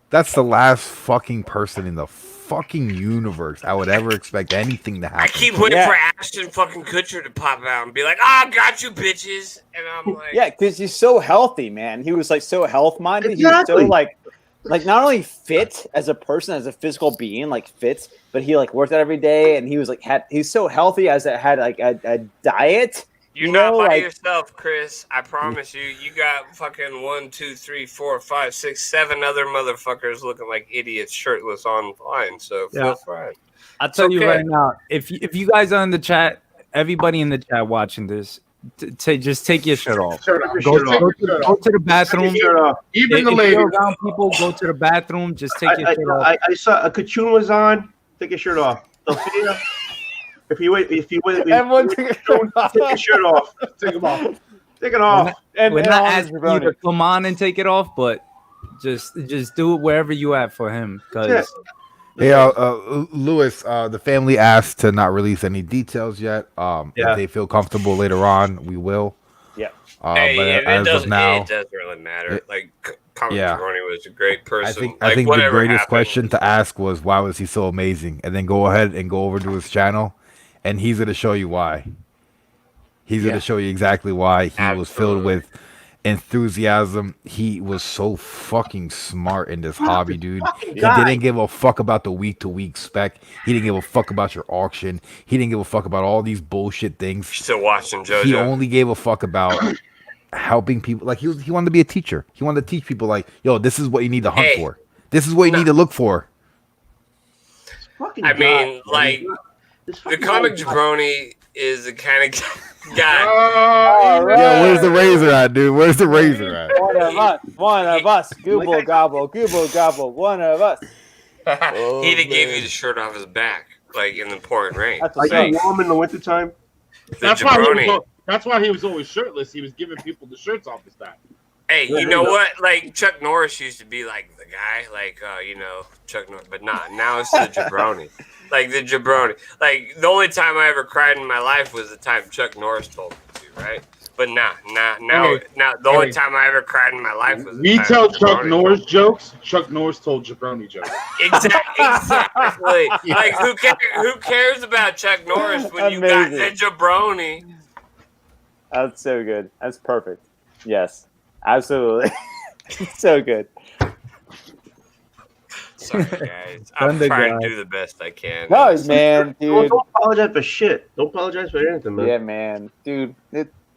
Speaker 3: that's the last fucking person in the fucking universe I would ever expect anything to happen.
Speaker 11: I keep waiting for Ashton fucking Kutcher to pop out and be like, "I got you, bitches," and I'm like,
Speaker 2: Yeah, because he's so healthy, man. He was like so health minded.
Speaker 4: Exactly.
Speaker 2: He was so like not only fit as a person, as a physical being, like fit, but he like worked out every day, and he was like he's so healthy as it had like a diet.
Speaker 11: You're
Speaker 2: You
Speaker 11: not
Speaker 2: know,
Speaker 11: by
Speaker 2: like-
Speaker 11: yourself, Chris. I promise you. You got fucking 1, 2, 3, 4, 5, 6, 7 other motherfuckers looking like idiots, shirtless online. So feel free.
Speaker 17: I'll tell you
Speaker 11: okay.
Speaker 17: right now, if you guys are in the chat, everybody in the chat watching this, just take your shirt off.
Speaker 18: Shirt off.
Speaker 17: Go
Speaker 18: Shirt off.
Speaker 17: go to the bathroom.
Speaker 4: Take your shirt off.
Speaker 18: Even the
Speaker 17: If
Speaker 18: ladies.
Speaker 17: you're around people, go to the bathroom. Just take your shirt off.
Speaker 4: I saw a Kachun was on. Take your shirt off. Sophia, if you wait,
Speaker 2: Everyone take your shirt off.
Speaker 4: take your shirt off.
Speaker 18: Take them off.
Speaker 4: Take it off.
Speaker 17: We're not
Speaker 2: all
Speaker 17: asking you to come on and take it off, but just do it wherever you at for him. Because
Speaker 3: Hey, Lewis, the family asked to not release any details yet. If they feel comfortable later on, we will.
Speaker 2: Yeah.
Speaker 11: Hey,
Speaker 3: but
Speaker 11: it
Speaker 3: as
Speaker 11: doesn't
Speaker 3: of now,
Speaker 11: it doesn't really matter. Like,
Speaker 3: yeah.
Speaker 11: Jabroni was a great person.
Speaker 3: I think the
Speaker 11: whatever
Speaker 3: greatest
Speaker 11: happened,
Speaker 3: question to ask was, why was he so amazing? And then go ahead and go over to his channel, and he's going to show you why. He's going to show you exactly why he was filled with enthusiasm. He was so fucking smart in this hobby, dude. He didn't give a fuck about the week-to-week spec. He didn't give a fuck about your auction. He didn't give a fuck about all these bullshit things.
Speaker 11: Still watching JoJo.
Speaker 3: He only gave a fuck about helping people. Like, he wanted to be a teacher. He wanted to teach people, like, yo, this is what you need to hunt for. This is what you need to look for.
Speaker 4: Fucking
Speaker 11: I mean,
Speaker 4: God,
Speaker 11: like
Speaker 4: man.
Speaker 11: the comic Jabroni is the kind of guy.
Speaker 3: Yeah, where's the razor at, dude? Where's the razor at?
Speaker 2: One of us. One of us. Google gobble. Google gobble. One of us.
Speaker 11: He'd have gave you the shirt off his back, like in the pouring rain.
Speaker 4: Are you warm in the wintertime?
Speaker 11: The Jabroni.
Speaker 18: That's why he was always shirtless. He was giving people the shirts off his back.
Speaker 11: Hey, you know what? Like Chuck Norris used to be like the guy, like Chuck Norris, but now it's the Jabroni. Like the Jabroni. Like the only time I ever cried in my life was the time Chuck Norris told me to, right? But now the only time I ever cried in my life was the
Speaker 18: We
Speaker 11: time
Speaker 18: tell
Speaker 11: Jabroni
Speaker 18: Chuck Norris jokes. Chuck Norris told Jabroni jokes.
Speaker 11: Exactly. Like who cares about Chuck Norris when you got the Jabroni?
Speaker 2: That's so good. That's perfect. Yes, absolutely. So good.
Speaker 11: Sorry, guys. I'm trying to do the best I can.
Speaker 2: No, man, dude.
Speaker 4: Don't apologize for shit. Don't apologize for anything, man.
Speaker 2: Yeah, man, dude.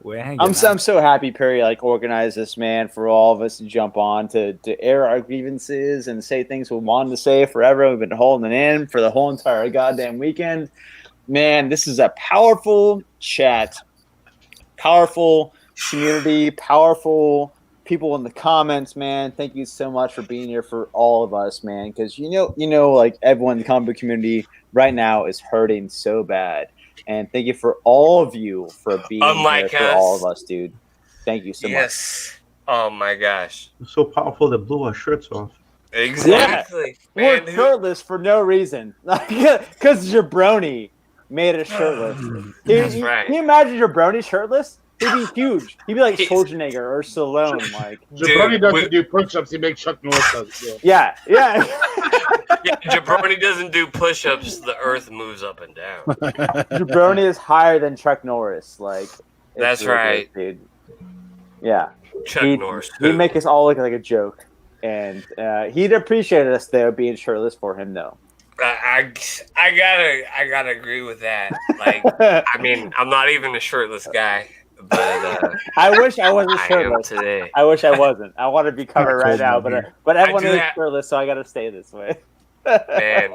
Speaker 17: We're hanging
Speaker 2: I'm
Speaker 17: out.
Speaker 2: so happy Perry like organized this, man, for all of us to jump on to air our grievances and say things we wanted to say forever. We've been holding it in for the whole entire goddamn weekend. Man, this is a powerful chat, powerful community, powerful people in the comments, man. Thank you so much for being here for all of us, man. Because you know, like everyone in the comic book community right now is hurting so bad. And thank you for all of you for being here for all of us, dude. Thank you so much.
Speaker 11: Yes. Oh my gosh.
Speaker 4: It's so powerful that blew our shirts off.
Speaker 11: Exactly.
Speaker 2: Yeah. We're shirtless for no reason. Because Jabroni made us shirtless.
Speaker 11: That's right.
Speaker 2: Can you imagine Jabroni shirtless? He'd be huge. He'd be like Schwarzenegger or Stallone. Like
Speaker 18: Jabroni doesn't do push-ups. He makes Chuck Norris does.
Speaker 2: Yeah.
Speaker 11: Yeah, Jabroni doesn't do push-ups. The earth moves up and down.
Speaker 2: Jabroni is higher than Chuck Norris. Like
Speaker 11: That's right,
Speaker 2: dude. Yeah.
Speaker 11: Chuck Norris.
Speaker 2: He'd make us all look like a joke, and he'd appreciate us though being shirtless for him though.
Speaker 11: I gotta agree with that. Like, I mean, I'm not even a shirtless guy. But
Speaker 2: I wish I wasn't shirtless.
Speaker 11: Today.
Speaker 2: I wish I wasn't. I want to be covered right now, but everyone is
Speaker 11: have...
Speaker 2: shirtless, so I got to stay this way.
Speaker 11: Man,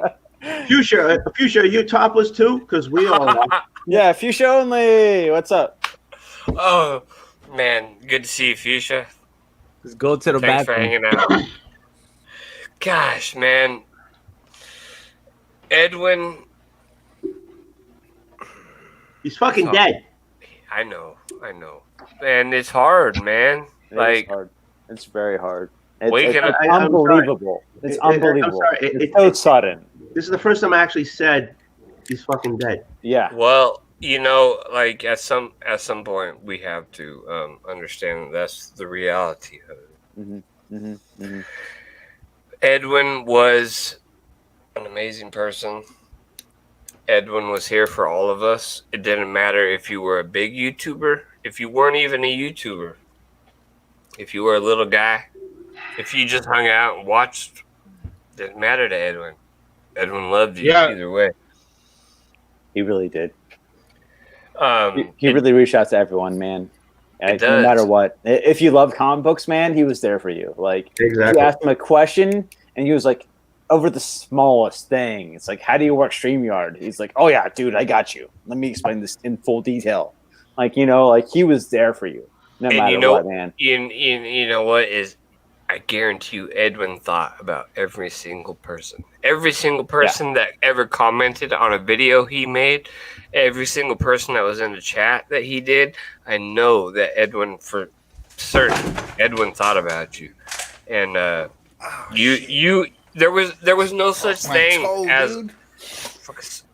Speaker 4: Fuchsia, are you topless too? Because we all are.
Speaker 2: Yeah, Fuchsia only. What's up?
Speaker 11: Oh man, good to see you, Fuchsia.
Speaker 17: Let's go to the
Speaker 11: Thanks
Speaker 17: bathroom.
Speaker 11: for hanging out. Gosh, man, Edwin,
Speaker 4: he's fucking dead.
Speaker 11: I know. And it's hard, man.
Speaker 2: It's hard. It's very hard.
Speaker 11: It's
Speaker 2: unbelievable. It's unbelievable. It's so sudden.
Speaker 4: This is the first time I actually said he's fucking dead.
Speaker 2: Yeah.
Speaker 11: Well, like at some point we have to understand that's the reality of it. Edwin was an amazing person. Edwin was here for all of us. It didn't matter if you were a big YouTuber, if you weren't even a YouTuber, if you were a little guy, if you just hung out and watched, didn't matter to Edwin. Edwin loved you either way.
Speaker 2: He really did. He really reached out to everyone, man. No matter what. If you love comic books, man, he was there for you. Like,
Speaker 4: exactly.
Speaker 2: You asked him a question, and he was like, over the smallest thing. It's like, how do you work StreamYard? He's like, oh yeah, dude, I got you. Let me explain this in full detail. Like, like he was there for you, no matter what, man.
Speaker 11: You know what is? I guarantee you, Edwin thought about every single person. Every single person that ever commented on a video he made, every single person that was in the chat that he did. I know that Edwin, for certain, Edwin thought about you, and There was no such thing as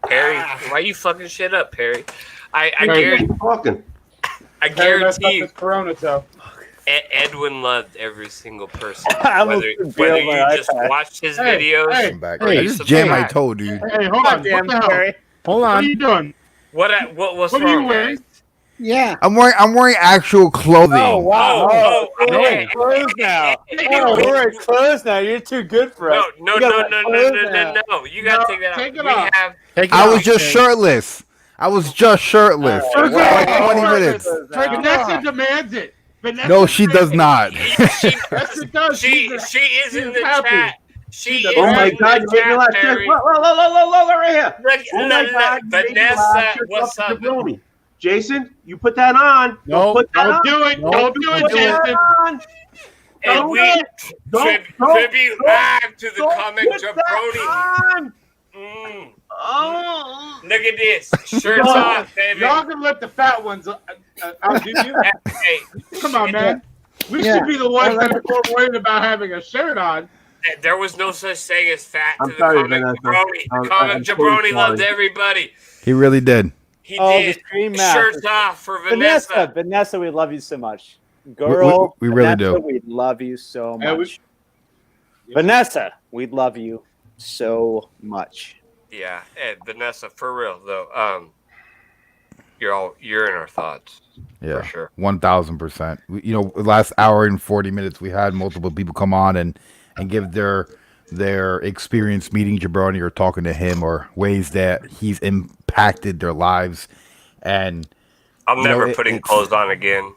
Speaker 11: Perry. Why you fucking shit up, Perry? I guarantee. I guarantee you.
Speaker 18: Corona toe.
Speaker 11: Edwin loved every single person. Whether you just watched his videos.
Speaker 3: Hey, just jam my toe, dude.
Speaker 18: Hey, hold on. What the hell?
Speaker 17: Hold on.
Speaker 18: What are you doing?
Speaker 11: What's
Speaker 18: what
Speaker 11: wrong,
Speaker 18: are you wearing?
Speaker 11: guys?
Speaker 1: Yeah.
Speaker 3: I'm wearing actual clothing.
Speaker 2: Oh wow!
Speaker 11: We're
Speaker 2: wearing clothes now. We're wearing clothes now. You're too good for us.
Speaker 11: No. You gotta take that out.
Speaker 3: I was just shirtless. For like 20 minutes.
Speaker 18: Vanessa demands it.
Speaker 3: No, she does not.
Speaker 11: Yes, it does. She is in the chat. She
Speaker 4: Oh
Speaker 11: is
Speaker 4: my
Speaker 11: in
Speaker 4: God!
Speaker 11: the
Speaker 4: You made me
Speaker 11: chat,
Speaker 4: laugh.
Speaker 11: Perry.
Speaker 4: Look, right here.
Speaker 11: Look,
Speaker 4: Oh my
Speaker 11: look,
Speaker 4: God! You made me laugh.
Speaker 11: Vanessa,
Speaker 4: Cheers
Speaker 11: what's
Speaker 4: up to
Speaker 11: up?
Speaker 4: Jabroni. Jason, you put that on.
Speaker 8: No,
Speaker 4: put that
Speaker 8: don't
Speaker 4: on.
Speaker 8: do it.
Speaker 4: No,
Speaker 8: Don't do it,
Speaker 4: put that
Speaker 8: Jason.
Speaker 4: on.
Speaker 11: And
Speaker 4: Don't
Speaker 11: we
Speaker 4: do it.
Speaker 11: tribute back to the
Speaker 4: don't
Speaker 11: comic
Speaker 4: put that
Speaker 11: Jabroni.
Speaker 4: on. Oh.
Speaker 11: Look at this. Shirts off, baby.
Speaker 18: Y'all can let the fat ones outdo you.
Speaker 11: Hey,
Speaker 18: Come on, man. We
Speaker 11: Yeah.
Speaker 18: should be the ones that are more worried about having a shirt on.
Speaker 11: there was no such thing as fat
Speaker 18: I'm
Speaker 11: to the
Speaker 18: sorry,
Speaker 11: comic
Speaker 18: Vanessa.
Speaker 11: Jabroni. The
Speaker 18: I'm
Speaker 11: comic
Speaker 18: so
Speaker 11: Jabroni
Speaker 18: sorry.
Speaker 11: loved everybody.
Speaker 3: He really did.
Speaker 11: He
Speaker 2: Oh, the
Speaker 11: did.
Speaker 2: stream master.
Speaker 11: Shirts off for Vanessa.
Speaker 2: Vanessa, we love you so much. Girl,
Speaker 3: we really
Speaker 2: Vanessa,
Speaker 3: do.
Speaker 2: we love you so
Speaker 18: And we-
Speaker 2: much. Vanessa, we love you so much.
Speaker 11: Yeah, and Vanessa, for real though. You're in our thoughts.
Speaker 3: Yeah,
Speaker 11: For sure.
Speaker 3: 1000%. You know, last hour and 40 minutes, we had multiple people come on and give their experience meeting Jabroni or talking to him or ways that he's impacted their lives. And
Speaker 11: I'm
Speaker 3: you know,
Speaker 11: never putting clothes on again.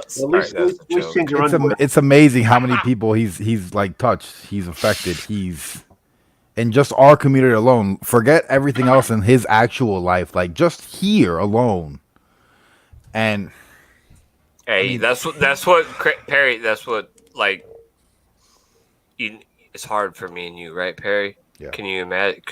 Speaker 11: Sorry, that's a joke.
Speaker 3: it's amazing how many people he's like touched, he's affected, he's in just our community alone. Forget everything else in his actual life, like just here alone. And
Speaker 11: Hey,
Speaker 3: I mean,
Speaker 11: that's what Perry. That's what like. It's hard for me and you, right, Perry?
Speaker 3: Yeah.
Speaker 11: Can you imagine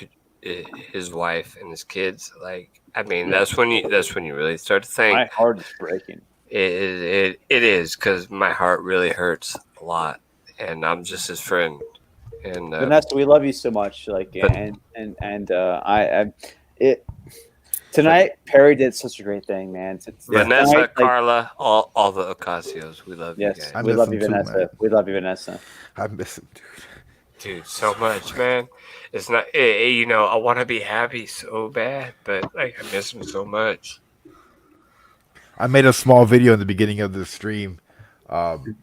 Speaker 11: his wife and his kids? Like, I mean, that's when you really start to think.
Speaker 2: My heart is breaking.
Speaker 11: It is because my heart really hurts a lot, and I'm just his friend. And
Speaker 2: Vanessa, we love you so much. Like, tonight Perry did such a great thing, man.
Speaker 11: Vanessa,
Speaker 2: Tonight,
Speaker 11: Carla, all the Ocasios, we love you
Speaker 2: yes,
Speaker 11: guys.
Speaker 2: we love you, Vanessa. We love you, Vanessa.
Speaker 3: I miss him,
Speaker 11: Dude, so much, man. It's not, you know, I want to be happy so bad, but like I miss him so much.
Speaker 3: I made a small video in the beginning of the stream.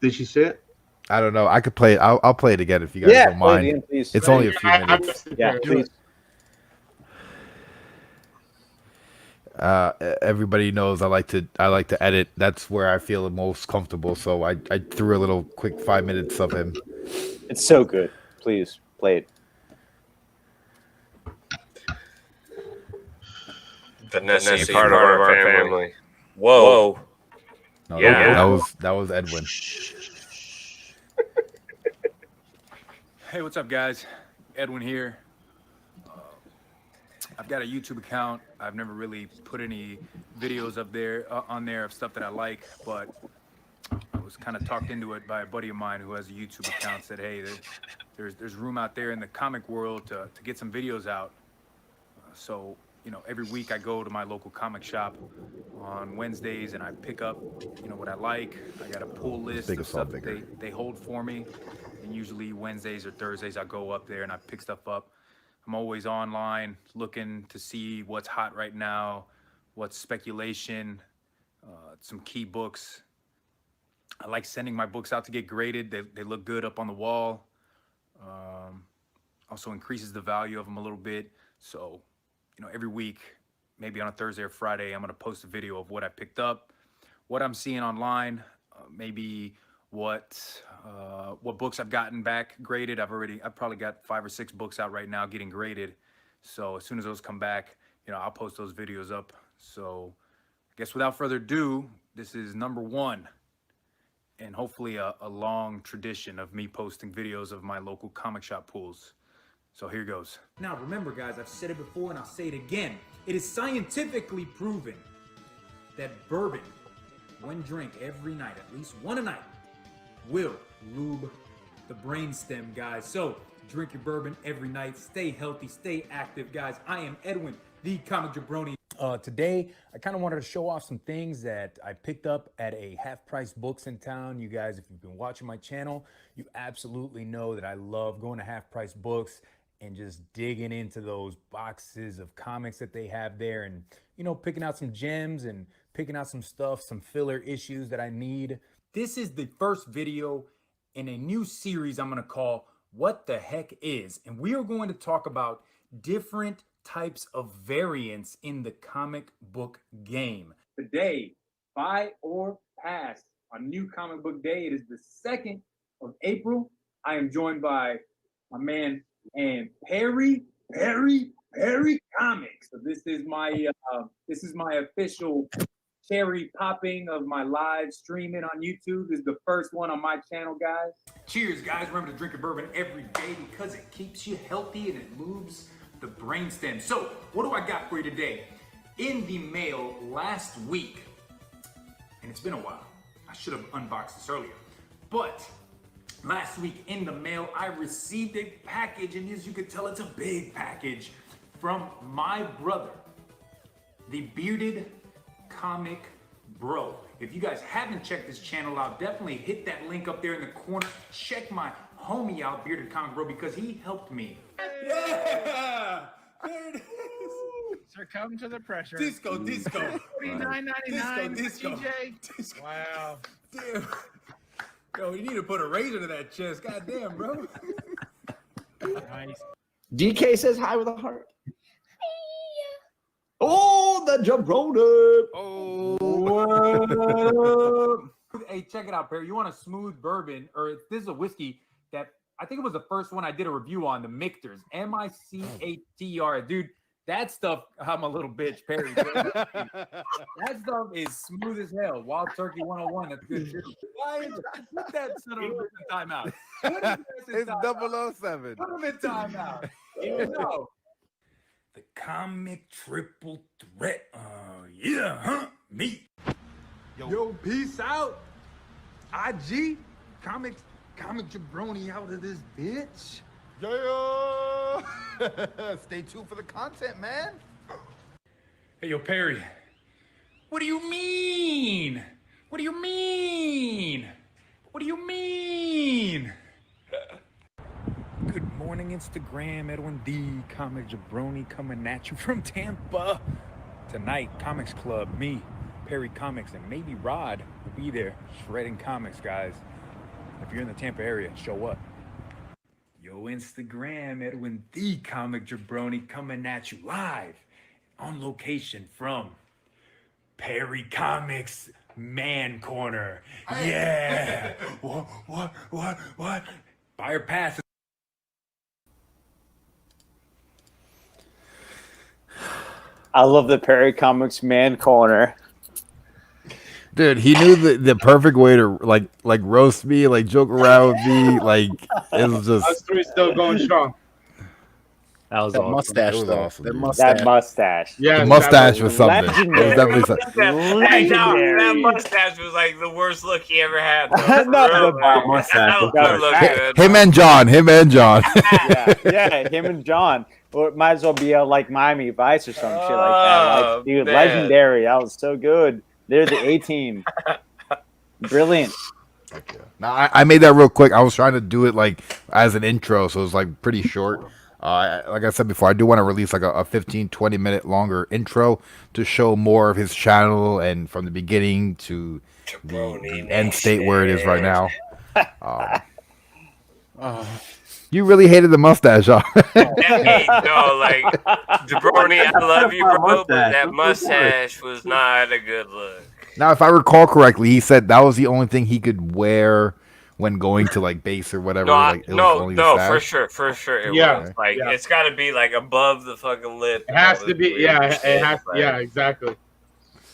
Speaker 4: Did she see it?
Speaker 3: I don't know. I could play it. I'll play it again if you guys don't
Speaker 2: play it
Speaker 3: mind.
Speaker 2: again, please.
Speaker 3: It's only a few minutes.
Speaker 2: Yeah, please.
Speaker 3: Everybody knows I like to edit. That's where I feel the most comfortable. So I threw a little quick 5 minutes of him.
Speaker 2: It's so good. Please play it.
Speaker 11: Vanessa, you're part of our family. Whoa.
Speaker 3: No,
Speaker 11: Yeah.
Speaker 3: that was Edwin.
Speaker 6: Hey, what's up, guys? Edwin here. I've got a YouTube account. I've never really put any videos up there on there of stuff that I like, but I was kind of talked into it by a buddy of mine who has a YouTube account. Said, "Hey, there's room out there in the comic world to get some videos out." So, you know, every week I go to my local comic shop on Wednesdays and I pick up, you know, what I like. I got a pull list of stuff that they hold for me. And usually Wednesdays or Thursdays I go up there and I pick stuff up. I'm always online looking to see what's hot right now, what's speculation, some key books. I like sending my books out to get graded. They look good up on the wall. Also increases the value of them a little bit. So, you know, every week, maybe on a Thursday or Friday, I'm gonna post a video of what I picked up, what I'm seeing online, maybe what books I've gotten back graded. I've probably got 5 or 6 books out right now getting graded. So as soon as those come back, you know, I'll post those videos up. So I guess without further ado, this is number 1 and hopefully a long tradition of me posting videos of my local comic shop pulls. So here goes.
Speaker 7: Now remember, guys, I've said it before and I'll say it again. It is scientifically proven that bourbon, when drank every night, at least one a night, will lube the brainstem, guys. So drink your bourbon every night. Stay healthy, stay active, guys. I am Edwin, the comic Jabroni. Today, I kind of wanted to show off some things that I picked up at a half-price books in town. You guys, if you've been watching my channel, you absolutely know that I love going to half-price books and just digging into those boxes of comics that they have there and, you know, picking out some gems and picking out some stuff, some filler issues that I need. This is the first video in a new series I'm going to call What the Heck Is? And we are going to talk about different types of variants in the comic book game. Today, buy or pass on New Comic Book Day. It is the 2nd of April. I am joined by my man and Perry Comics. So this is my official cherry popping of my live streaming on YouTube. This is the first one on my channel, guys.
Speaker 6: Cheers, guys. Remember to drink your bourbon every day because it keeps you healthy and it moves the brainstem. So, what do I got for you today? In the mail last week, and it's been a while. I should have unboxed this earlier. But last week in the mail, I received a package, and as you can tell, it's a big package from my brother, the Bearded Comic Bro. If you guys haven't checked this channel out, definitely hit that link up there in the corner. Check my homie out, Bearded Comic Bro, because he helped me.
Speaker 7: Yeah! There it is.
Speaker 9: Succumb to the pressure.
Speaker 7: Disco.
Speaker 9: $49.99.
Speaker 7: Disco.
Speaker 9: DJ. Wow.
Speaker 7: Dude. Yo, you need to put a razor to that chest. God damn, bro.
Speaker 9: Nice.
Speaker 12: DK says hi with a heart. Oh, the Jabroni.
Speaker 7: Oh. Hey, check it out, Perry. You want a smooth bourbon, or this is a whiskey that I think it was the first one I did a review on, the Mictors, Micatr. Dude, that stuff, I'm a little bitch, Perry. That stuff is smooth as hell. Wild Turkey 101, that's good shit. Put that son of a bitch in timeout.
Speaker 3: It's 007.
Speaker 7: Put him in timeout. You know.
Speaker 6: The comic triple threat. Yeah, huh? Me. Yo, peace out. IG, comic jabroni out of this bitch.
Speaker 3: Yeah. Stay tuned for the content, man.
Speaker 6: Hey, yo, Perry. What do you mean? What do you mean? What do you mean? Good morning, Instagram. Edwin D. Comic Jabroni coming at you from Tampa. Tonight, Comics Club, me, Perry Comics, and maybe Rod will be there shredding comics, guys. If you're in the Tampa area, show up. Yo, Instagram, Edwin D. Comic Jabroni coming at you live on location from Perry Comics Man Corner. Yeah. What? Buy or pass.
Speaker 2: I love the Perry Comics Man Corner.
Speaker 3: Dude, he knew the perfect way to like roast me, like joke around with me, like it was just.
Speaker 18: Us three still going strong.
Speaker 10: That was
Speaker 3: That
Speaker 10: awesome.
Speaker 3: mustache,
Speaker 10: That was
Speaker 3: though.
Speaker 10: awesome,
Speaker 3: That
Speaker 10: dude.
Speaker 2: mustache.
Speaker 18: Yeah,
Speaker 3: the mustache was something.
Speaker 2: Legendary.
Speaker 3: It was definitely something.
Speaker 11: Hey, no, that mustache was like the worst look he ever had. Though.
Speaker 2: Not
Speaker 11: For real,
Speaker 2: the
Speaker 11: man.
Speaker 2: mustache.
Speaker 11: That look good.
Speaker 3: Him and John.
Speaker 2: yeah, him and John. Or it might as well be like Miami Vice or some shit like that. Like, dude,
Speaker 11: man.
Speaker 2: legendary. That was so good. They're the A-team. Brilliant.
Speaker 3: Now I made that real quick. I was trying to do it like as an intro, so it was like pretty short. Like I said before, I do want to release like a 15-20 minute longer intro to show more of his channel and from the beginning to the end state where it is right now. You really hated the mustache, huh?
Speaker 11: Hey, no, like Jabroni, I love you, bro, but that mustache was not a good look.
Speaker 3: Now, if I recall correctly, he said that was the only thing he could wear when going to like base or whatever.
Speaker 11: No,
Speaker 3: like, it was only the
Speaker 11: for
Speaker 3: stash.
Speaker 11: sure. It
Speaker 18: Yeah,
Speaker 11: was like
Speaker 18: yeah.
Speaker 11: it's got to be like above the fucking lip.
Speaker 18: It has to be. Yeah, it has. Yeah, exactly.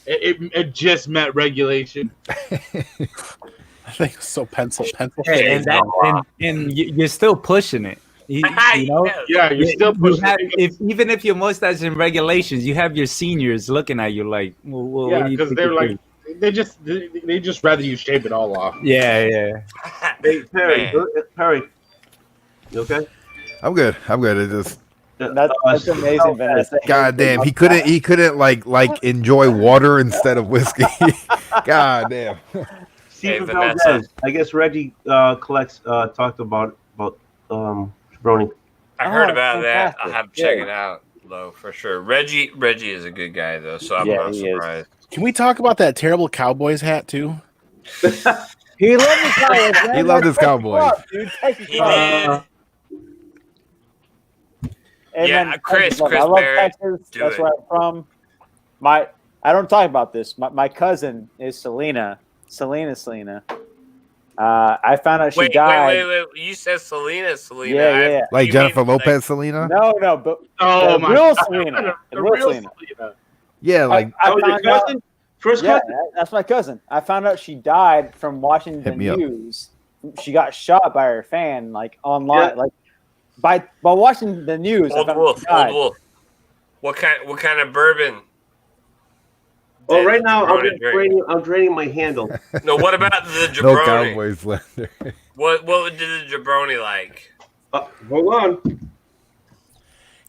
Speaker 18: It just met regulation.
Speaker 10: I think it's so pencil.
Speaker 17: Hey, and you're still pushing it. You know?
Speaker 18: Yeah, you're still pushing
Speaker 17: it. Even if your mustache in regulations, you have your seniors looking at you like, well, what
Speaker 18: Yeah,
Speaker 17: do you
Speaker 18: because
Speaker 17: think
Speaker 18: they're
Speaker 17: you're
Speaker 18: like,
Speaker 17: doing?
Speaker 18: they just rather you shave it all off.
Speaker 17: Yeah.
Speaker 4: Hey, Perry, you okay?
Speaker 3: I'm good. It just.
Speaker 2: That's amazing, Vanessa.
Speaker 3: God damn, he couldn't like enjoy water instead of whiskey. God damn.
Speaker 4: Steven
Speaker 11: Vanessa.
Speaker 4: Valdez. I guess Reggie talked about Jabroni.
Speaker 11: I heard about that.
Speaker 2: fantastic.
Speaker 11: I'll have to check it out, though, for sure. Reggie is a good guy, though, so I'm
Speaker 2: Yeah,
Speaker 11: not
Speaker 2: he is.
Speaker 11: surprised.
Speaker 10: Can we talk about that terrible Cowboys hat too?
Speaker 2: He loved his Cowboys, man.
Speaker 3: He loved his
Speaker 2: Take
Speaker 3: Cowboys.
Speaker 2: it up, dude. Take it
Speaker 11: He
Speaker 2: up.
Speaker 11: did.
Speaker 2: Hey,
Speaker 11: Yeah,
Speaker 2: man,
Speaker 11: Chris
Speaker 2: I love
Speaker 11: Barrett,
Speaker 2: Texas.
Speaker 11: do
Speaker 2: That's
Speaker 11: it.
Speaker 2: where I'm from. I don't talk about this. My cousin is Selena. Selena. I found out she died.
Speaker 11: Wait. You said Selena.
Speaker 2: Yeah.
Speaker 3: Like
Speaker 11: you
Speaker 3: Jennifer
Speaker 11: mean,
Speaker 3: Lopez, Selena?
Speaker 2: No, but
Speaker 18: Oh
Speaker 2: the
Speaker 18: my
Speaker 2: real
Speaker 18: God.
Speaker 2: Selena.
Speaker 18: The real Selena.
Speaker 3: Yeah, like
Speaker 2: I
Speaker 4: your
Speaker 2: found out.
Speaker 4: cousin? First
Speaker 2: Yeah,
Speaker 4: cousin?
Speaker 2: that's my cousin. I found out she died from watching the
Speaker 3: Hit me up.
Speaker 2: news. She got shot by her fan, like online, like by watching the news. I
Speaker 11: Old
Speaker 2: found out
Speaker 11: Wolf.
Speaker 2: she died.
Speaker 11: What kind of bourbon?
Speaker 4: Oh, right now
Speaker 11: Jabroni
Speaker 4: I'm draining my handle.
Speaker 11: No, what about the Jabroni?
Speaker 3: no Cowboys slander.
Speaker 11: What did the Jabroni like?
Speaker 4: Hold on.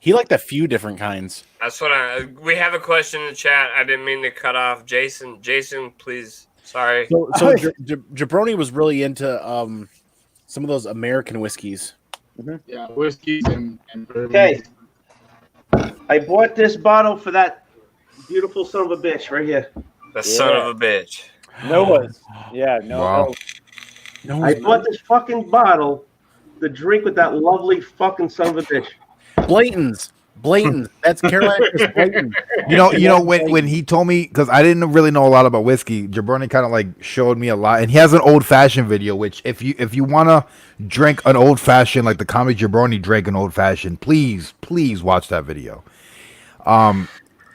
Speaker 10: He liked a few different kinds.
Speaker 11: That's what we have a question in the chat. I didn't mean to cut off Jason. Jason, please. Sorry.
Speaker 10: So Jabroni was really into some of those American whiskeys.
Speaker 18: Yeah, whiskeys and bourbon.
Speaker 4: Okay. I bought this bottle for that beautiful son of a bitch right here.
Speaker 11: The son of a bitch.
Speaker 2: Noah's. Yeah, no.
Speaker 10: No.
Speaker 4: I bought this fucking bottle to drink with that lovely fucking son of a bitch.
Speaker 10: Blayton's. That's Carolina Blayton.
Speaker 3: You know when he told me, because I didn't really know a lot about whiskey, Jabroni kind of like showed me a lot, and he has an old fashioned video. Which if you want to drink an old fashioned like the comic Jabroni drank an old fashioned, please watch that video.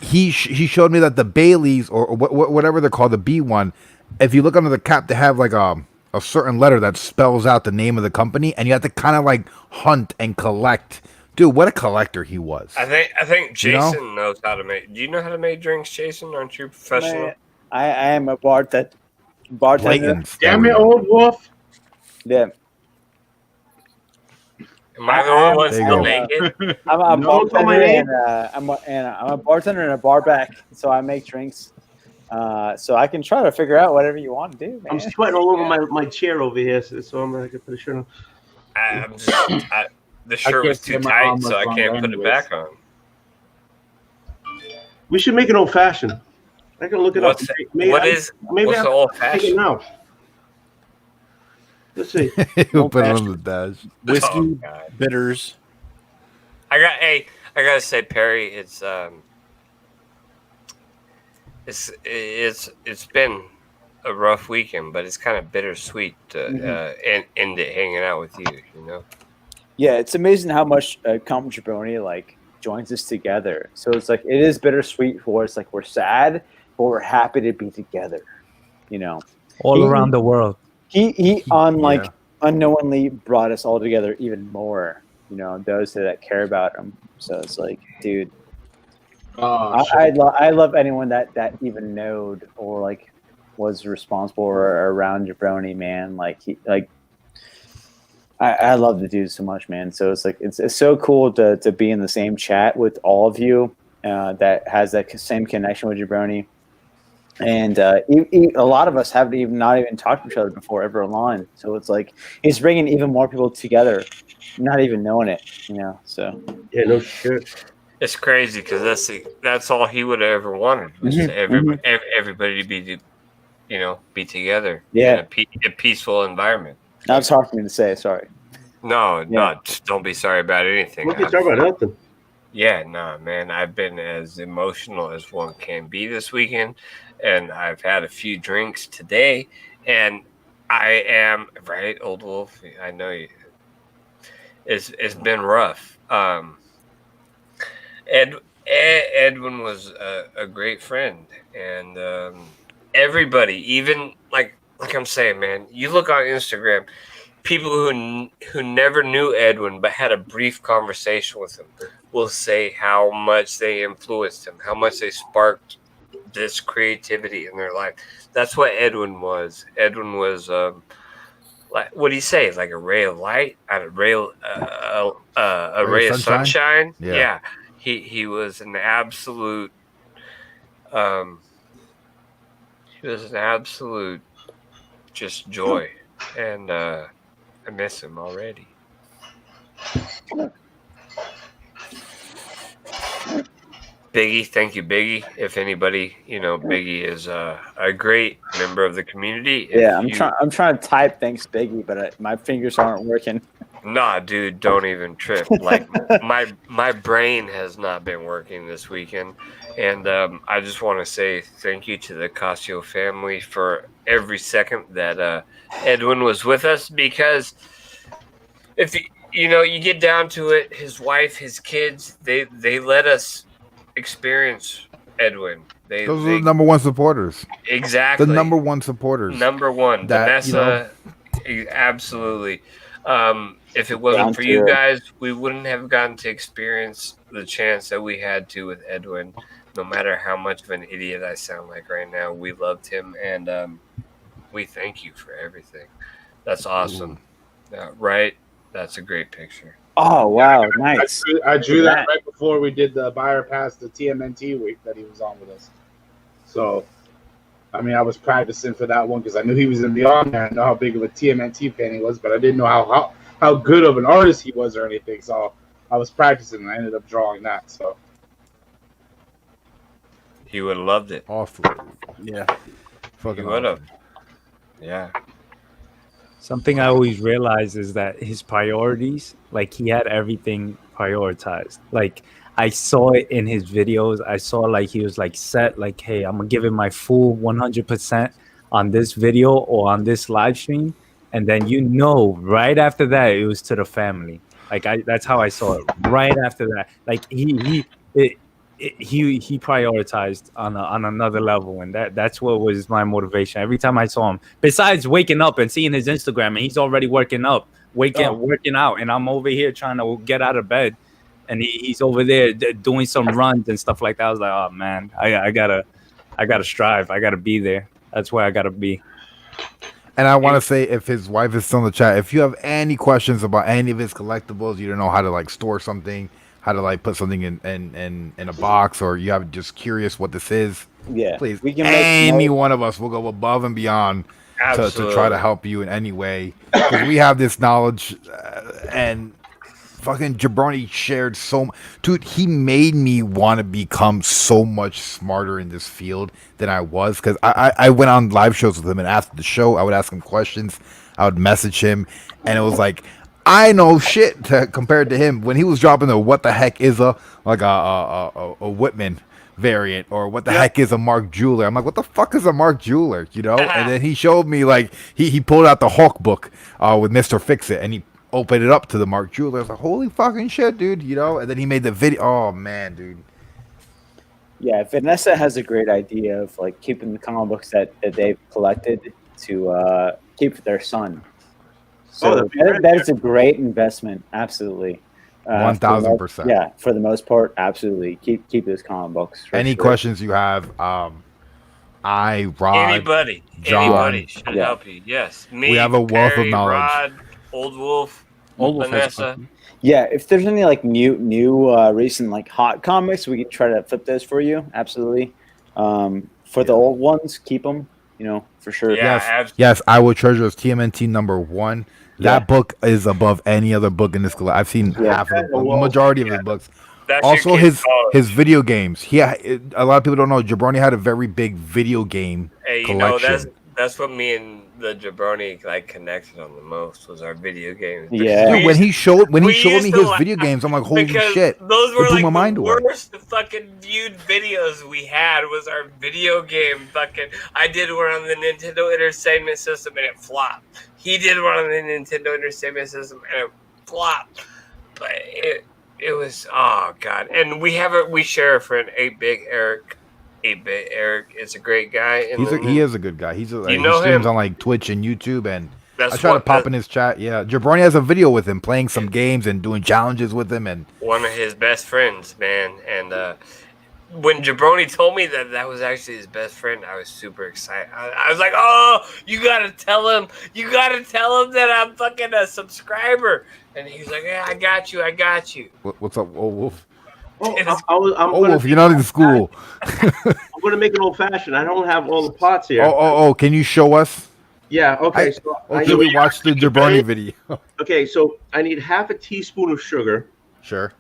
Speaker 3: He showed me that the Baileys or whatever they're called, the B one, if you look under the cap, they have like a certain letter that spells out the name of the company, and you have to kind of like hunt and collect. Dude, what a collector he was.
Speaker 11: I think Jason knows how to make. Do you know how to make drinks, Jason? Aren't you a professional?
Speaker 2: I am a bartender.
Speaker 18: Damn it, Old Wolf.
Speaker 2: Yeah.
Speaker 11: Am I the only one still naked?
Speaker 2: I'm a bartender I'm a bartender and a bar back, so I make drinks. So I can try to figure out whatever you want to do, man.
Speaker 4: I'm sweating all over my chair over here, so I'm gonna put a shirt on.
Speaker 11: The shirt was too tight, so I can't put it back on.
Speaker 4: We should make it old fashioned. I can look it up.
Speaker 11: What's the old fashioned?
Speaker 4: Now. Let's see.
Speaker 3: He'll put it on the dash.
Speaker 10: Whiskey, bitters.
Speaker 11: I gotta say, Perry, it's been a rough weekend, but it's kind of bittersweet to end it hanging out with you. You know.
Speaker 2: Yeah, it's amazing how much Common Jabroni like joins us together. So it's like it is bittersweet for us. Like we're sad, but we're happy to be together. You know,
Speaker 17: all around the world.
Speaker 2: He unknowingly brought us all together even more. You know, those that care about him. So it's like, dude, I love anyone that even knowed or like was responsible or around Jabroni, man. I love the dude so much, man. So it's like it's so cool to be in the same chat with all of you that has that same connection with Jabroni. And a lot of us have not even talked to each other before ever online. So it's like he's bringing even more people together, not even knowing it. You know, so
Speaker 4: yeah, no shit.
Speaker 11: It's crazy because that's all he would have ever wanted was everybody to be together.
Speaker 2: Yeah,
Speaker 11: in a peaceful environment.
Speaker 2: That's hard for me to say. Sorry.
Speaker 11: No, don't be sorry about anything.
Speaker 4: What are you talking about nothing?
Speaker 11: Yeah, nah, man. I've been as emotional as one can be this weekend, and I've had a few drinks today, and I am right, Old Wolf. I know you. It's been rough. Edwin was a great friend, and everybody, even like I'm saying, man, you look on Instagram, people who never knew Edwin but had a brief conversation with him will say how much they influenced him, how much they sparked this creativity in their life. That's what Edwin was. Edwin was like, what do you say? Like a ray of light, a ray of sunshine. Yeah. He was an absolute. He was an absolute just joy, and I miss him already. Biggie, thank you, Biggie. If anybody, Biggie is a great member of the community.
Speaker 2: Yeah, I'm trying to type thanks, Biggie, but my fingers aren't working.
Speaker 11: Nah, dude, don't even trip. Like my brain has not been working this weekend, and I just want to say thank you to the Casio family for every second that Edwin was with us. Because if you get down to it, his wife, his kids, they let us experience Edwin.
Speaker 3: Those are the number one supporters.
Speaker 11: Exactly.
Speaker 3: The number one supporters.
Speaker 11: Number one,
Speaker 3: That,
Speaker 11: Vanessa, absolutely. If it wasn't
Speaker 2: Down
Speaker 11: for
Speaker 2: to
Speaker 11: you
Speaker 2: earth.
Speaker 11: guys, we wouldn't have gotten to experience the chance that we had to with Edwin. No matter how much of an idiot I sound like right now, we loved him, and we thank you for everything. That's awesome. Right? That's a great picture.
Speaker 2: Oh wow, nice.
Speaker 18: I drew that right before we did the buyer pass the TMNT week that he was on with us. So, I mean, I was practicing for that one because I knew he was going to be on there. I know how big of a TMNT fan he was, but I didn't know how good of an artist he was or anything. So I was practicing, and I ended up drawing that. So
Speaker 11: He would have loved it.
Speaker 3: Awesome.
Speaker 10: Yeah.
Speaker 11: He would have. Yeah.
Speaker 17: Something I always realize is that his priorities, like he had everything prioritized. Like I saw it in his videos. I saw like he was like set, like, hey, I'm gonna give it my full 100% on this video or on this live stream. And then right after that, it was to the family. Like that's how I saw it. Right after that, like he prioritized on another level, and that's what was my motivation every time I saw him. Besides waking up and seeing his Instagram, and he's already working out, and I'm over here trying to get out of bed, and he's over there doing some runs and stuff like that. I was like, oh man, I gotta strive. I gotta be there. That's where I gotta be.
Speaker 3: And I want to say, if his wife is still in the chat, if you have any questions about any of his collectibles, you don't know how to like store something, how to like put something in a box, or you have just curious what this is,
Speaker 2: Yeah,
Speaker 3: please,
Speaker 2: we can
Speaker 3: any one of us will go above and beyond to try to help you in any way, because we have this knowledge, and fucking Jabroni shared so much. Dude, he made me want to become so much smarter in this field than I was, because I went on live shows with him, and after the show I would ask him questions, I would message him, and it was like, I know shit compared to him when he was dropping the what the heck is a Whitman variant, or what the heck is a Mark Jeweler. I'm like, what the fuck is a Mark Jeweler, and then he showed me, like, he pulled out the Hawk book with Mr. Fix-It, and he opened it up to the Mark Jeweler. I was like, holy fucking shit, dude, and then he made the video. Oh man, dude.
Speaker 2: Yeah, Vanessa has a great idea of like keeping the comic books that they've collected to keep for their son. So that is a great investment. Absolutely.
Speaker 3: 1000%.
Speaker 2: Yeah, for the most part, absolutely. Keep those comic books.
Speaker 3: Any questions you have, Rod,
Speaker 11: Anybody
Speaker 3: John,
Speaker 11: should help you. Yes, me.
Speaker 3: We have a wealth of
Speaker 11: Perry,
Speaker 3: knowledge.
Speaker 11: Rod, Old Wolf, Vanessa.
Speaker 2: Yeah, if there's any like new recent like hot comics, we can try to flip those for you. Absolutely. For the old ones, keep them. For sure.
Speaker 3: Yes, I will treasure this TMNT #1. That book is above any other book in this collection. I've seen half of the majority of his books. Also, his video games. A lot of people don't know Jabroni had a very big video game collection.
Speaker 11: That's what me and the Jabroni like connected on the most, was our video games.
Speaker 3: Yeah, dude, when he showed me his video games, I'm like, holy shit!
Speaker 11: Those were
Speaker 3: it blew
Speaker 11: like
Speaker 3: my mind
Speaker 11: the
Speaker 3: away.
Speaker 11: worst fucking viewed videos we had. Was our video game fucking? I did one on the Nintendo Entertainment System and it flopped. He did one on the Nintendo Entertainment System and it flopped. But it was, oh god. And we share a friend, 8-Bit Eric. 8-Bit Eric is a great guy.
Speaker 3: He is a good guy. He streams
Speaker 11: him
Speaker 3: on like Twitch and YouTube, and I try to pop in his chat. Yeah, Jabroni has a video with him playing some games and doing challenges with him, and
Speaker 11: one of his best friends, man. And when Jabroni told me that was actually his best friend, I was super excited. I was like, "Oh, you gotta tell him! You gotta tell him that I'm fucking a subscriber." And he's like, "Yeah, I got you."
Speaker 3: What's up, Old Wolf?
Speaker 4: I'm
Speaker 3: you're not in school.
Speaker 4: I'm going to make an old fashioned. I don't have all the pots here.
Speaker 3: Can you show us?
Speaker 4: Yeah. Okay.
Speaker 3: We watched the Jabroni video.
Speaker 4: Okay, so I need half a teaspoon of sugar.
Speaker 3: Sure.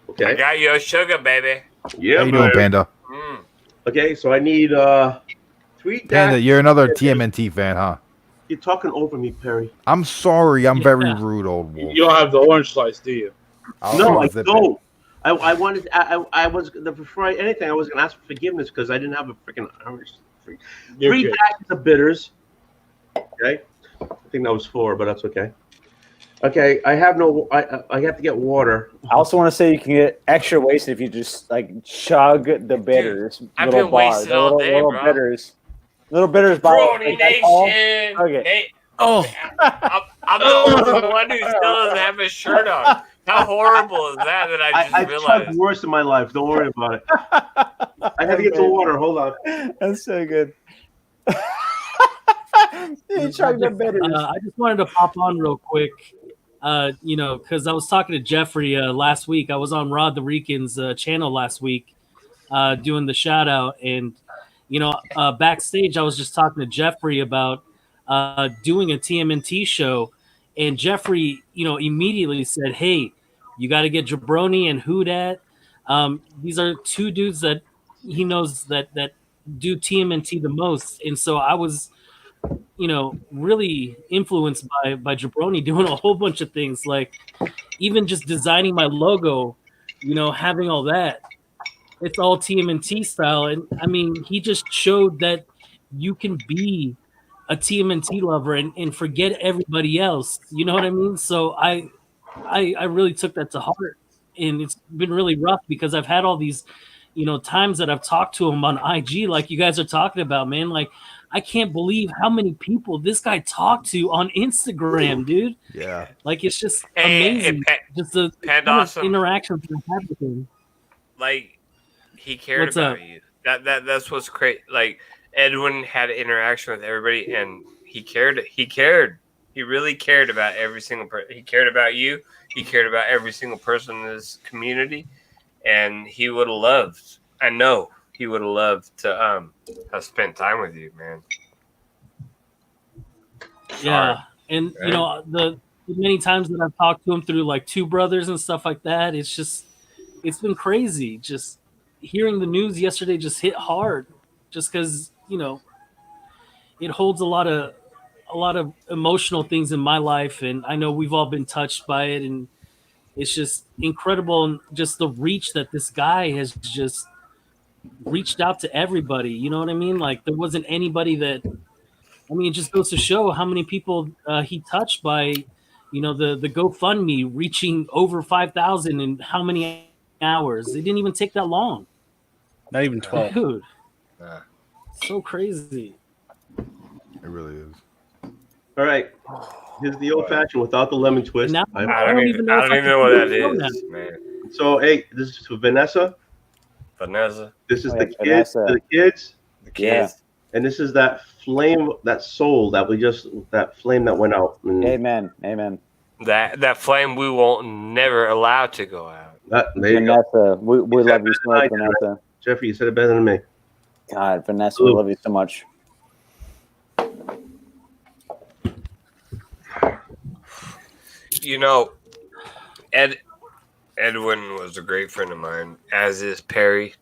Speaker 4: Okay.
Speaker 11: I got your sugar, baby.
Speaker 4: Yeah.
Speaker 3: How you doing, Panda?
Speaker 4: Okay, so I need 3
Speaker 3: Panda, you're another TMNT fan, huh?
Speaker 4: You're talking over me, Perry.
Speaker 3: I'm sorry. I'm very rude, old wolf.
Speaker 18: You don't have the orange slice, do you?
Speaker 4: No, I don't. I wanted. I was before anything. I was gonna ask for forgiveness because I didn't have a freaking orange.
Speaker 18: You're
Speaker 4: 3
Speaker 18: good.
Speaker 4: packets of bitters. Okay, I think that was 4, but that's okay. Okay, I have no. I have to get water.
Speaker 2: I also want to say you can get extra wasted if you just like chug the bitters.
Speaker 11: I've
Speaker 2: little
Speaker 11: been
Speaker 2: bars,
Speaker 11: wasted all day,
Speaker 2: little
Speaker 11: bro.
Speaker 2: bitters. Little bitters.
Speaker 11: Brony Nation.
Speaker 2: Okay.
Speaker 11: I'm the only one who still doesn't have his shirt on. How horrible is that? That I just
Speaker 4: I've
Speaker 11: realized.
Speaker 4: chugged worse in my life. Don't worry about it. I have to get some water. Hold on.
Speaker 2: That's so good. You chug the bitters.
Speaker 21: I just wanted to pop on real quick, because I was talking to Jeffrey last week. I was on Rod the Rican's channel last week doing the shout out. And, backstage, I was just talking to Jeffrey about doing a TMNT show. And Jeffrey, immediately said, hey, you got to get Jabroni and Houdat. These are 2 dudes that he knows that do TMNT the most. And so I was really influenced by Jabroni doing a whole bunch of things, like even just designing my logo, having all that. It's all TMNT style. And I mean, he just showed that you can be a TMNT lover and forget everybody else. You know what I mean? So I really took that to heart. And it's been really rough because I've had all these, times that I've talked to him on IG, like you guys are talking about, man. Like, I can't believe how many people this guy talked to on Instagram, dude.
Speaker 3: Yeah.
Speaker 21: Like, it's just amazing. Just the kind of interactions I have with him.
Speaker 11: Like, he cared
Speaker 21: What's
Speaker 11: about
Speaker 21: up?
Speaker 11: you. That's what's great. Like, Edwin had an interaction with everybody, and he cared. He really cared about every single person. He cared about you. He cared about every single person in this community, and he would have loved. I know he would have loved to have spent time with you, man.
Speaker 21: Yeah. And,
Speaker 11: right?
Speaker 21: the many times that I've talked to him through like Two Brothers and stuff like that, it's been crazy. Just hearing the news yesterday just hit hard just because, it holds a lot of emotional things in my life. And I know we've all been touched by it. And it's just incredible. And just the reach that this guy has just reached out to everybody. You know what I mean? Like there wasn't anybody that, I mean, it just goes to show how many people he touched by, the GoFundMe reaching over 5,000 in how many hours? It didn't even take that long.
Speaker 10: Not even 12.
Speaker 21: Dude. So crazy.
Speaker 3: It really is.
Speaker 4: All right. Here's the old fashioned without the lemon twist.
Speaker 21: Now,
Speaker 11: I don't even know what that is, man.
Speaker 4: So, hey, this is for Vanessa. This is the kids.
Speaker 2: Vanessa.
Speaker 4: The kids.
Speaker 11: The kids.
Speaker 4: And this is that flame, that soul that flame that went out.
Speaker 2: Amen. Amen.
Speaker 11: That flame we won't never allow to go out.
Speaker 4: There you go.
Speaker 2: Vanessa, we love you so much, Vanessa.
Speaker 4: Jeffrey, you said it better than me.
Speaker 2: God, Vanessa, we love you so much.
Speaker 11: Edwin was a great friend of mine, as is Perry,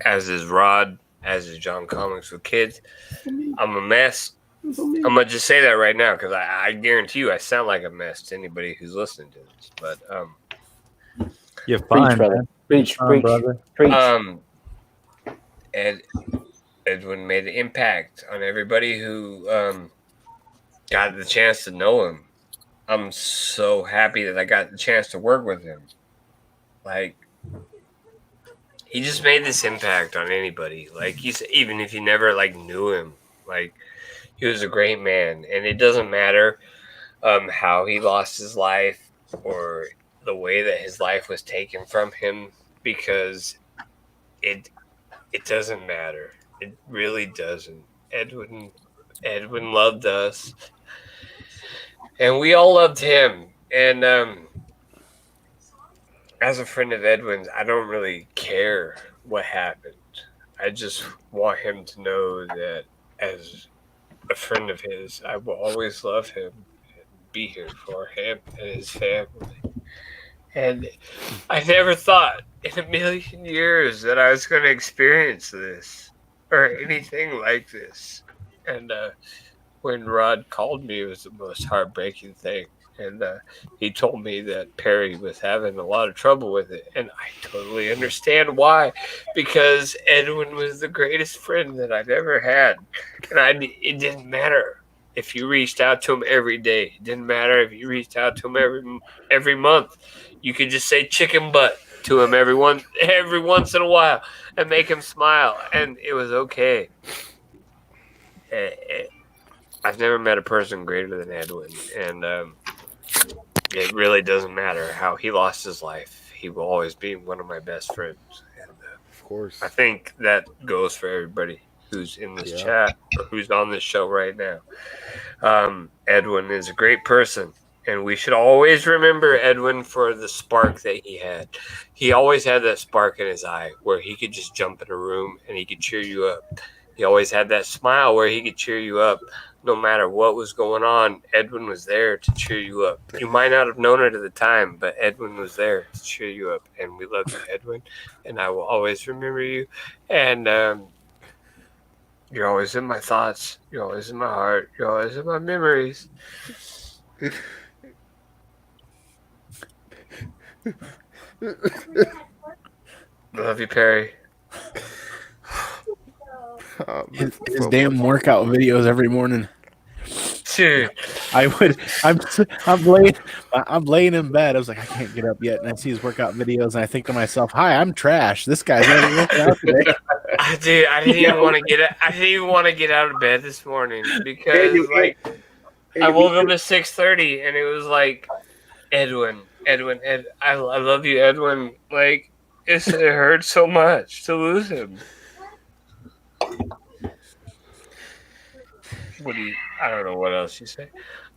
Speaker 11: as is Rod, as is John Comics with Kids. I'm a mess. I'm gonna just say that right now because I guarantee you I sound like a mess to anybody who's listening to this. But
Speaker 17: you're fine, brother.
Speaker 2: Preach,
Speaker 17: brother.
Speaker 11: Edwin made an impact on everybody who got the chance to know him. I'm so happy that I got the chance to work with him. Like, he just made this impact on anybody. Like, he's even if you never knew him, like, he was a great man. And it doesn't matter how he lost his life or the way that his life was taken from him, because it doesn't matter. It really doesn't. Edwin loved us, and we all loved him. And as a friend of Edwin's, I don't really care what happened. I just want him to know that as a friend of his, I will always love him and be here for him and his family. And I never thought in a million years that I was going to experience this or anything like this. And when Rod called me, it was the most heartbreaking thing. And he told me that Perry was having a lot of trouble with it. And I totally understand why. Because Edwin was the greatest friend that I've ever had. And it didn't matter if you reached out to him every day. It didn't matter if you reached out to him every month. You could just say chicken butt to him every once in a while and make him smile. And it was okay. I've never met a person greater than Edwin. And it really doesn't matter how he lost his life. He will always be one of my best friends. And,
Speaker 3: of course.
Speaker 11: I think that goes for everybody who's in this chat or who's on this show right now. Edwin is a great person. And we should always remember Edwin for the spark that he had. He always had that spark in his eye where he could just jump in a room and he could cheer you up. He always had that smile where he could cheer you up. No matter what was going on, Edwin was there to cheer you up. You might not have known it at the time, but Edwin was there to cheer you up. And we love you, Edwin. And I will always remember you. And you're always in my thoughts. You're always in my heart. You're always in my memories. Love you, Perry.
Speaker 10: His damn workout videos every morning.
Speaker 11: Dude,
Speaker 10: I'm laying in bed. I was like, I can't get up yet, and I see his workout videos, and I think to myself, "Hi, I'm trash. This guy's already working out today."
Speaker 11: Dude, I didn't even want to get. I didn't even want to get out of bed this morning because I woke up at 6:30, and it was like, Edwin, I love you, Edwin. Like it hurts so much to lose him. I don't know what else you say.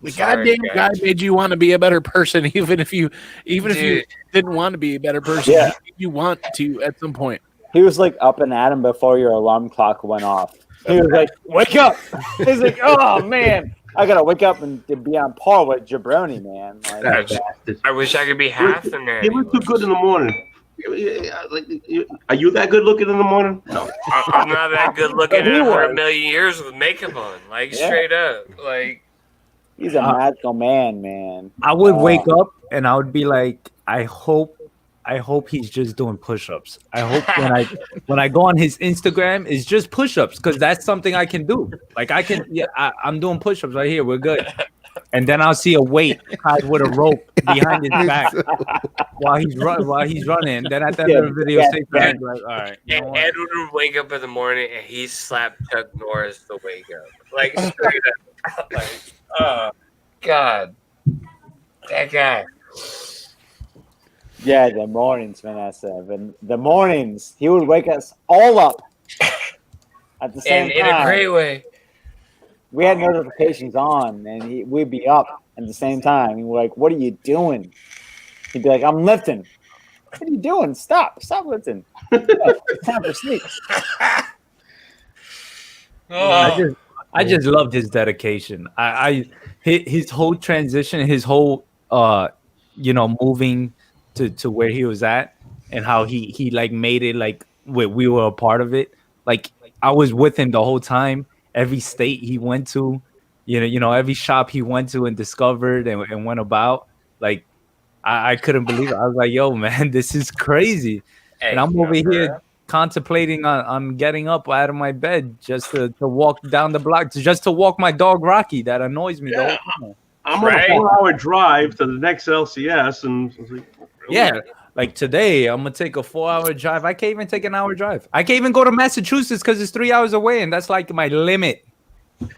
Speaker 10: The goddamn guy made you want to be a better person, even if you didn't want to be a better person.
Speaker 2: Yeah.
Speaker 10: You want to at some point.
Speaker 2: He was like up and at him before your alarm clock went off. He was like, "Wake up!" He's like, "Oh man, I gotta wake up and to be on par with Jabroni, man." Like,
Speaker 11: I wish I could be half the man.
Speaker 4: He was too good in the morning. Are you that good looking in the morning? No,
Speaker 11: I'm not that good looking in 100 million years with makeup on. Like straight up, like
Speaker 2: he's a magical man.
Speaker 17: I would wake up and I would be like, I hope he's just doing push-ups. I hope when I go on his Instagram, it's just push-ups because that's something I can do. Like I'm doing push-ups right here. We're good. And then I'll see a weight tied with a rope behind his back while he's running. And then at the end of the video, say, like, all right.
Speaker 11: And Edwin would wake up in the morning and he slapped Chuck Norris to wake up, like straight up. Like, oh God, that guy.
Speaker 2: Yeah, the mornings, Vanessa. The mornings, he would wake us all up at the same time.
Speaker 11: In a great way.
Speaker 2: We had notifications on, and we'd be up at the same time. And we're like, "What are you doing?" He'd be like, "I'm lifting." What are you doing? Stop lifting. It's time for sleep.
Speaker 17: I just loved his dedication. His whole transition, his whole moving to where he was at, and how he like made it like we were a part of it. Like I was with him the whole time. Every state he went to, every shop he went to and discovered and went about. Like I couldn't believe it. I was like, "Yo, man, this is crazy." And I'm over here contemplating on getting up out of my bed just to walk down the block, just to walk my dog Rocky. That annoys me the whole time.
Speaker 4: I'm on a 4-hour drive to the next LCS, and I was like, really?
Speaker 17: Yeah. Like today, I'm gonna take a 4-hour drive. I can't even take an hour drive. I can't even go to Massachusetts because it's 3 hours away, and that's like my limit.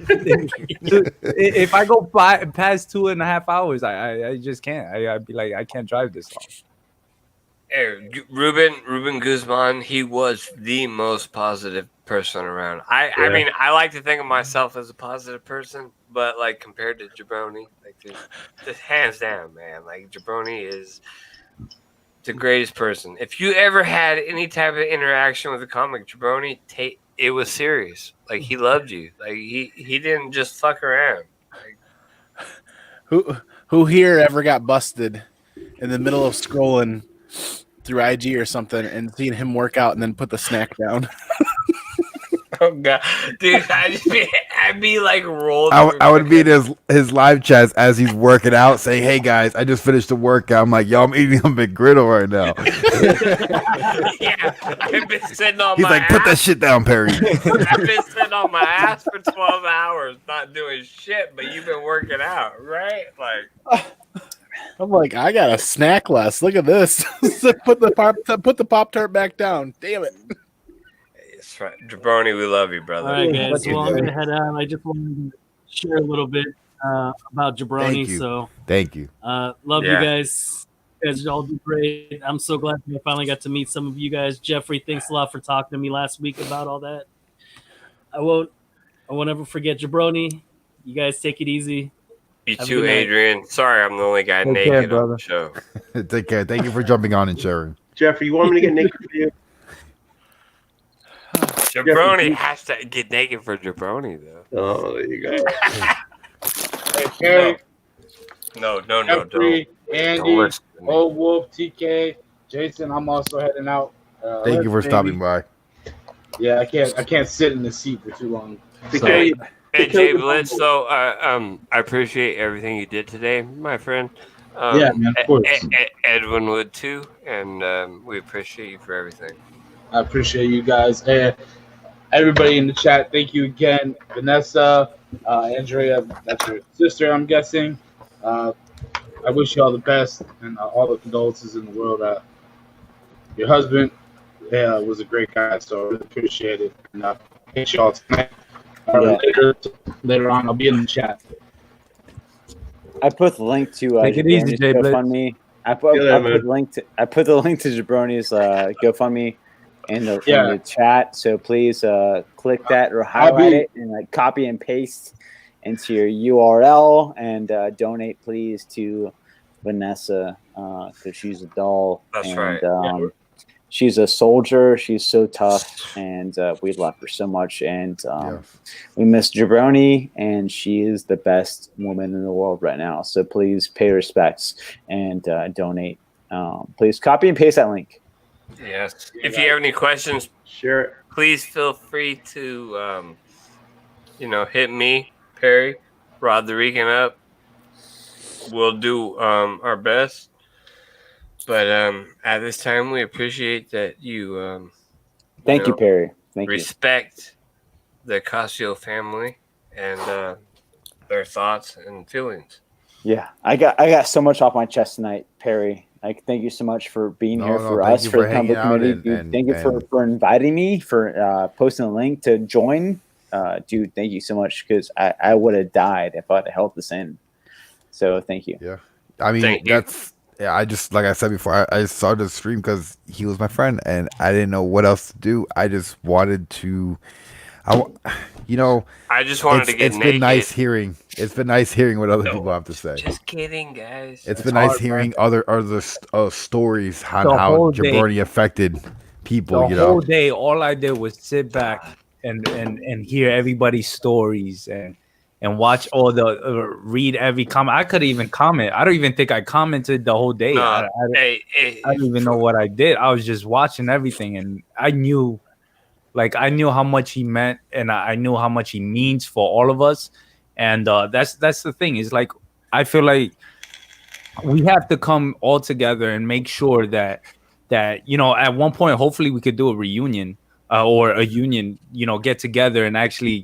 Speaker 17: If I go past 2.5 hours, I just can't. I'd be like, I can't drive this long.
Speaker 11: Hey, Ruben Guzman, he was the most positive person around. I mean, I like to think of myself as a positive person, but like compared to Jabroni, like just hands down, man. Like Jabroni is the greatest person. If you ever had any type of interaction with a comic, Jabroni, it was serious. Like he loved you. Like he didn't just fuck around. Like,
Speaker 10: who here ever got busted in the middle of scrolling through IG or something and seeing him work out and then put the snack down?
Speaker 11: Oh god, dude, I'd be like rolled.
Speaker 3: I would be in his live chats as he's working out, saying, "Hey guys, I just finished the workout." I'm like, "Yo, I'm eating a McGriddle right now."
Speaker 11: Yeah, I've been sitting on
Speaker 3: He's
Speaker 11: my
Speaker 3: like,
Speaker 11: ass.
Speaker 3: "Put that shit down, Perry."
Speaker 11: I've been sitting on my ass for 12 hours, not doing shit, but you've been working out, right? Like,
Speaker 10: I'm like, I got a snack less. Look at this. Put the Pop-Tart back down. Damn it.
Speaker 11: it's right, Jabroni, we love you, brother.
Speaker 21: All right, guys. Well, I'm gonna head out. I just wanted to share a little bit about Jabroni.
Speaker 3: Thank you.
Speaker 21: So,
Speaker 3: Thank you.
Speaker 21: Love
Speaker 3: Yeah.
Speaker 21: you guys. You guys all do great. I'm so glad I finally got to meet some of you guys. Jeffrey, thanks a lot for talking to me last week about all that. I won't ever forget Jabroni. You guys take it easy.
Speaker 11: You
Speaker 21: Have a
Speaker 11: too,
Speaker 21: good night.
Speaker 11: Adrian. Sorry, I'm the only guy
Speaker 3: Take
Speaker 11: naked
Speaker 3: care,
Speaker 11: on
Speaker 3: brother.
Speaker 11: the show.
Speaker 3: Take care. Thank you for jumping on and sharing.
Speaker 4: Jeffrey, you want me to get naked for you?
Speaker 11: Jabroni has to get naked for Jabroni, though.
Speaker 4: Oh, there you go.
Speaker 18: Hey, Perry,
Speaker 11: No, don't.
Speaker 18: Jeffrey,
Speaker 11: Don't
Speaker 18: Andy,
Speaker 11: listen to me.
Speaker 18: Old Wolf, TK, Jason. I'm also heading out.
Speaker 3: Thank you for
Speaker 18: maybe.
Speaker 3: stopping by.
Speaker 18: Yeah, I can't sit in the seat for too long. So,
Speaker 11: Hey, Jay Blitz, though, I appreciate everything you did today, my friend.
Speaker 18: Yeah, man, of course.
Speaker 11: Edwin would too, and we appreciate you for everything.
Speaker 18: I appreciate you guys. And everybody in the chat, thank you again. Vanessa, Andrea, that's your sister, I'm guessing. I wish you all the best and all the condolences in the world. Your husband was a great guy, so I really appreciate it. And catch you all tonight. Later on, I'll be in the chat.
Speaker 2: I put the link to
Speaker 17: Take it easy,
Speaker 2: Jabroni's
Speaker 17: Jay Blitz.
Speaker 2: GoFundMe. I put the link to Jabroni's GoFundMe in the chat. So please click that or highlight it and like copy and paste into your URL and donate please to Vanessa because she's a doll.
Speaker 11: That's
Speaker 2: and,
Speaker 11: right.
Speaker 2: She's a soldier. She's so tough, and we love her so much. And we miss Jabroni, and she is the best woman in the world right now. So please pay respects and donate. Please copy and paste that link.
Speaker 11: Yes. If you have any questions,
Speaker 4: sure.
Speaker 11: Please feel free to, hit me, Perry, Rod the Rican up. We'll do our best. But at this time, we appreciate that you.
Speaker 2: Thank you, Perry. Thank you.
Speaker 11: Respect the Casio family and their thoughts and feelings.
Speaker 2: Yeah, I got so much off my chest tonight, Perry. Like, thank you so much for being here for
Speaker 3: thank
Speaker 2: us,
Speaker 3: you
Speaker 2: for
Speaker 3: for
Speaker 2: the
Speaker 3: hanging
Speaker 2: Tumblr
Speaker 3: out
Speaker 2: community.
Speaker 3: and-
Speaker 2: Dude, thank you for inviting me, for posting a link to join. Dude, thank you so much because I would have died if I'd held this in. So thank you.
Speaker 3: Yeah, I mean I just like I said before, I started the stream because he was my friend and I didn't know what else to do. I just wanted to,
Speaker 11: I just wanted to get
Speaker 3: It's been nice hearing. It's been nice hearing what other people have to say.
Speaker 11: Just kidding, guys.
Speaker 3: It's been nice hearing other stories on
Speaker 17: The
Speaker 3: how
Speaker 17: whole day.
Speaker 3: Jabroni affected people.
Speaker 17: The whole day, all I did was sit back and hear everybody's stories and watch all the read every comment. I could even comment. I don't even think I commented the whole day.
Speaker 11: No,
Speaker 17: I don't even know what I did. I was just watching everything, and I knew how much he meant, and I knew how much he means for all of us. And that's the thing. Is like I feel like we have to come all together and make sure that at one point, hopefully, we could do a reunion or a union. Get together and actually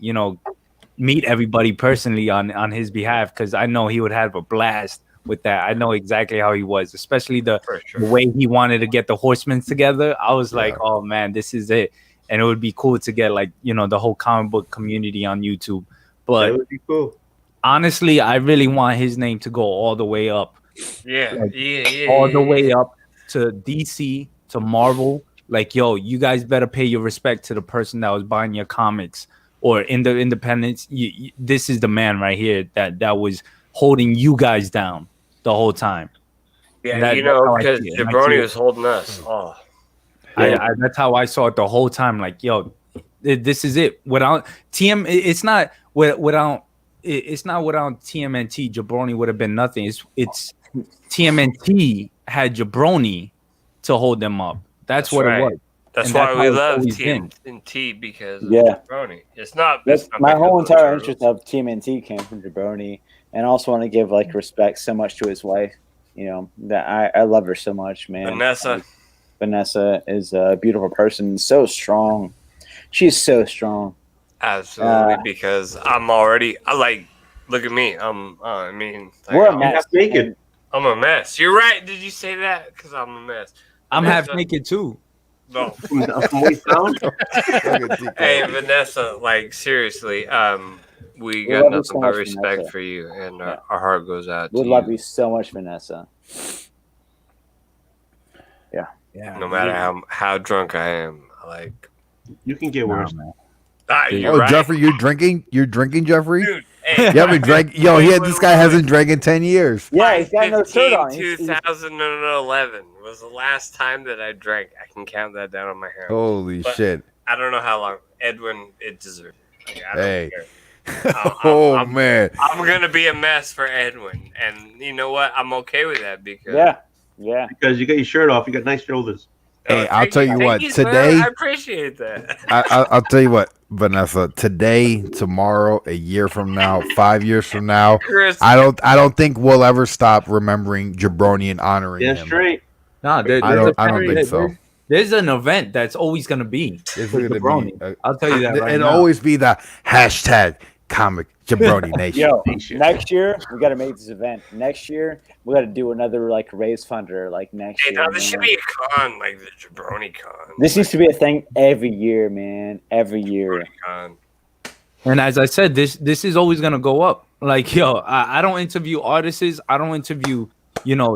Speaker 17: meet everybody personally on his behalf, because I know he would have a blast with that. I know exactly how he was, especially the way he wanted to get the horsemen together. I was like, oh man, this is it. And it would be cool to get the whole comic book community on YouTube. But
Speaker 4: that would be cool.
Speaker 17: Honestly, I really want his name to go all the way up.
Speaker 11: Yeah,
Speaker 17: All the way up to DC, to Marvel. Like, yo, you guys better pay your respect to the person that was buying your comics. Or in the independents, this is the man right here that was holding you guys down the whole time.
Speaker 11: Yeah, because Jabroni was holding us. Oh,
Speaker 17: that's how I saw it the whole time. Like, yo, this is it. Without it's not without TMNT. Jabroni would have been nothing. It's TMNT had Jabroni to hold them up. That's what
Speaker 11: right.
Speaker 17: it was.
Speaker 11: That's
Speaker 17: And
Speaker 11: why
Speaker 17: that's
Speaker 11: we
Speaker 17: how it's
Speaker 11: love
Speaker 17: always been.
Speaker 11: TMNT because of
Speaker 2: Yeah.
Speaker 11: Jabroni. It's not.
Speaker 2: That's
Speaker 11: It's not
Speaker 2: my
Speaker 11: because
Speaker 2: whole
Speaker 11: of the
Speaker 2: entire
Speaker 11: turtles.
Speaker 2: interest of TMNT came from Jabroni, and I also want to give like respect so much to his wife. You know that I love her so much, man.
Speaker 11: Vanessa.
Speaker 2: Like, Vanessa is a beautiful person, so strong. She's so strong.
Speaker 11: Absolutely, because I'm already. I like. Look at me. I mean, like,
Speaker 2: We're a
Speaker 11: I'm
Speaker 2: mess.
Speaker 11: half naked. I'm a mess. You're right. Did you say that? Because I'm a mess.
Speaker 17: I'm half
Speaker 11: Vanessa-
Speaker 17: naked too.
Speaker 11: No.
Speaker 3: Hey,
Speaker 11: Hey, Vanessa. Like seriously. We
Speaker 2: We
Speaker 11: got
Speaker 2: love you
Speaker 11: nothing
Speaker 2: so
Speaker 11: but
Speaker 2: much,
Speaker 11: respect
Speaker 2: Vanessa.
Speaker 11: for you, and
Speaker 2: Yeah.
Speaker 11: our heart goes out
Speaker 2: We
Speaker 11: to
Speaker 2: love
Speaker 11: you.
Speaker 2: you so much, Vanessa. Yeah.
Speaker 17: Yeah.
Speaker 11: No matter how drunk I am, like
Speaker 4: You can get worse.
Speaker 11: you're
Speaker 3: Oh,
Speaker 11: right.
Speaker 3: Jeffrey, you're drinking? You're drinking, Jeffrey?
Speaker 11: Dude, hey,
Speaker 3: you haven't drank? Yo, this guy hasn't drank in 10 years.
Speaker 2: Yeah, he's got no shirt on.
Speaker 11: 2011 was the last time that I drank. I can count that down on my hand.
Speaker 3: Holy
Speaker 11: But
Speaker 3: shit.
Speaker 11: I don't know how long. Edwin, it deserves it. Like, I don't
Speaker 3: Hey.
Speaker 11: care.
Speaker 3: Man.
Speaker 11: I'm gonna be a mess for Edwin, and you know what? I'm okay with that because
Speaker 2: yeah.
Speaker 4: Because you got your shirt off, you got nice shoulders.
Speaker 3: Hey, I'll tell you what.
Speaker 11: Thank you, sir.
Speaker 3: Today,
Speaker 11: I appreciate that.
Speaker 3: I'll tell you what, Vanessa. Today, tomorrow, a year from now, 5 years from now,
Speaker 11: Chris.
Speaker 3: I don't think we'll ever stop remembering Jabroni and honoring
Speaker 4: Yeah,
Speaker 3: him.
Speaker 4: straight.
Speaker 17: Nah,
Speaker 3: I don't think so.
Speaker 17: There's an event that's always gonna be.
Speaker 3: It's
Speaker 17: for
Speaker 3: gonna
Speaker 17: Jabroni.
Speaker 3: be.
Speaker 17: I'll tell you that right
Speaker 3: It'll
Speaker 17: now.
Speaker 3: always be the hashtag comic Jabroni Nation.
Speaker 2: Yo, next year we got to make this event. Next year we got to do another like raise funder like next
Speaker 11: Hey,
Speaker 2: year.
Speaker 11: now this should
Speaker 2: man.
Speaker 11: be a con like the Jabroni con.
Speaker 2: This needs to be a thing every year, man. Every year.
Speaker 11: Con.
Speaker 17: And as I said, this is always gonna go up. Like, yo, I don't interview artists. I don't interview,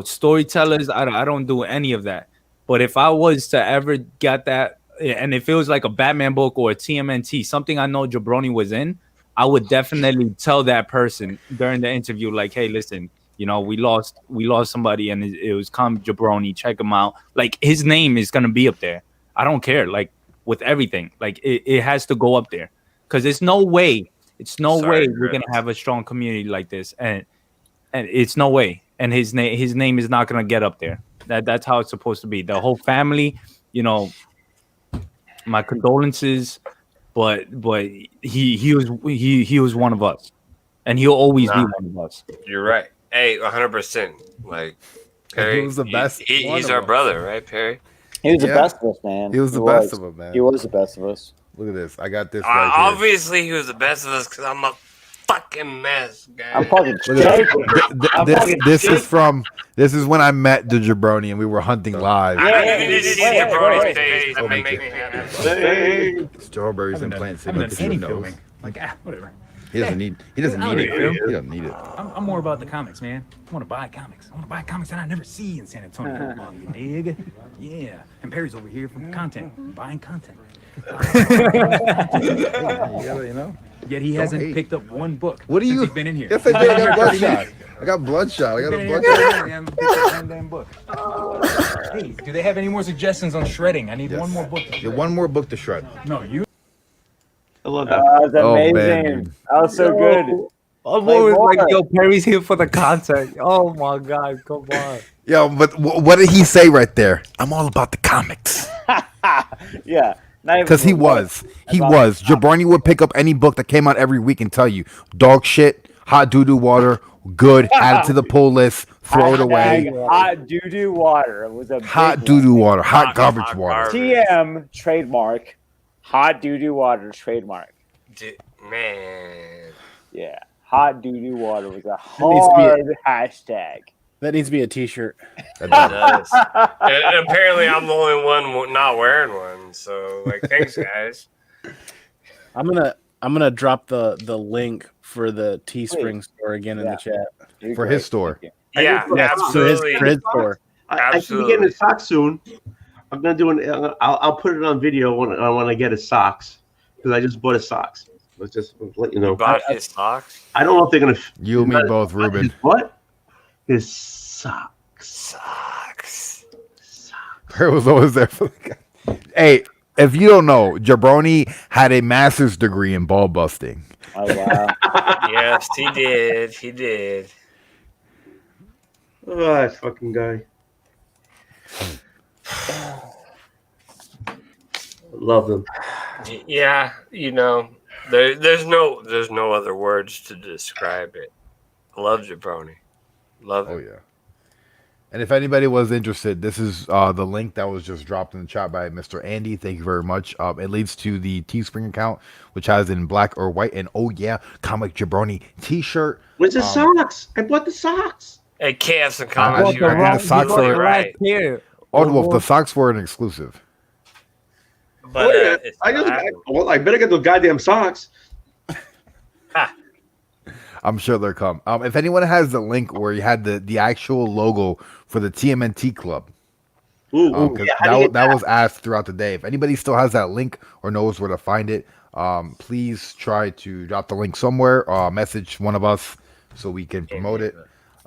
Speaker 17: storytellers. I don't do any of that. But if I was to ever get that, and it feels like a Batman book or a TMNT, something I know Jabroni was in, I would definitely tell that person during the interview, like, hey, listen, we lost somebody, and it was Jabroni. Check him out. Like, his name is gonna be up there. I don't care. Like, with everything, like it has to go up there. Because it's no way we're gonna have a strong community like this, and it's no way. And his name is not gonna get up there. That's how it's supposed to be. The whole family, my condolences, but he was one of us, and he'll always be one of us.
Speaker 11: You're right. Hey, 100%. Like Perry,
Speaker 3: He was the best one
Speaker 11: he's
Speaker 3: of
Speaker 11: our
Speaker 3: us.
Speaker 11: brother, right, Perry?
Speaker 2: He was the best of us, man.
Speaker 3: He was the best of us, man.
Speaker 2: He was the best of us.
Speaker 3: Look at this. I got this right here.
Speaker 11: Obviously, he was the best of us because I'm a fucking mess, guys.
Speaker 2: I'm fucking
Speaker 3: Look at this is when I met the Jabroni and we were hunting live.
Speaker 11: You need to see Jabroni's face. That make me happy.
Speaker 3: Strawberries and plants.
Speaker 6: haven't done any filming. Like, whatever.
Speaker 3: He doesn't need it. He doesn't need it.
Speaker 6: I'm more about the comics, man. I want to buy comics. I want to buy comics that I never see in San Antonio. You dig? Yeah. And Perry's over here for content, buying content. Yet he hasn't picked up one book.
Speaker 3: What do
Speaker 6: since
Speaker 3: you?
Speaker 6: He's been in here.
Speaker 3: Yes, I did. I got bloodshot. I got bloodshot. I got a bloodshot.
Speaker 6: Damn book. Hey, do they have any more suggestions on shredding? I need one more book. To shred.
Speaker 3: One more book to shred.
Speaker 6: No, you.
Speaker 4: I love
Speaker 2: That
Speaker 4: that.
Speaker 2: was amazing.
Speaker 3: man,
Speaker 2: that was so good.
Speaker 17: I'm
Speaker 2: Like,
Speaker 17: always
Speaker 2: what?
Speaker 17: like, yo, Perry's here for the content. Oh my god, come on.
Speaker 3: Yo, but what did he say right there? I'm all about the comics.
Speaker 2: Yeah. not even
Speaker 3: Because he
Speaker 2: for what?
Speaker 3: was.
Speaker 2: About-
Speaker 3: Jabroni would pick up any book that came out every week and tell you, dog shit, hot doo-doo water, good, add it to the pull list, throw it away.
Speaker 2: Hashtag Hot doo-doo water was a
Speaker 3: Hot
Speaker 2: big
Speaker 3: doo-doo water, hot garbage water.
Speaker 2: TM trademark. Hot doo-doo water trademark.
Speaker 11: Man.
Speaker 2: Yeah. Hot doo-doo water was a
Speaker 10: needs to be a-
Speaker 2: hard hashtag.
Speaker 10: That needs to be a T-shirt.
Speaker 11: It does. And apparently, I'm the only one not wearing one. So, like, thanks, guys.
Speaker 10: I'm gonna drop the link for the Teespring store again in the chat.
Speaker 3: For his store.
Speaker 11: Yeah, absolutely.
Speaker 10: For his store.
Speaker 4: I should be getting his socks soon. I'm gonna do I'll put it on video when I get his socks because I just bought his socks. Let's just let you know.
Speaker 11: You bought his socks?
Speaker 4: I don't know if they're gonna.
Speaker 3: You and me both, Ruben.
Speaker 4: What? His socks.
Speaker 11: Socks.
Speaker 3: Perry was always there for the guy. Hey, if you don't know, Jabroni had a master's degree in ball busting.
Speaker 2: Oh wow.
Speaker 11: Yes, he did. He did.
Speaker 4: Oh, that fucking guy. Love them.
Speaker 11: Yeah, there's no other words to describe it. Love Jabroni. Love it.
Speaker 3: Oh yeah. And if anybody was interested, this is the link that was just dropped in the chat by Mr. Andy. Thank you very much. It leads to the Teespring account, which has in black or white. And oh yeah, Comic Jabroni T-shirt.
Speaker 4: Where's the socks? I bought the socks.
Speaker 11: Hey, Chaos and
Speaker 3: I
Speaker 11: Comics,
Speaker 3: think
Speaker 11: you're
Speaker 3: the socks
Speaker 11: absolutely
Speaker 3: were
Speaker 11: right.
Speaker 3: Oh, well, the socks were an exclusive.
Speaker 11: But
Speaker 4: I better get those goddamn socks.
Speaker 3: I'm sure they'll come. If anyone has the link where you had the actual logo for the TMNT Club, that was asked throughout the day. If anybody still has that link or knows where to find it, please try to drop the link somewhere. Message one of us so we can promote it.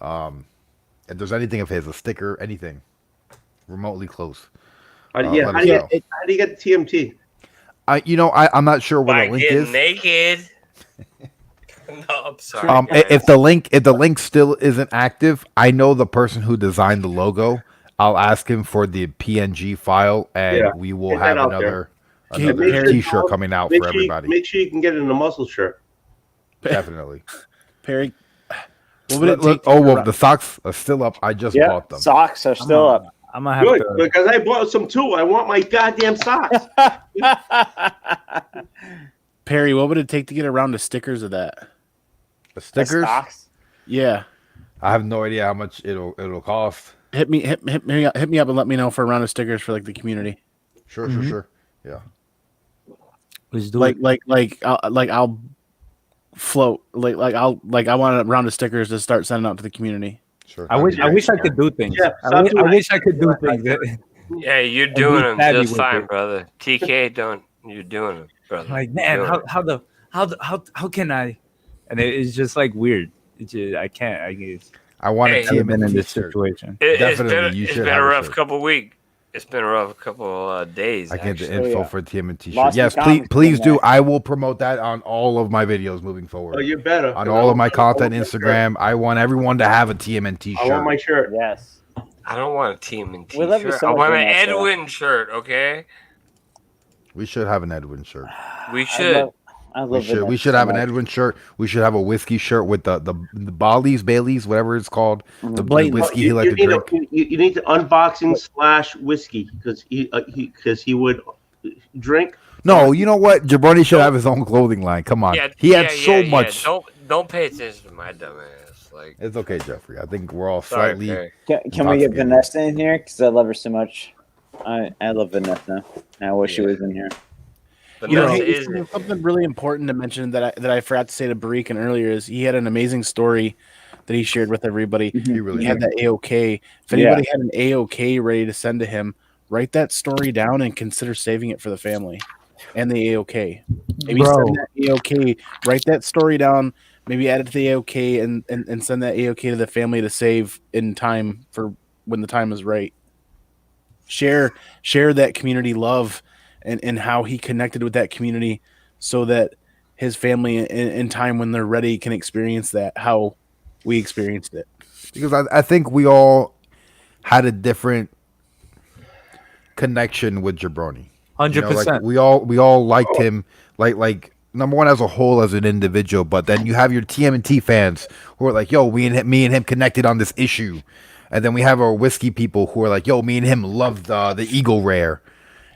Speaker 3: If there's anything of his, a sticker, anything remotely close.
Speaker 4: How do you get the TMT?
Speaker 3: I'm not sure what the link is.
Speaker 11: Naked. No, I'm sorry.
Speaker 3: If the link still isn't active, I know the person who designed the logo. I'll ask him for the PNG file, and we will have another T-shirt coming out for everybody.
Speaker 4: Make sure you can get it in a muscle shirt.
Speaker 3: Definitely.
Speaker 10: Perry, what would it take?
Speaker 3: The socks are still up. I just bought them.
Speaker 2: Socks are still up.
Speaker 17: I'm gonna have to.
Speaker 4: Because I bought some too. I want my goddamn socks.
Speaker 10: Perry, what would it take to get around the stickers of that?
Speaker 3: The stickers?
Speaker 10: Yeah.
Speaker 3: I have no idea how much it'll cost.
Speaker 10: Hit me up and let me know for a round of stickers for like the community.
Speaker 3: Sure. Yeah.
Speaker 17: Let's do it.
Speaker 10: I'll float. I want a round of stickers to start sending out to the community.
Speaker 3: Sure.
Speaker 17: I wish I could do things.
Speaker 10: Yeah,
Speaker 17: I wish I could do things.
Speaker 11: Yeah, you're doing them just fine, brother. TK, you're doing it, brother.
Speaker 17: Like, man, how can I? And it's just like weird. It's just, I can't. I guess.
Speaker 3: I want to see him
Speaker 17: in this situation.
Speaker 11: It's been a rough couple weeks. It's been a rough couple days.
Speaker 3: I get the info for TMNT shirt. Yes, please do. I will promote that on all of my videos moving forward.
Speaker 4: Oh, you better.
Speaker 3: On all of my content, Instagram. I want everyone to have a TMNT shirt.
Speaker 4: I want my shirt.
Speaker 2: Yes.
Speaker 11: I don't want a TMNT
Speaker 2: We love you
Speaker 11: shirt.
Speaker 2: so
Speaker 11: I
Speaker 2: much,
Speaker 11: want an
Speaker 2: Vanessa.
Speaker 11: Edwin shirt, okay?
Speaker 3: We should have an Edwin shirt.
Speaker 11: We should.
Speaker 3: We should have an Edwin shirt. We should have a whiskey shirt with the Baileys, whatever it's called. The whiskey he liked to drink.
Speaker 4: You need the unboxing / whiskey because he would drink.
Speaker 3: No, you know what? Jabroni should have his own clothing line. Come on, he had so much.
Speaker 11: Don't pay attention to my dumb ass. Like,
Speaker 3: it's okay, Jeffrey. I think we're all
Speaker 11: Sorry,
Speaker 3: slightly.
Speaker 11: Perry.
Speaker 2: Can we get Vanessa in here? Because I love her so much. I love Vanessa. I wish she was in here.
Speaker 10: Something really important to mention that I forgot to say to Barikan earlier is he had an amazing story that he shared with everybody.
Speaker 3: He
Speaker 10: had that AOK. If anybody had an AOK ready to send to him, write that story down and consider saving it for the family and the AOK. Maybe send that AOK, write that story down, maybe add it to the AOK and send that AOK to the family to save in time for when the time is right. Share that community love and how he connected with that community so that his family in time when they're ready can experience that, how we experienced it.
Speaker 3: Because I think we all had a different connection with Jabroni.
Speaker 17: 100%.
Speaker 3: We all liked him, like number one as a whole as an individual, but then you have your TMNT fans who are like, yo, me and him connected on this issue. And then we have our whiskey people who are like, yo, me and him loved the Eagle Rare.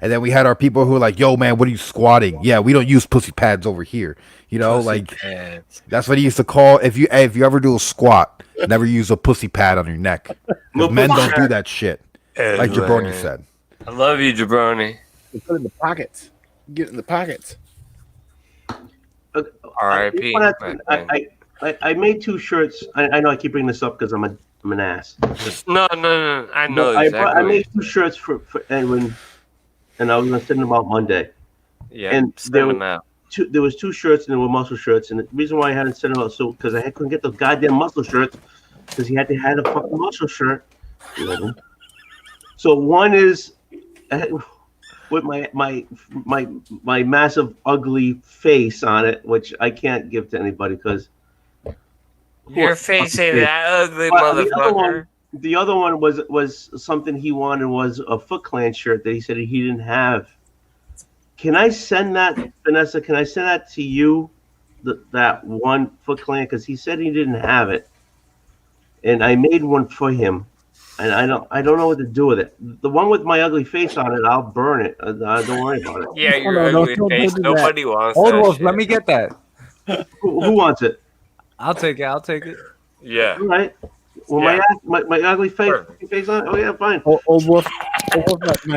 Speaker 3: And then we had our people who were like, yo, man, what are you squatting? Yeah, we don't use pussy pads over here. That's what he used to call, if you ever do a squat, never use a pussy pad on your neck. 'Cause men don't do that shit. Like Jabroni said.
Speaker 11: I love you, Jabroni.
Speaker 10: You put it in the pockets. Get it in the pockets.
Speaker 11: R.I.P.
Speaker 4: I made 2 shirts. I know I keep bringing this up because I'm an ass.
Speaker 11: No. I know exactly.
Speaker 4: I made 2 shirts for Edwin, and I was going to send them out Monday.
Speaker 11: Yeah,
Speaker 4: and
Speaker 11: send them out.
Speaker 4: There was 2 shirts, and there were muscle shirts. And the reason why I hadn't sent them out because I couldn't get those goddamn muscle shirts because he had to have a fucking muscle shirt. So one is with my massive ugly face on it, which I can't give to anybody because
Speaker 11: your face ain't that ugly, motherfucker.
Speaker 4: The other one was something he wanted, was a Foot Clan shirt that he said he didn't have. Can I send that, Vanessa? Can I send that to you? That one Foot Clan, because he said he didn't have it, and I made one for him, and I don't know what to do with it. The one with my ugly face on it, I'll burn it. Don't worry about it.
Speaker 11: Yeah,
Speaker 17: Oh,
Speaker 11: your
Speaker 17: no,
Speaker 11: ugly face.
Speaker 17: do that.
Speaker 11: Nobody wants
Speaker 17: Old
Speaker 11: that
Speaker 17: Wolf,
Speaker 11: shit.
Speaker 17: let me get that.
Speaker 4: Who wants it?
Speaker 17: I'll take it. I'll take it.
Speaker 11: Yeah.
Speaker 4: All right. Well,
Speaker 11: Yeah.
Speaker 4: my ugly face on it. Oh yeah, fine.
Speaker 10: Old Wolf,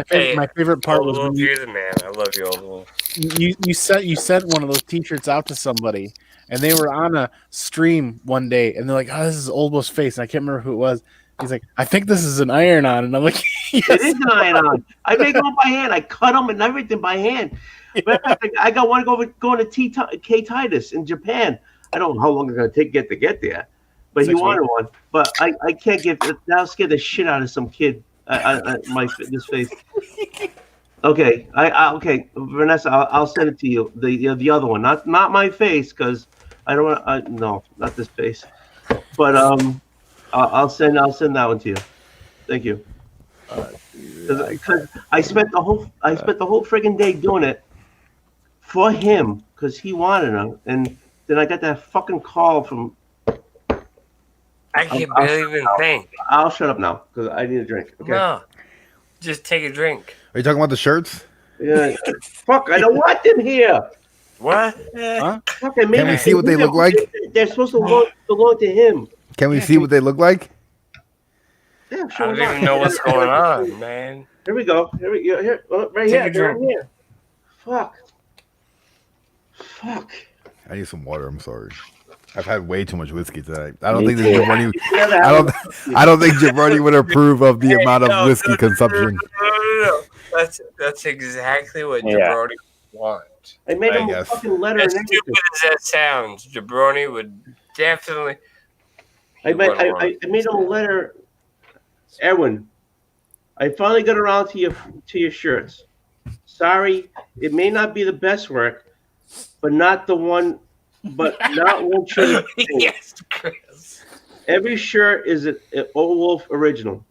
Speaker 11: Hey,
Speaker 10: my favorite part
Speaker 11: Old
Speaker 10: was when
Speaker 11: Wolf,
Speaker 10: you,
Speaker 11: you're the man. I love you, Old Wolf.
Speaker 10: you sent one of those T-shirts out to somebody, and they were on a stream one day, and they're like, "Oh, this is Old Wolf's face," and I can't remember who it was. He's like, "I think this is an iron-on," and I'm like, yes.
Speaker 4: It is an iron-on. I make them by hand. I cut them and everything by hand. But I got one going to K Titus in Japan. I don't know how long it's gonna take to get there, but he
Speaker 10: 6
Speaker 4: wanted
Speaker 10: weeks.
Speaker 4: one. But I can't give. That'll scare the shit out of some kid. This face. Okay, okay, Vanessa, I'll send it to you. The other one, not my face, because I don't want. No, not this face. But I'll send that one to you. Thank you. Because I spent the whole friggin' day doing it for him because he wanted them, and then I got that fucking call from.
Speaker 11: I can't barely even think.
Speaker 4: I'll shut up now because I need a drink. Okay.
Speaker 11: No, just take a drink.
Speaker 3: Are you talking about the shirts?
Speaker 4: Yeah. Fuck! I don't want them here.
Speaker 11: What?
Speaker 3: Huh?
Speaker 4: Fuck, I made
Speaker 3: Can we see what they look like?
Speaker 4: They're supposed to belong to him.
Speaker 3: Can we see what they look like?
Speaker 4: Yeah,
Speaker 11: I
Speaker 4: sure.
Speaker 11: don't even know what's going on, man.
Speaker 4: Here we go. Here we go. Here, right
Speaker 11: Take
Speaker 4: here.
Speaker 11: a drink.
Speaker 4: Right here. Fuck.
Speaker 3: I need some water. I'm sorry. I've had way too much whiskey tonight. I don't
Speaker 4: Me
Speaker 3: think that
Speaker 4: too.
Speaker 3: Jabroni.
Speaker 4: Yeah,
Speaker 3: I don't think Jabroni would approve of the amount of whiskey consumption.
Speaker 11: No. That's exactly what
Speaker 2: Yeah.
Speaker 11: Jabroni wants.
Speaker 4: I made him a
Speaker 3: guess.
Speaker 4: fucking letter
Speaker 11: As
Speaker 4: and everything.
Speaker 11: stupid as that sounds, Jabroni would definitely.
Speaker 4: I made him a letter. Edwin, I finally got around to your shirts. Sorry, it may not be the best work, but not one shirt.
Speaker 11: Yes, Chris.
Speaker 4: Every shirt is an Old Wolf original.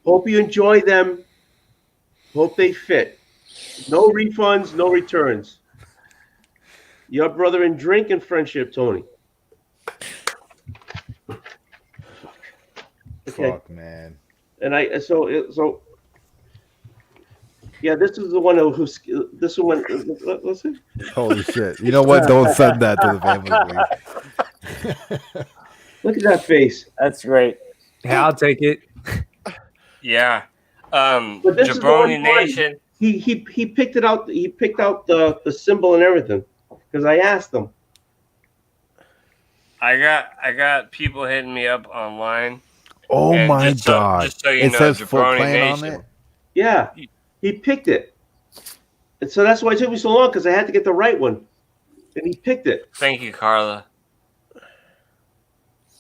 Speaker 4: Hope you enjoy them. Hope they fit. No refunds, no returns. Your brother in drink and friendship, Tony. Okay.
Speaker 3: Fuck, man.
Speaker 4: And yeah, this is the one who's this one. Let's see.
Speaker 3: Holy shit! You know what? Don't send that to the family, please.
Speaker 4: Look at that face.
Speaker 2: That's great.
Speaker 17: Yeah, I'll take it.
Speaker 11: Yeah.
Speaker 4: But this is the
Speaker 11: Jabroni
Speaker 4: one
Speaker 11: Nation.
Speaker 4: He picked it out. He picked out the symbol and everything because I asked him.
Speaker 11: I got people hitting me up online.
Speaker 3: Oh
Speaker 11: And
Speaker 3: my
Speaker 11: just so-
Speaker 3: god!
Speaker 11: just so you
Speaker 3: It
Speaker 11: know,
Speaker 3: says full
Speaker 11: Jabroni
Speaker 3: plan on
Speaker 11: Nation.
Speaker 3: it.
Speaker 4: Yeah, he picked it, and so that's why it took me so long because I had to get the right one, and he picked it.
Speaker 11: Thank you, Carla.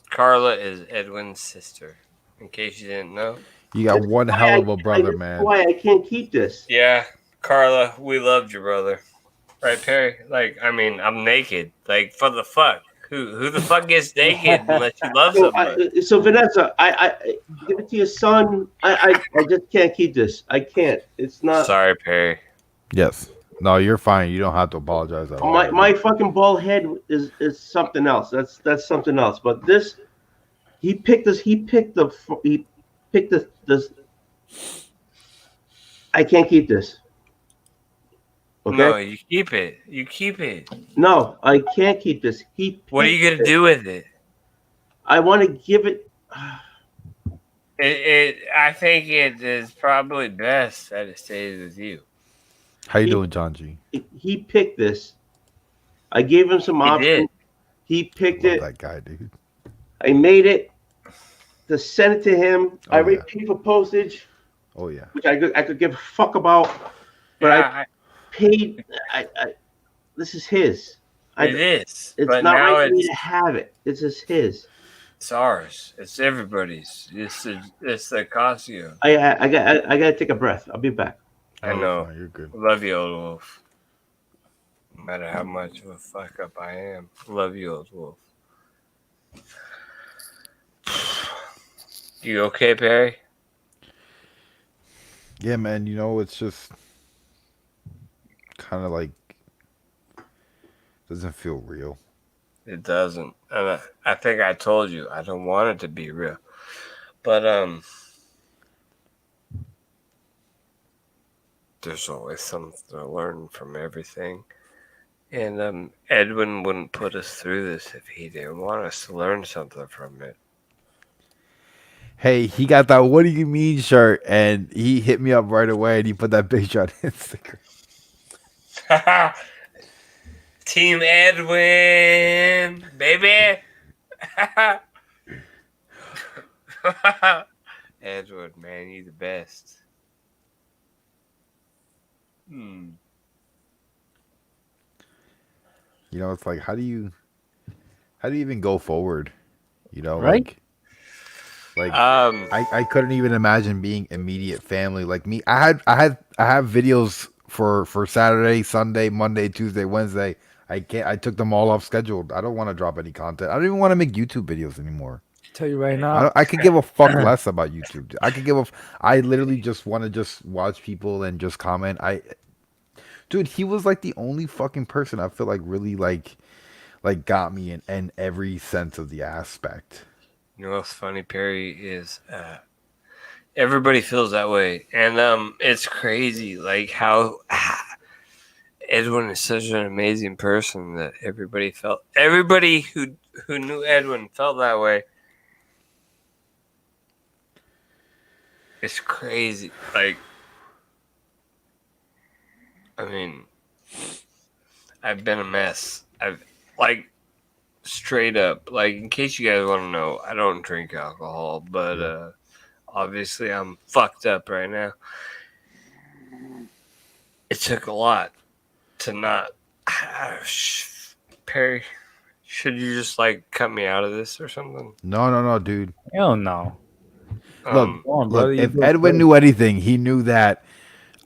Speaker 11: Carla is Edwin's sister. In case you didn't know.
Speaker 3: You got one hell of a brother,
Speaker 4: That's
Speaker 3: man.
Speaker 4: why I can't keep this.
Speaker 11: Yeah, Carla, we loved your brother. Right, Perry? Like, I mean, I'm naked. Like, for the fuck. Who the fuck gets naked unless you love somebody?
Speaker 4: So Vanessa, I give it to your son. I just can't keep this. I can't. It's not.
Speaker 11: Sorry, Perry.
Speaker 3: Yes. No, you're fine. You don't have to apologize at all.
Speaker 4: My fucking bald head is something else. That's something else. But this, he picked this. He picked this. I can't keep this. Okay.
Speaker 11: No, you keep it. You keep it.
Speaker 4: No, I can't keep this.
Speaker 11: What are you gonna do with it?
Speaker 4: I want to give it.
Speaker 11: I think it is probably best that it stays with you.
Speaker 3: How you doing, John G?
Speaker 4: He picked this. I gave him some options. He picked it.
Speaker 3: That guy, dude.
Speaker 4: I made it to send it to him. I already paid for postage.
Speaker 3: Oh yeah.
Speaker 4: Which I could give a fuck about, but I paid. This is his.
Speaker 11: It is.
Speaker 4: It's
Speaker 11: but
Speaker 4: not
Speaker 11: now
Speaker 4: right for me
Speaker 11: it's
Speaker 4: to have it. It's just his.
Speaker 11: It's ours. It's everybody's. It's the Casio.
Speaker 4: I gotta take a breath. I'll be back.
Speaker 11: I know.
Speaker 3: fine, you're good.
Speaker 11: Love you, old wolf. No matter how much of a fuck up I am, love you, old wolf. You okay, Perry?
Speaker 3: Yeah, man. You know, it's just kind of like doesn't feel real.
Speaker 11: It doesn't. And I think I told you I don't want it to be real. But there's always something to learn from everything. And Edwin wouldn't put us through this if he didn't want us to learn something from it.
Speaker 3: Hey, he got that "What do you mean" shirt, and he hit me up right away, and he put that picture on Instagram.
Speaker 11: Team Edwin, baby. Edwin, man, you the best.
Speaker 3: You know, it's like how do you even go forward? You know,
Speaker 17: Right?
Speaker 3: I couldn't even imagine being immediate family like me. I have videos for Saturday, Sunday, Monday, Tuesday, Wednesday. I took them all off scheduled. I don't want to drop any content. I don't even want to make YouTube videos anymore.
Speaker 17: Tell you right now.
Speaker 3: I could give a fuck less about YouTube. I literally just want to just watch people and just comment. Dude, he was like the only fucking person I feel like really like got me in every sense of the aspect.
Speaker 11: You know what's funny, Perry, is everybody feels that way. And it's crazy, like how Edwin is such an amazing person that everybody who knew Edwin felt that way. It's crazy. Like, I mean, I've been a mess. I've straight up, like, in case you guys want to know, I don't drink alcohol, but obviously I'm fucked up right now. It took a lot to not. Perry, should you just cut me out of this or something?
Speaker 3: No, dude.
Speaker 17: Hell no.
Speaker 3: Look, if Edwin knew anything, he knew that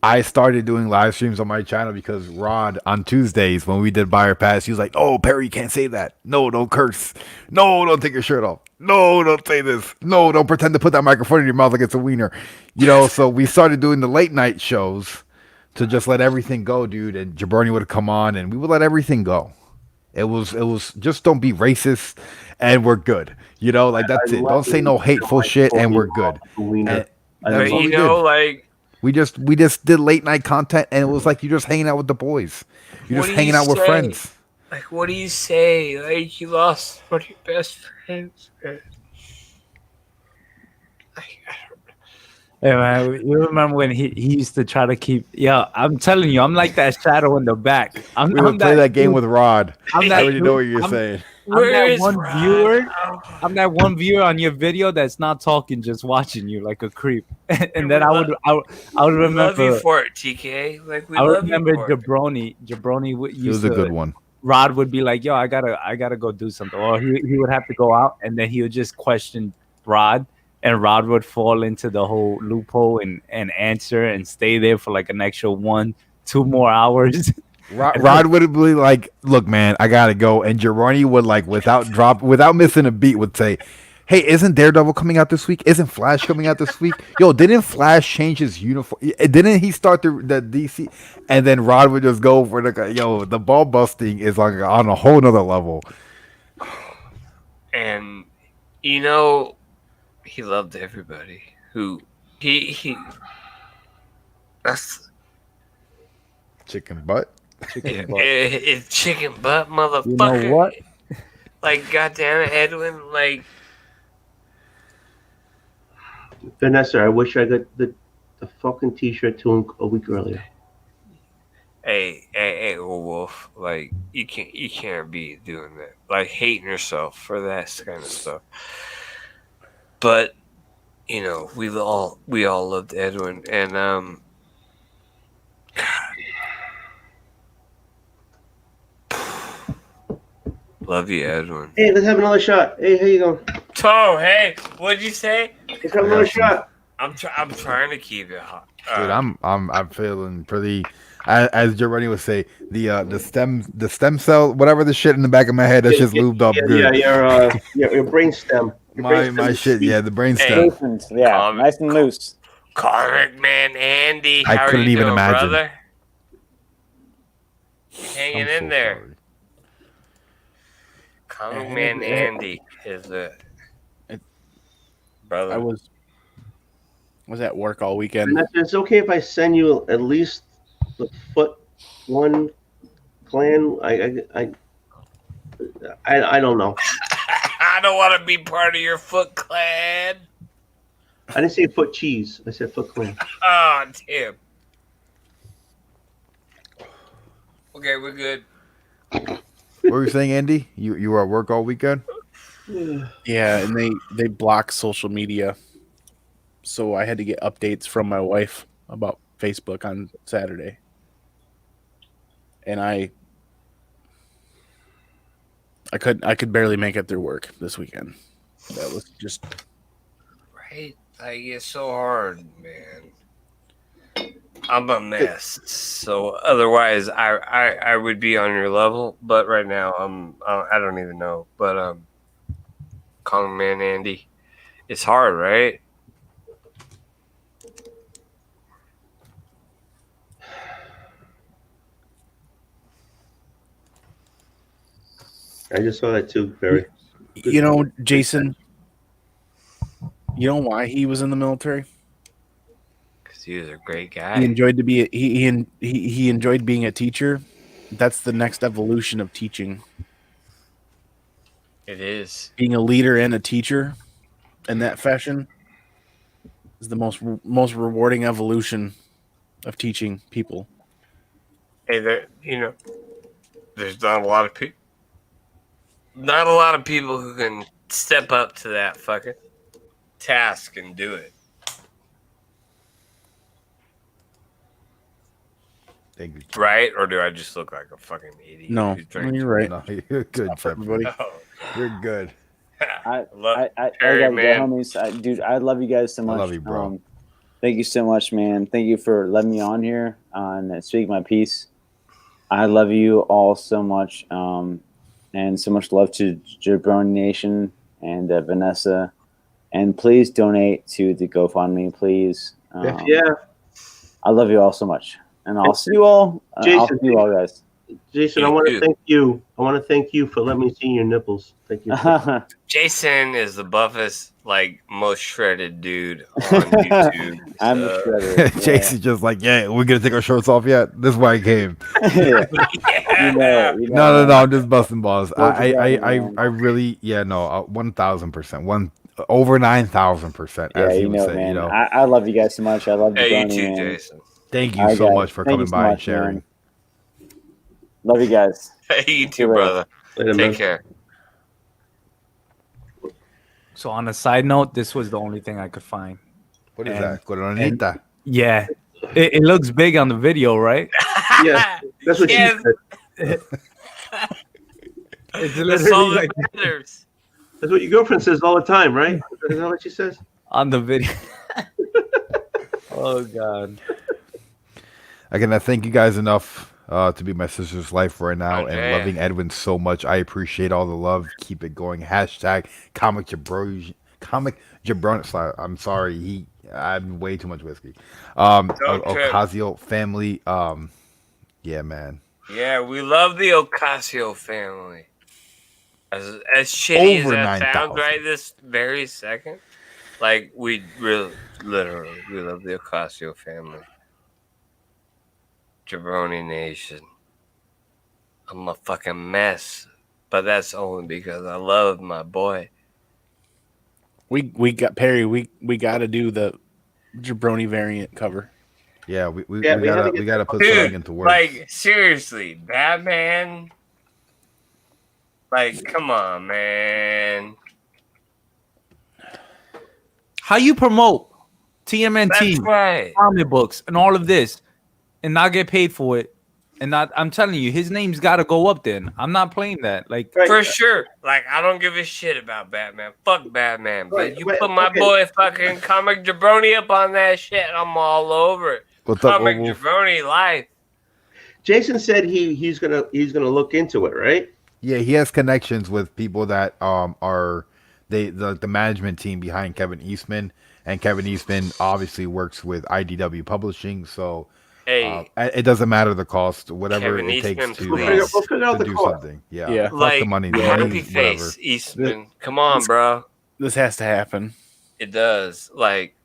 Speaker 3: I started doing live streams on my channel because Rod on Tuesdays when we did Buyer Pass, he was like, "Oh, Perry, you can't say that. No, don't curse. No, don't take your shirt off. No, don't say this. No, don't pretend to put that microphone in your mouth like it's a wiener." You know, so we started doing the late night shows to just let everything go, dude. And Jabroni would come on and we would let everything go. It was just don't be racist and we're good. You know, like that's it. Don't say no hateful shit and we're good. And that's
Speaker 11: But
Speaker 3: what
Speaker 11: you
Speaker 3: we
Speaker 11: know,
Speaker 3: did.
Speaker 11: like,
Speaker 3: We just did late night content, and it was like you're just hanging out with the boys. You're
Speaker 11: what
Speaker 3: just
Speaker 11: do
Speaker 3: hanging
Speaker 11: you
Speaker 3: out with
Speaker 11: say?
Speaker 3: friends.
Speaker 11: Like, what do you say? Like, you lost one of your best friends.
Speaker 17: Hey man, you remember when he used to try to keep? Yeah, I'm telling you, I'm like that shadow in the back.
Speaker 3: We would play that game with Rod.
Speaker 17: I'm
Speaker 3: I
Speaker 17: that
Speaker 3: already know what
Speaker 17: dude-
Speaker 3: you're
Speaker 17: I'm-
Speaker 3: saying.
Speaker 17: I'm that one viewer on your video that's not talking, just watching you like a creep. And then I would
Speaker 11: We
Speaker 17: remember.
Speaker 11: love you for it, TK. Like, we
Speaker 17: I
Speaker 11: love
Speaker 17: remember
Speaker 11: you for it.
Speaker 17: Jabroni used
Speaker 3: was a
Speaker 17: to,
Speaker 3: good one.
Speaker 17: Rod would be like, "Yo, I gotta go do something," or he would have to go out, and then he would just question Rod, and Rod would fall into the whole loophole and answer and stay there for like an extra 1-2 more hours.
Speaker 3: Rod would be like, "Look, man, I gotta go," and Jabroni would without missing a beat, would say, "Hey, isn't Daredevil coming out this week? Isn't Flash coming out this week? Yo, didn't Flash change his uniform? Didn't he start the DC?" And then Rod would just go for the ball busting is on a whole nother level.
Speaker 11: And, you know, he loved everybody who he that's
Speaker 3: chicken butt.
Speaker 17: Chicken
Speaker 11: it's chicken butt, motherfucker.
Speaker 17: You know what?
Speaker 11: Like, goddamn it, Edwin. Like,
Speaker 4: Vanessa, I wish I got the fucking t-shirt to him a week earlier.
Speaker 11: hey, Wolf. Like, you can't be doing that. Like, hating yourself for that kind of stuff. But, you know, we all loved Edwin, and love you, Edwin.
Speaker 4: Hey, let's have another shot. Hey, how you going?
Speaker 11: Tom, hey, what'd you say?
Speaker 4: Let's have another shot.
Speaker 11: I'm trying to keep it hot.
Speaker 3: Dude, I'm feeling pretty. As Jabroni would say, the stem cell, whatever the shit in the back of my head, that's just lubed up good.
Speaker 4: Yeah, your brain stem.
Speaker 3: My shit, the brain
Speaker 11: Hey,
Speaker 3: stem.
Speaker 2: Yeah, nice and loose.
Speaker 11: Comic Man Andy,
Speaker 3: I
Speaker 11: how
Speaker 3: couldn't
Speaker 11: are you
Speaker 3: even
Speaker 11: doing,
Speaker 3: imagine.
Speaker 11: brother? Hanging
Speaker 3: I'm
Speaker 11: in
Speaker 3: so
Speaker 11: there.
Speaker 3: sorry.
Speaker 11: Comic
Speaker 10: And
Speaker 11: Man Andy is the brother.
Speaker 10: I was at work all weekend.
Speaker 4: And it's okay if I send you at least the Foot One clan. I don't know.
Speaker 11: I don't want to be part of your Foot Clan.
Speaker 4: I didn't say Foot Cheese. I said Foot Clan.
Speaker 11: Oh, damn. Okay, we're good.
Speaker 3: What were you saying, Andy? You were at work all weekend?
Speaker 10: Yeah, and they block social media, so I had to get updates from my wife about Facebook on Saturday, and I could barely make it through work this weekend. That was just
Speaker 11: Right? Like, it's so hard, man. I'm a mess. So otherwise, I would be on your level, but right now I don't even know. But Common Man Andy, it's hard, right?
Speaker 4: I just saw that too, Barry.
Speaker 10: You know, Jason. You know why he was in the military?
Speaker 11: Because he was a great guy.
Speaker 10: He enjoyed to be he enjoyed being a teacher. That's the next evolution of teaching.
Speaker 11: It is.
Speaker 10: Being a leader and a teacher in that fashion is the most rewarding evolution of teaching people.
Speaker 11: Hey, there's not a lot of people. Not a lot of people who can step up to that fucking task and do it.
Speaker 3: Thank you.
Speaker 11: Right? Or do I just look like a fucking idiot?
Speaker 10: No,
Speaker 11: who's trying
Speaker 10: you're
Speaker 11: to-
Speaker 10: right.
Speaker 3: No, you're good,
Speaker 10: everybody.
Speaker 11: Oh.
Speaker 3: You're good.
Speaker 2: I
Speaker 11: Perry,
Speaker 2: gotta go,
Speaker 11: man.
Speaker 2: homies. Dude, I love you guys so much.
Speaker 3: love you, bro.
Speaker 2: Thank you so much, man. Thank you for letting me on here and speak my piece. I love you all so much, and so much love to Jabroni Nation and Vanessa. And please donate to the GoFundMe, please.
Speaker 4: Yeah.
Speaker 2: I love you all so much, and I'll see you all. I'll
Speaker 4: Jason,
Speaker 2: see you all, guys.
Speaker 4: Jason, I want to thank you. I want to thank you for letting me see your nipples. Thank you.
Speaker 11: Jason is the buffest, like, most shredded dude on YouTube.
Speaker 2: I'm a shredder.
Speaker 3: Jason's just like, yeah, we're gonna take our shirts off yet. This is why I came. No, I'm just busting balls. I really, yeah, no, 1,000%, over 9,000%,
Speaker 2: Yeah,
Speaker 3: as he
Speaker 2: you
Speaker 3: would
Speaker 2: know,
Speaker 3: say.
Speaker 2: man.
Speaker 3: You know,
Speaker 2: I love you guys so much. I love you,
Speaker 11: Hey, you
Speaker 2: Jabroni,
Speaker 11: too,
Speaker 2: man.
Speaker 11: Jason.
Speaker 3: thank you
Speaker 2: All right,
Speaker 3: so
Speaker 2: guys.
Speaker 3: much for
Speaker 2: Thank
Speaker 3: coming
Speaker 2: you so
Speaker 3: by and
Speaker 2: much,
Speaker 3: sharing.
Speaker 2: man. Love you guys.
Speaker 11: Hey, you
Speaker 2: See
Speaker 11: too,
Speaker 2: later.
Speaker 11: brother.
Speaker 4: Later,
Speaker 11: Take
Speaker 4: man.
Speaker 11: care.
Speaker 17: So on a side note, this was the only thing I could find.
Speaker 3: What is
Speaker 17: And-
Speaker 3: that? Coronita.
Speaker 17: Yeah, it looks big on the video, right?
Speaker 4: Yeah, that's what
Speaker 11: Yes.
Speaker 4: she said.
Speaker 17: It's
Speaker 11: That's all
Speaker 17: literally
Speaker 11: that
Speaker 17: like
Speaker 11: matters.
Speaker 4: That's what your girlfriend says all the time, right? Is that what she says?
Speaker 17: on the video. Oh God.
Speaker 3: I cannot thank you guys enough to be my sister's life right now,
Speaker 11: Oh,
Speaker 3: and
Speaker 11: damn.
Speaker 3: loving Edwin so much. I appreciate all the love. Keep it going. Hashtag Comic Jabroni. I'm sorry. I'm way too much whiskey.
Speaker 11: Don't trip.
Speaker 3: Ocasio family. Yeah, man.
Speaker 11: Yeah, we love the Ocasio family. As shitty
Speaker 3: Over
Speaker 11: as that
Speaker 3: 9,000.
Speaker 11: sounds right this very second, like, we really, literally, we love the Ocasio family. Jabroni Nation. I'm a fucking mess, but that's only because I love my boy.
Speaker 10: We got Perry. We got to do the Jabroni variant cover.
Speaker 3: Yeah, we
Speaker 4: Yeah, we have to
Speaker 3: we
Speaker 4: get
Speaker 3: gotta put
Speaker 11: Dude,
Speaker 3: something into work.
Speaker 11: like, seriously, Batman. Like, come on, man.
Speaker 17: How you promote TMNT,
Speaker 11: That's right.
Speaker 17: comic books, and all of this, and not get paid for it? And not, I'm telling you, his name's got to go up. Then I'm not playing that. Like,
Speaker 11: For sure. Like, I don't give a shit about Batman. Fuck Batman. But
Speaker 4: Right,
Speaker 11: you
Speaker 4: right,
Speaker 11: put my
Speaker 4: okay.
Speaker 11: boy fucking Comic Jabroni up on that shit, I'm all over it.
Speaker 3: What's up,
Speaker 11: Comic
Speaker 3: Wolf?
Speaker 11: Jabroni life.
Speaker 4: Jason said he's gonna look into it, right?
Speaker 3: Yeah, he has connections with people that are the management team behind Kevin Eastman, and Kevin Eastman obviously works with IDW Publishing. So
Speaker 11: Hey,
Speaker 3: it doesn't matter the cost, whatever
Speaker 11: Kevin
Speaker 3: it takes
Speaker 11: Eastman,
Speaker 3: to
Speaker 11: please.
Speaker 3: to do something. Yeah, fuck
Speaker 11: Like
Speaker 3: the money.
Speaker 11: happy
Speaker 3: Whatever.
Speaker 11: face, Eastman. Come on, bro.
Speaker 10: This has to happen.
Speaker 11: It does. Like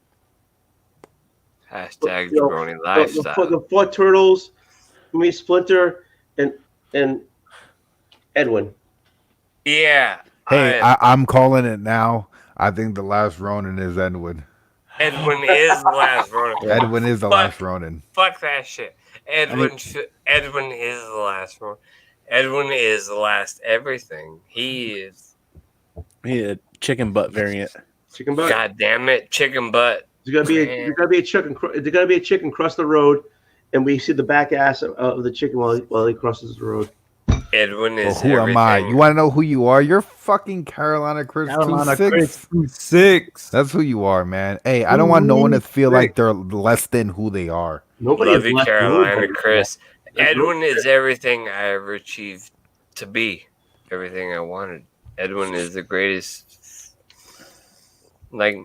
Speaker 11: hashtag
Speaker 4: You know,
Speaker 11: Jabroni lifestyle.
Speaker 4: the four turtles, me, Splinter, and Edwin.
Speaker 11: Yeah.
Speaker 3: Hey, I'm calling it now. I think the last Ronin is Edwin.
Speaker 11: Edwin is the last Ronin.
Speaker 3: Edwin is the last Ronin.
Speaker 11: Fuck that shit. Edwin is the last Ronin. Edwin is the last everything. He is.
Speaker 10: Yeah, chicken butt variant.
Speaker 4: Chicken butt.
Speaker 11: God damn it, chicken butt.
Speaker 4: There's gotta be a chicken cross the road, and we see the back ass of the chicken while he crosses the road.
Speaker 11: Edwin
Speaker 3: Well,
Speaker 11: is
Speaker 3: who
Speaker 11: everything.
Speaker 3: am I? You want to know who you are? You're fucking Carolina Chris
Speaker 17: Carolina
Speaker 3: 26.
Speaker 17: Chris 26.
Speaker 3: That's who you are, man. Hey, I don't want no one to feel like they're less than who they are.
Speaker 4: Nobody
Speaker 11: Love
Speaker 4: is
Speaker 11: you,
Speaker 4: less than
Speaker 11: Carolina
Speaker 4: nobody.
Speaker 11: Chris.
Speaker 4: That's
Speaker 11: Edwin
Speaker 4: no-
Speaker 11: is everything I ever achieved to be. Everything I wanted. Edwin is the greatest. Like,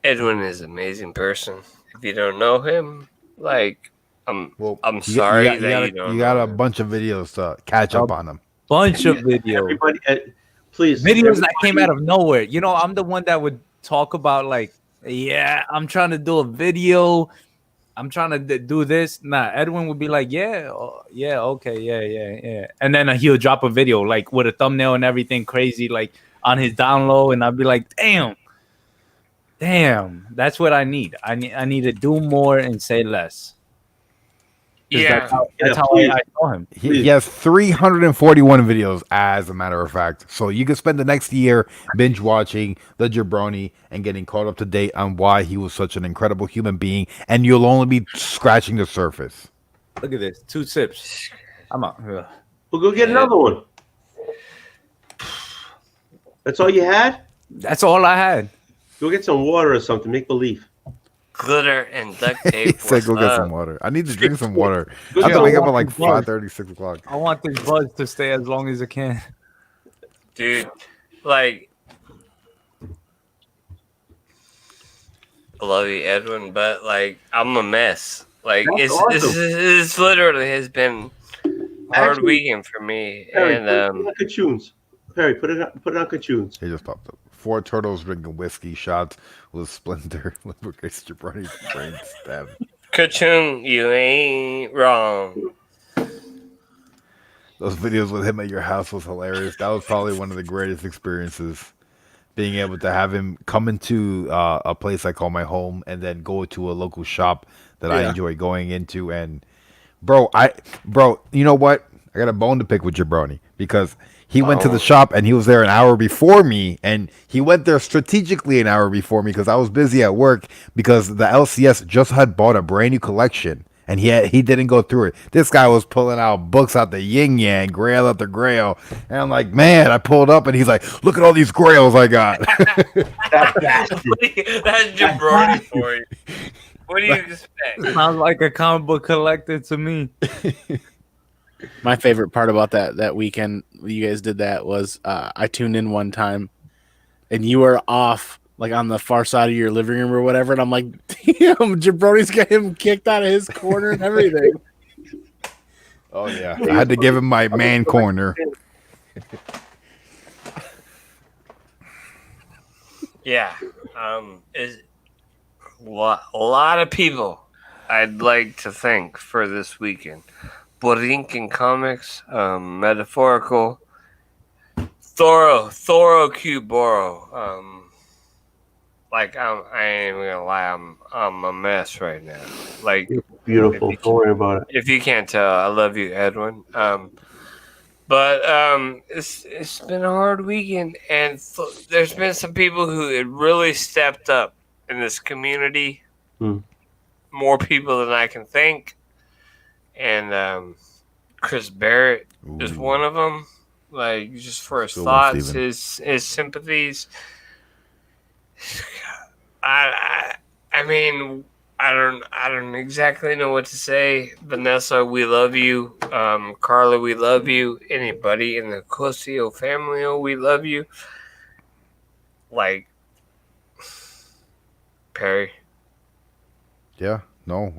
Speaker 11: Edwin is an amazing person. If you don't know him, like, I'm sorry that you don't.
Speaker 3: You got a bunch of videos to catch up on them.
Speaker 17: Bunch of videos.
Speaker 4: Everybody, please.
Speaker 17: Videos that came out of nowhere. You know, I'm the one that would talk about like, yeah, I'm trying to do a video. I'm trying to do this. Nah, Edwin would be like, yeah, okay, yeah. And then he'll drop a video like with a thumbnail and everything crazy, like on his down low, and I'll be like, damn, that's what I need. I need to do more and say less.
Speaker 11: Yeah,
Speaker 17: that's how I saw him.
Speaker 3: He has 341 videos, as a matter of fact. So you can spend the next year binge watching the Jabroni and getting caught up to date on why he was such an incredible human being, and you'll only be scratching the surface.
Speaker 17: Look at this, 2 sips. I'm out. Ugh.
Speaker 4: We'll go get another one. That's all you had?
Speaker 17: That's all I had.
Speaker 4: Go get some water or something. Make believe.
Speaker 11: Glitter and duct tape.
Speaker 3: He said, "Go get some water." I need to drink some water. I have to wake up at like 5:30, 6 o'clock.
Speaker 17: I want this buzz to stay as long as it can.
Speaker 11: Dude, like, I love you, Edwin, but like, I'm a mess. Like,
Speaker 4: That's awesome.
Speaker 11: it's literally has been hard
Speaker 4: Actually,
Speaker 11: weekend for me.
Speaker 4: Perry,
Speaker 11: And
Speaker 4: put it on Kachoons. Perry, put it on Kachoons.
Speaker 3: He just popped up. 4 turtles drinking whiskey shots with Splinter. Lubricates Jabroni brain stab.
Speaker 11: Kachoon, you ain't wrong.
Speaker 3: Those videos with him at your house was hilarious. That was probably one of the greatest experiences. Being able to have him come into a place I call my home and then go to a local shop that I enjoy going into. And bro, you know what? I got a bone to pick with Jabroni because he went to the shop and he was there an hour before me, and he went there strategically an hour before me because I was busy at work because the LCS just had bought a brand new collection and he didn't go through it. This guy was pulling out books out the yin yang, grail after grail, and I'm like, man, I pulled up and he's like, look at all these grails I got.
Speaker 11: That's Jabroni for you. What do you expect?
Speaker 17: Sounds like a comic book collector to me.
Speaker 10: My favorite part about that weekend you guys did that was I tuned in one time and you were off like on the far side of your living room or whatever, and I'm like, damn, Jabroni's got him kicked out of his corner and everything.
Speaker 3: Oh yeah, I had to give him my man corner.
Speaker 11: Yeah, is a lot of people I'd like to thank for this weekend. Borinquen Comics, Metaphorical, Thoro Q Boro. Like I ain't even gonna lie, I'm a mess right now. Like
Speaker 4: Beautiful. Don't worry about it.
Speaker 11: if you can't tell, I love you, Edwin. But it's been a hard weekend, and there's been some people who had really stepped up in this community. More people than I can thank, and Chris Barrett is one of them. Like just for his
Speaker 3: Good one,
Speaker 11: thoughts,
Speaker 3: Steven.
Speaker 11: his sympathies. I mean, I don't exactly know what to say. Vanessa, we love you. Carla, we love you. Anybody in the Cosio family, we love you. Like Perry.
Speaker 3: Yeah, No,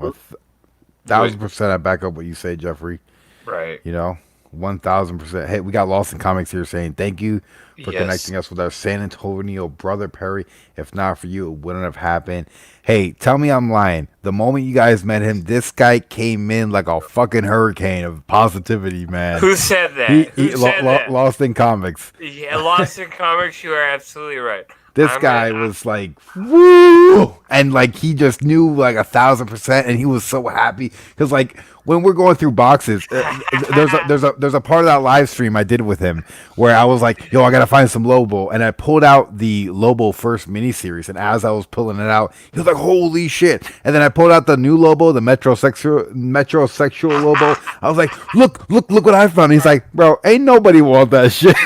Speaker 3: 1,000% I back up what you say, Jeffrey.
Speaker 11: Right.
Speaker 3: 1,000%. Hey, we got Lost in Comics here saying thank you for
Speaker 11: Yes.
Speaker 3: connecting us with our San Antonio brother Perry. If not for you, it wouldn't have happened. Hey, tell me I'm lying. The moment you guys met him, this guy came in like a fucking hurricane of positivity, man.
Speaker 11: Who said that?
Speaker 3: He
Speaker 11: Who said that?
Speaker 3: Lost in Comics.
Speaker 11: Yeah, Lost in Comics, you are absolutely right.
Speaker 3: This guy was like, woo! And like, he just knew like 1,000%, and he was so happy. Because like, when we're going through boxes, there's a part of that live stream I did with him where I was like, yo, I gotta find some Lobo. And I pulled out the Lobo first miniseries, and as I was pulling it out, he was like, holy shit. And then I pulled out the new Lobo, the metrosexual Lobo. I was like, look what I found. He's like, bro, ain't nobody want that shit.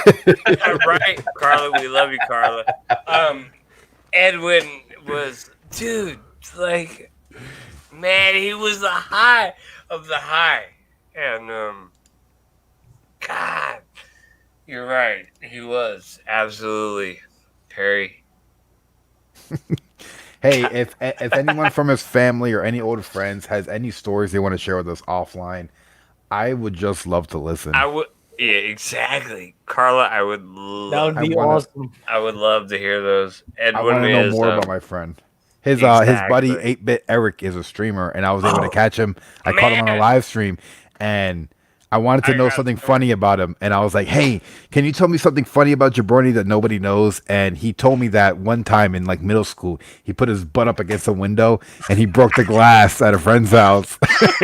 Speaker 11: Right, Carla, we love you, Carla. Edwin was, dude, like, man, he was the high of the high. And, God, you're right. He was, absolutely, Perry.
Speaker 3: Hey, if anyone from his family or any old friends has any stories they want to share with us offline, I would just love to listen.
Speaker 11: I would, yeah, exactly. Carla, I would love,
Speaker 10: That would be awesome.
Speaker 11: I would love to hear those.
Speaker 3: I
Speaker 11: Edwin
Speaker 3: want to know
Speaker 11: is,
Speaker 3: more about my friend. His
Speaker 11: exactly.
Speaker 3: buddy 8-Bit Eric is a streamer, and I was able to catch him. I caught him on a live stream, and I wanted to know something funny about him. And I was like, hey, can you tell me something funny about Jabroni that nobody knows? And he told me that one time in like middle school, he put his butt up against a window and he broke the glass at a friend's house. Like,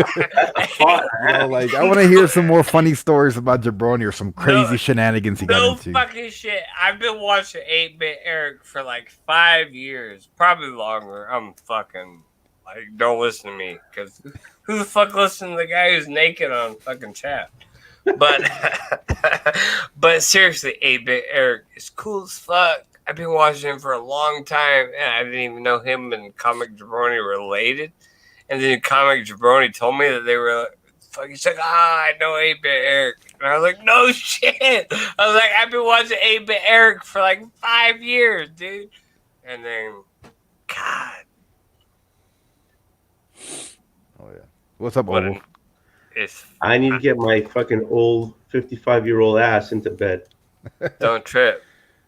Speaker 3: I want to hear some more funny stories about Jabroni or some crazy shenanigans he got into.
Speaker 11: No fucking shit. I've been watching 8-Bit Eric for like 5 years, probably longer. I'm fucking like, don't listen to me, because who the fuck listens to the guy who's naked on fucking chat? But but seriously, 8-Bit Eric is cool as fuck. I've been watching him for a long time, and I didn't even know him and Comic Jabroni were related. And then Comic Jabroni told me that they were fucking. He's like, I know 8-Bit Eric, and I was like, no shit. I was like, I've been watching 8-Bit Eric for like 5 years, dude. And then, God.
Speaker 3: Oh yeah. What's up, Oval?
Speaker 4: I need to get my fucking old 55-year-old ass into bed.
Speaker 11: Don't trip.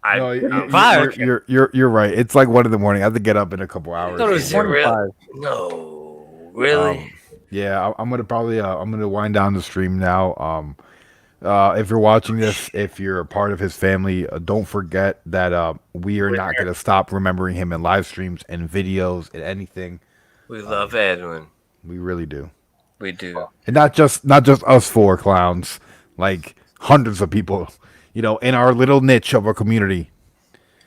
Speaker 3: No, you're right. It's like 1 in the morning. I have to get up in a couple hours.
Speaker 11: Is it real? No, really?
Speaker 3: Yeah, I'm gonna probably I'm gonna wind down the stream now. If you're watching this, if you're a part of his family, don't forget that we are not gonna stop remembering him in live streams and videos and anything.
Speaker 11: We love Edwin.
Speaker 3: We really do.
Speaker 11: We do.
Speaker 3: And not just us 4 clowns, like hundreds of people, in our little niche of our community.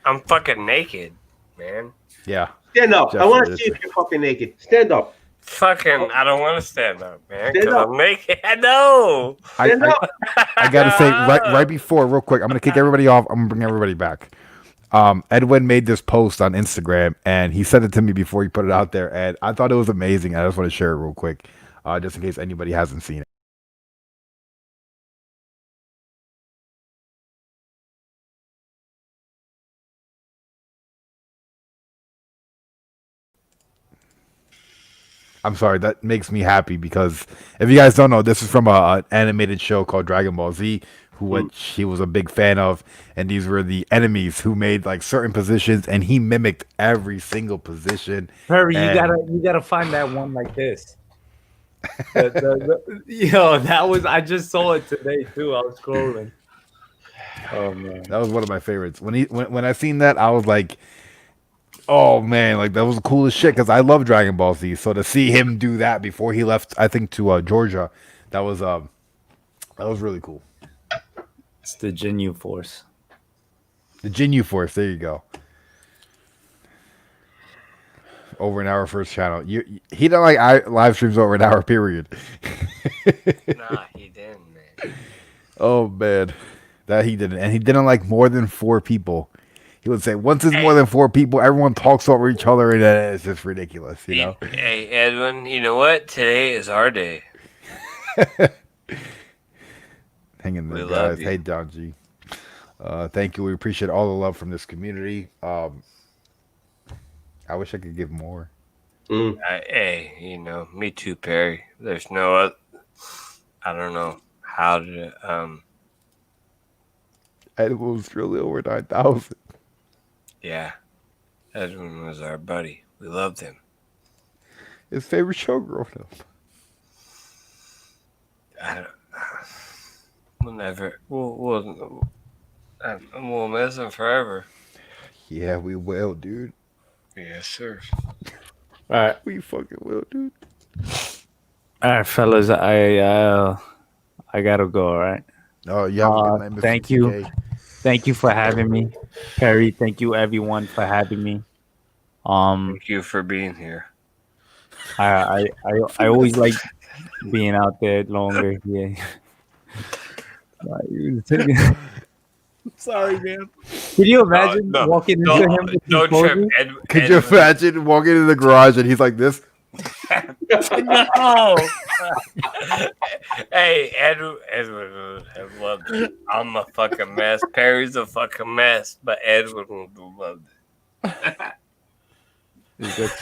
Speaker 11: I'm fucking naked, man.
Speaker 3: Yeah.
Speaker 4: Stand up. I want to see if you're fucking naked. Stand up.
Speaker 11: Fucking, I don't want to stand up, man,
Speaker 4: Stand
Speaker 11: because
Speaker 4: up.
Speaker 11: I'm naked. I know.
Speaker 3: I gotta say right before, real quick, I'm gonna kick everybody off. I'm gonna bring everybody back. Edwin made this post on Instagram, and he sent it to me before he put it out there, and I thought it was amazing. I just want to share it real quick, just in case anybody hasn't seen it. I'm sorry, that makes me happy because if you guys don't know, this is from an animated show called Dragon Ball Z, which he was a big fan of, and these were the enemies who made like certain positions, and he mimicked every single position.
Speaker 17: Perry,
Speaker 3: and
Speaker 17: you gotta find that one like this. That was, I just saw it today too. I was scrolling.
Speaker 3: Oh man, that was one of my favorites. When I seen that, I was like, oh man, like that was the coolest shit because I love Dragon Ball Z. So to see him do that before he left, I think to Georgia, that was really cool.
Speaker 17: It's the Ginyu Force.
Speaker 3: The Ginyu Force. There you go. Over an hour first channel. He don't like live streams over an hour. Period.
Speaker 11: Nah, he didn't, man.
Speaker 3: Oh man, that he didn't, and he didn't like more than 4 people. He would say once it's more than 4 people, everyone talks over each other, and it's just ridiculous,
Speaker 11: Hey, Edwin, you know what? Today is our day.
Speaker 3: Hang in there,
Speaker 11: We love
Speaker 3: guys.
Speaker 11: you.
Speaker 3: Hey, Don G. Thank you. We appreciate all the love from this community. I wish I could give more.
Speaker 11: Hey, me too, Perry. There's no other. I don't know how to.
Speaker 3: Edwin was really over 9,000.
Speaker 11: Yeah, Edwin was our buddy. We loved him.
Speaker 3: His favorite show growing up.
Speaker 11: We'll never. We'll miss him forever.
Speaker 3: Yeah, we will, dude.
Speaker 11: Yes, sir.
Speaker 17: All right.
Speaker 3: We fucking will, dude.
Speaker 17: All right, fellas. I gotta go. All right.
Speaker 3: Oh, you have a good night, Mr.
Speaker 17: Thank you.
Speaker 3: TK.
Speaker 17: Thank you for having me, Perry. Thank you, everyone, for having me.
Speaker 11: Thank you for being here.
Speaker 17: I always like being out there longer. Yeah.
Speaker 8: Sorry, man.
Speaker 17: Could you imagine walking into him? With
Speaker 11: No
Speaker 17: his
Speaker 11: trip.
Speaker 17: clothing?
Speaker 3: Could you imagine walking into the garage and he's like this?
Speaker 11: No. Hey, Edwin would have loved it. I'm a fucking mess. Perry's a fucking mess, but Edwin would have loved it.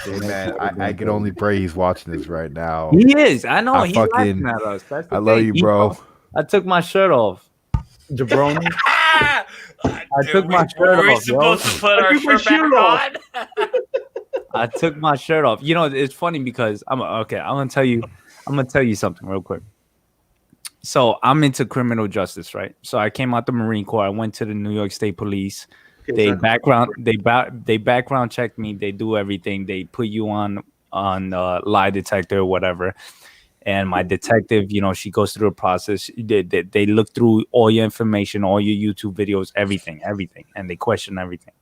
Speaker 3: Hey, man, I can only pray he's watching this right now.
Speaker 17: He is. I know. He's
Speaker 3: fucking,
Speaker 17: laughing at us. That's the
Speaker 3: I love
Speaker 17: thing.
Speaker 3: you, bro.
Speaker 17: I took my shirt off. Jabroni. I took my shirt
Speaker 11: Were we
Speaker 17: off, yo.
Speaker 11: supposed to put our shirt back on?
Speaker 17: I took my shirt off. You know, it's funny because I'm gonna tell you something real quick. So I'm into criminal justice, right? So I came out the Marine Corps. I went to the New York State Police. They background checked me. They do everything. They put you on lie detector or whatever. And my detective, she goes through the process. They look through all your information, all your YouTube videos, everything, and they question everything.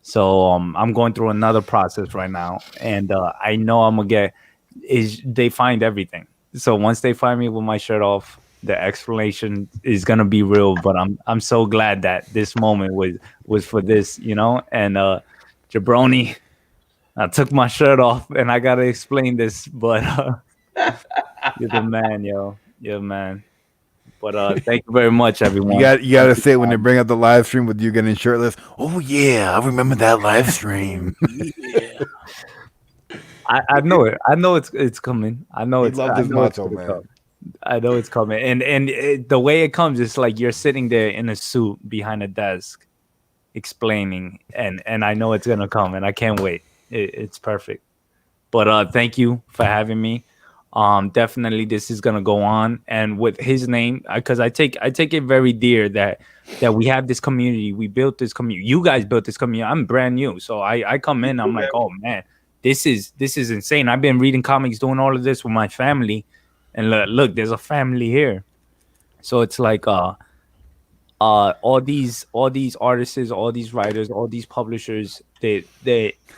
Speaker 17: So I'm going through another process right now, and I know I'm gonna they find everything. So once they find me with my shirt off, the explanation is gonna be real. But I'm so glad that this moment was for this, And Jabroni, I took my shirt off, and I gotta explain this, but you're the man, yo. You're the man. But thank you very much, everyone.
Speaker 3: You got to say it when they bring up the live stream with you getting shirtless. Oh yeah, I remember that live stream.
Speaker 17: I know it. I know it's coming. I know it's.
Speaker 3: Love
Speaker 17: I
Speaker 3: this
Speaker 17: know it's
Speaker 3: motto,
Speaker 17: gonna
Speaker 3: man.
Speaker 17: come. I know it's coming, and the way it comes, it's like you're sitting there in a suit behind a desk, explaining, and I know it's gonna come, and I can't wait. It's perfect. But thank you for having me. Definitely this is gonna go on, and with his name, because I take it very dear that we have this community. We built this community. You guys built this community. I'm brand new, so I come in. I'm like, oh man, this is insane. I've been reading comics, doing all of this with my family, and look, there's a family here. So it's like all these artists, all these writers, all these publishers, they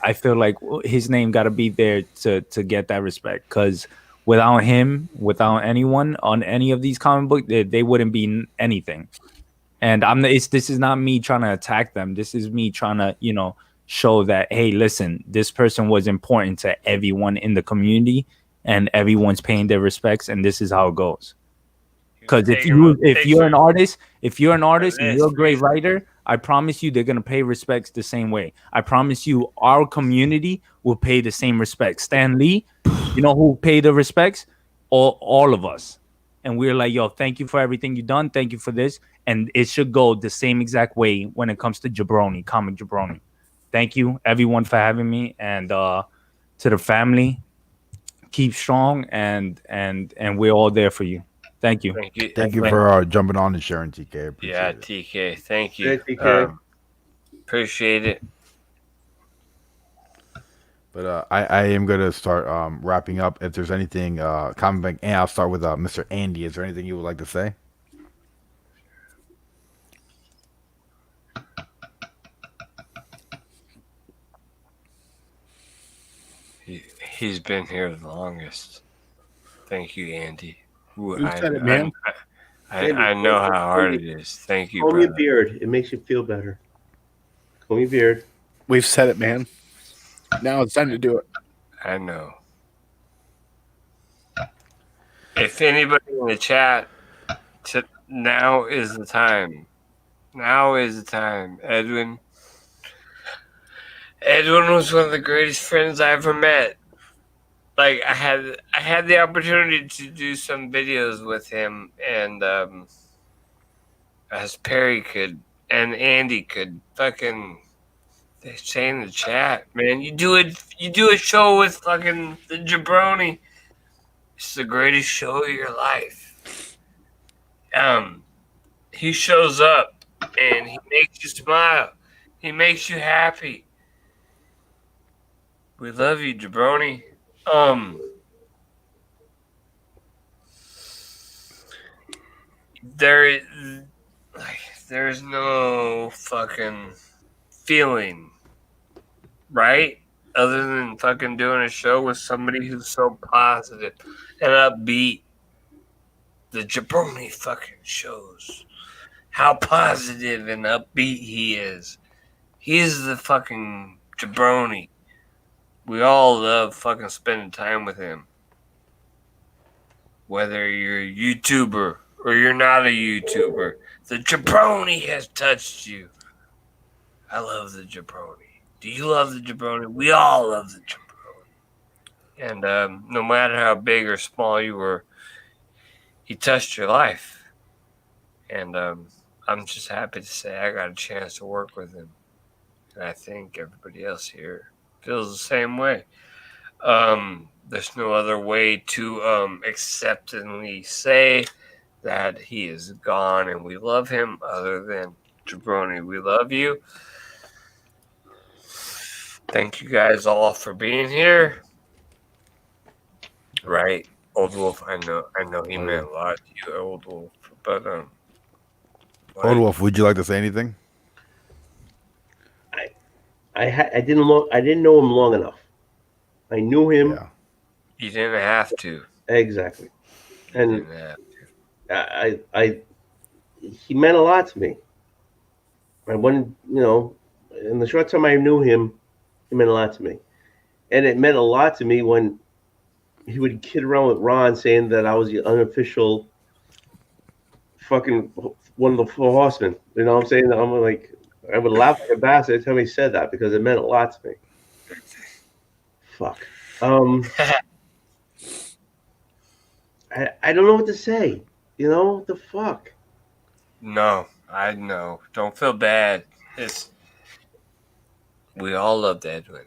Speaker 17: I feel like his name got to be there to get that respect, because without him, without anyone on any of these comic books, they wouldn't be anything. And this is not me trying to attack them. This is me trying to show that, hey, listen, this person was important to everyone in the community, and everyone's paying their respects, and this is how it goes. Because if you're an artist and you're a great writer, I promise you they're gonna pay respects the same way. I promise you our community will pay the same respect. Stan Lee, you know who paid the respects? All of us. And we're like, yo, thank you for everything you've done. Thank you for this. And it should go the same exact way when it comes to Jabroni, Comic Jabroni. Thank you, everyone, for having me. And to the family, keep strong, and we're all there for you. Thank you.
Speaker 3: Thank you for jumping on and sharing, TK.
Speaker 11: Yeah, TK, thank you.
Speaker 4: Yeah, TK.
Speaker 11: Appreciate it.
Speaker 3: But I am gonna start wrapping up. If there's anything comment, and I'll start with Mr. Andy. Is there anything you would like to say?
Speaker 11: He's been here the longest. Thank you, Andy. Ooh,
Speaker 18: You said it, man.
Speaker 11: I know how hard it is. Thank you,
Speaker 4: Comb your
Speaker 11: brother.
Speaker 4: beard. It makes you feel better. Comb your beard.
Speaker 9: We've said it, man. Now it's time to do it.
Speaker 11: I know. If anybody in the chat, now is the time. Now is the time. Edwin was one of the greatest friends I ever met. like I had the opportunity to do some videos with him, and as Perry could and Andy could fucking. They say in the chat, man, you do a show with fucking the Jabroni. It's the greatest show of your life. He shows up and he makes you smile. He makes you happy. We love you, Jabroni. There is there's no fucking feeling, right? Other than fucking doing a show with somebody who's so positive and upbeat. The Jabroni fucking shows how positive and upbeat he is. He's the fucking Jabroni. We all love fucking spending time with him. Whether you're a YouTuber or you're not a YouTuber, the Jabroni has touched you. I love the Jabroni. Do you love the Jabroni? We all love the Jabroni. And no matter how big or small you were, he touched your life. And I'm just happy to say I got a chance to work with him. And I think everybody else here feels the same way. There's no other way to acceptingly say that he is gone and we love him other than Jabroni. We love you. Thank you guys all for being here. Right, Old Wolf. I know he meant a lot to you, Old Wolf. But
Speaker 3: Old Wolf, would you like to say anything?
Speaker 4: I didn't know him long enough. I knew him.
Speaker 3: Yeah.
Speaker 11: You didn't have to.
Speaker 4: Exactly.
Speaker 11: You
Speaker 4: And
Speaker 11: didn't have to.
Speaker 4: he meant a lot to me. And when, in the short time I knew him, he meant a lot to me. And it meant a lot to me when he would kid around with Ron saying that I was the unofficial fucking one of the four horsemen. You know what I'm saying? I'm like, I would laugh like a bastard every time he said that because it meant a lot to me. Fuck. I don't know what to say. The fuck.
Speaker 11: No, I know. Don't feel bad. We all loved Edwin.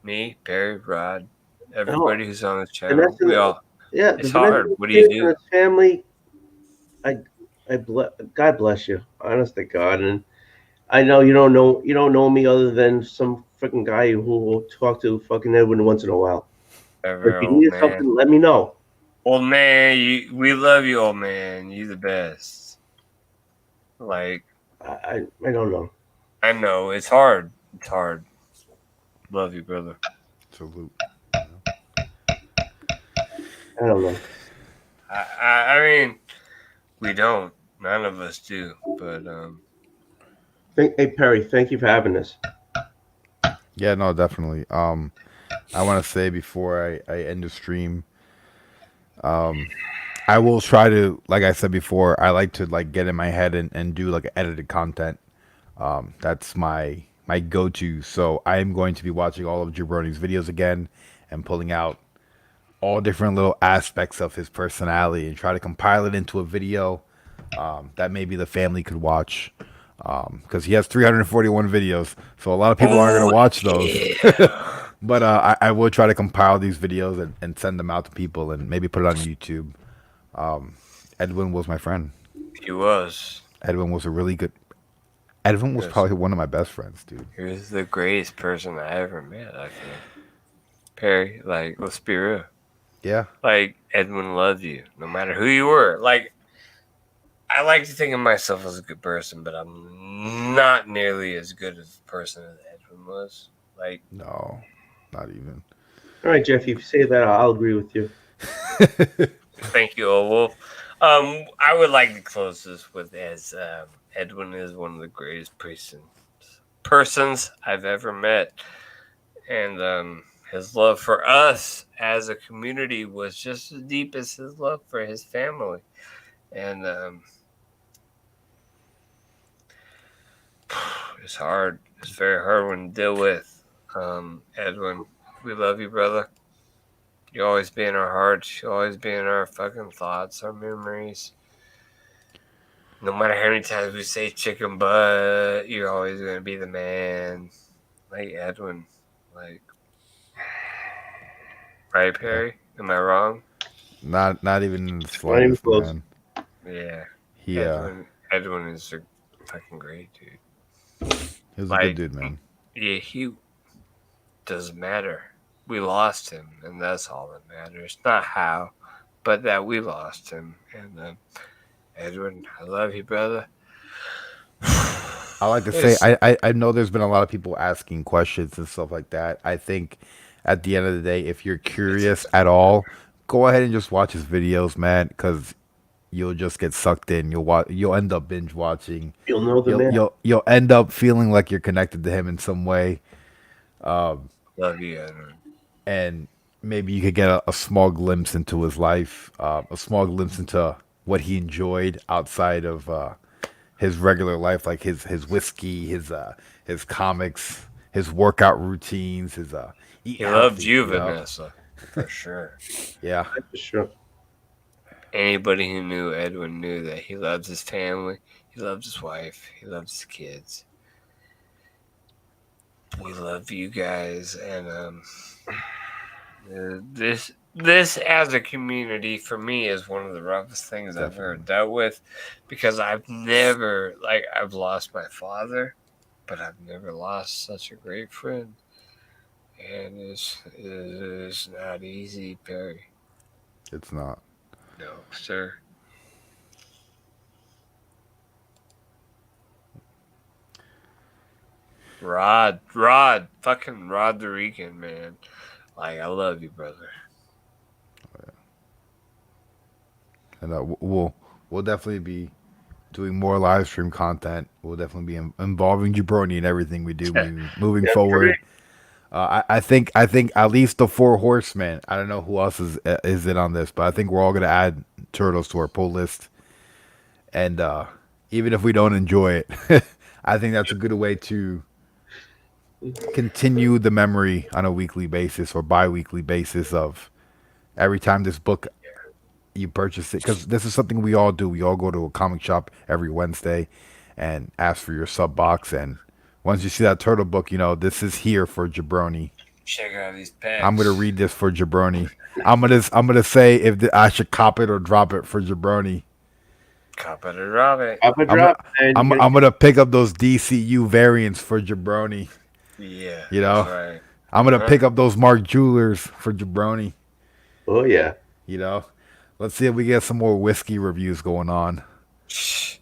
Speaker 11: Me, Perry, Rod, everybody who's on this channel. We all.
Speaker 4: Yeah,
Speaker 11: It's hard. What do you do?
Speaker 4: His family. God bless you. Honest to God, and I know you don't know me other than some freaking guy who will talk to fucking Edwin once in a while. If you need something, let me know.
Speaker 11: Old man, we love you, old man. You the best. Like
Speaker 4: I don't know.
Speaker 11: I know it's hard. It's hard. Love you, brother.
Speaker 3: Salute.
Speaker 4: I don't know.
Speaker 11: I mean, we don't. None of us do. But
Speaker 4: Hey Perry, thank you for having this.
Speaker 3: Yeah, no, definitely. I want to say before I end the stream, I will try to, like I said before, I like to get in my head and do edited content. That's my go-to. So I am going to be watching all of Jabroni's videos again and pulling out all different little aspects of his personality and try to compile it into a video that maybe the family could watch. Because he has 341 videos, so a lot of people aren't going to watch those. Yeah. But I will try to compile these videos and send them out to people and maybe put it on YouTube. Edwin was my friend.
Speaker 11: He was.
Speaker 3: Edwin was Edwin was probably one of my best friends, dude.
Speaker 11: He was the greatest person I ever met, I feel. Perry, let's be real.
Speaker 3: Yeah.
Speaker 11: Edwin loved you, no matter who you were. I like to think of myself as a good person, but I'm not nearly as good as a person as Edwin was.
Speaker 3: No, not even.
Speaker 4: All right, Jeff, if you say that, I'll agree with you.
Speaker 11: Thank you, Old Wolf. I would like to close this with Edwin is one of the greatest persons I've ever met. And his love for us as a community was just as deep as his love for his family. And it's hard. It's very hard one to deal with. Edwin, we love you, brother. You'll always be in our hearts. You'll always be in our fucking thoughts, our memories. No matter how many times we say chicken butt, you're always gonna be the man. Like Edwin. Like, right, Perry? Am I wrong?
Speaker 3: Not even in the
Speaker 4: Not even
Speaker 3: slightest,
Speaker 4: close.
Speaker 3: man.
Speaker 11: Yeah.
Speaker 3: He
Speaker 11: Edwin is a fucking great dude.
Speaker 3: he was a good dude, man.
Speaker 11: Yeah, he doesn't matter. We lost him, and that's all that matters. Not how, but that we lost him. And Edwin, I love you, brother.
Speaker 3: I like to say I know there's been a lot of people asking questions and stuff like that. I think at the end of the day, if you're curious at all, go ahead and just watch his videos, man, because you'll just get sucked in. You'll end up binge watching.
Speaker 4: You'll know the man.
Speaker 3: You'll end up feeling like you're connected to him in some way.
Speaker 11: Love you, Edwin.
Speaker 3: And maybe you could get a small glimpse into his life, a small glimpse into what he enjoyed outside of his regular life, like his whiskey, his comics, his workout routines, his
Speaker 11: He loved you, Vanessa, for sure.
Speaker 3: Yeah,
Speaker 4: for sure.
Speaker 11: Anybody who knew Edwin knew that he loves his family, he loves his wife, he loves his kids. We love you guys, and this as a community for me is one of the roughest things I've ever dealt with, because I've lost my father, but I've never lost such a great friend, and it's not easy, Perry.
Speaker 3: It's not.
Speaker 11: No, sir. Fucking Rod the Rican, man. Like, I love you, brother.
Speaker 3: And we'll definitely be doing more live stream content. We'll definitely be involving Jabroni in everything we do moving forward. I think at least the 4 horsemen. I don't know who else is in on this, but I think we're all gonna add turtles to our pull list. And even if we don't enjoy it, I think that's a good way to continue the memory on a weekly basis or bi-weekly basis of every time this book you purchase it, because this is something we all do. We all go to a comic shop every Wednesday and ask for your sub box, and once you see that turtle book, this is here for Jabroni.
Speaker 11: Check out these packs.
Speaker 3: I'm gonna read this for Jabroni. I'm gonna say if I should cop it or drop it for Jabroni.
Speaker 11: Cop it or drop it.
Speaker 3: I'm gonna pick up those DCU variants for Jabroni.
Speaker 11: Yeah,
Speaker 3: that's
Speaker 11: right.
Speaker 3: I'm gonna pick up those Mark Jewelers for Jabroni.
Speaker 4: Oh yeah.
Speaker 3: Let's see if we get some more whiskey reviews going on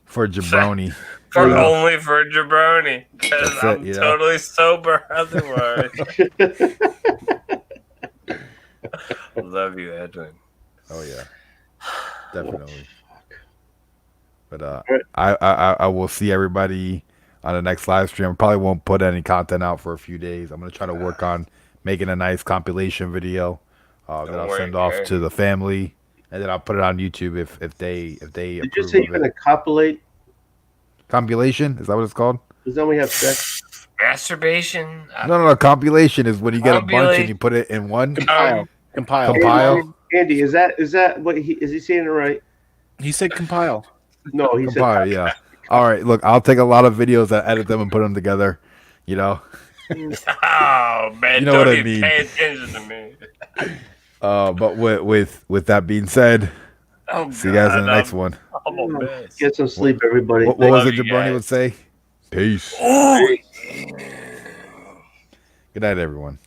Speaker 3: for Jabroni.
Speaker 11: Only for Jabroni, because I'm totally sober otherwise. Love you, Edwin.
Speaker 3: Oh yeah, definitely. But I will see everybody on the next live stream. I probably won't put any content out for a few days. I'm gonna try to work on making a nice compilation video that I'll send off to the family, and then I'll put it on YouTube if they
Speaker 4: Did you say you're gonna compilate?
Speaker 3: Compilation? Is that what it's called?
Speaker 4: Does that when we have sex?
Speaker 11: Masturbation?
Speaker 3: No. Compilation is when you get a bunch and you put it in one. Compile.
Speaker 4: Andy, is that what is he saying it right?
Speaker 10: He said compile.
Speaker 4: No, he
Speaker 3: compile.
Speaker 4: said
Speaker 3: Yeah. All right. Look, I'll take a lot of videos and edit them and put them together.
Speaker 11: Oh man,
Speaker 3: know what
Speaker 11: don't
Speaker 3: I
Speaker 11: even
Speaker 3: mean.
Speaker 11: pay attention to me.
Speaker 3: But with that being said, see you guys in the next one.
Speaker 4: Get some sleep, everybody.
Speaker 3: What was it Jabroni would say? Peace. Good night, everyone.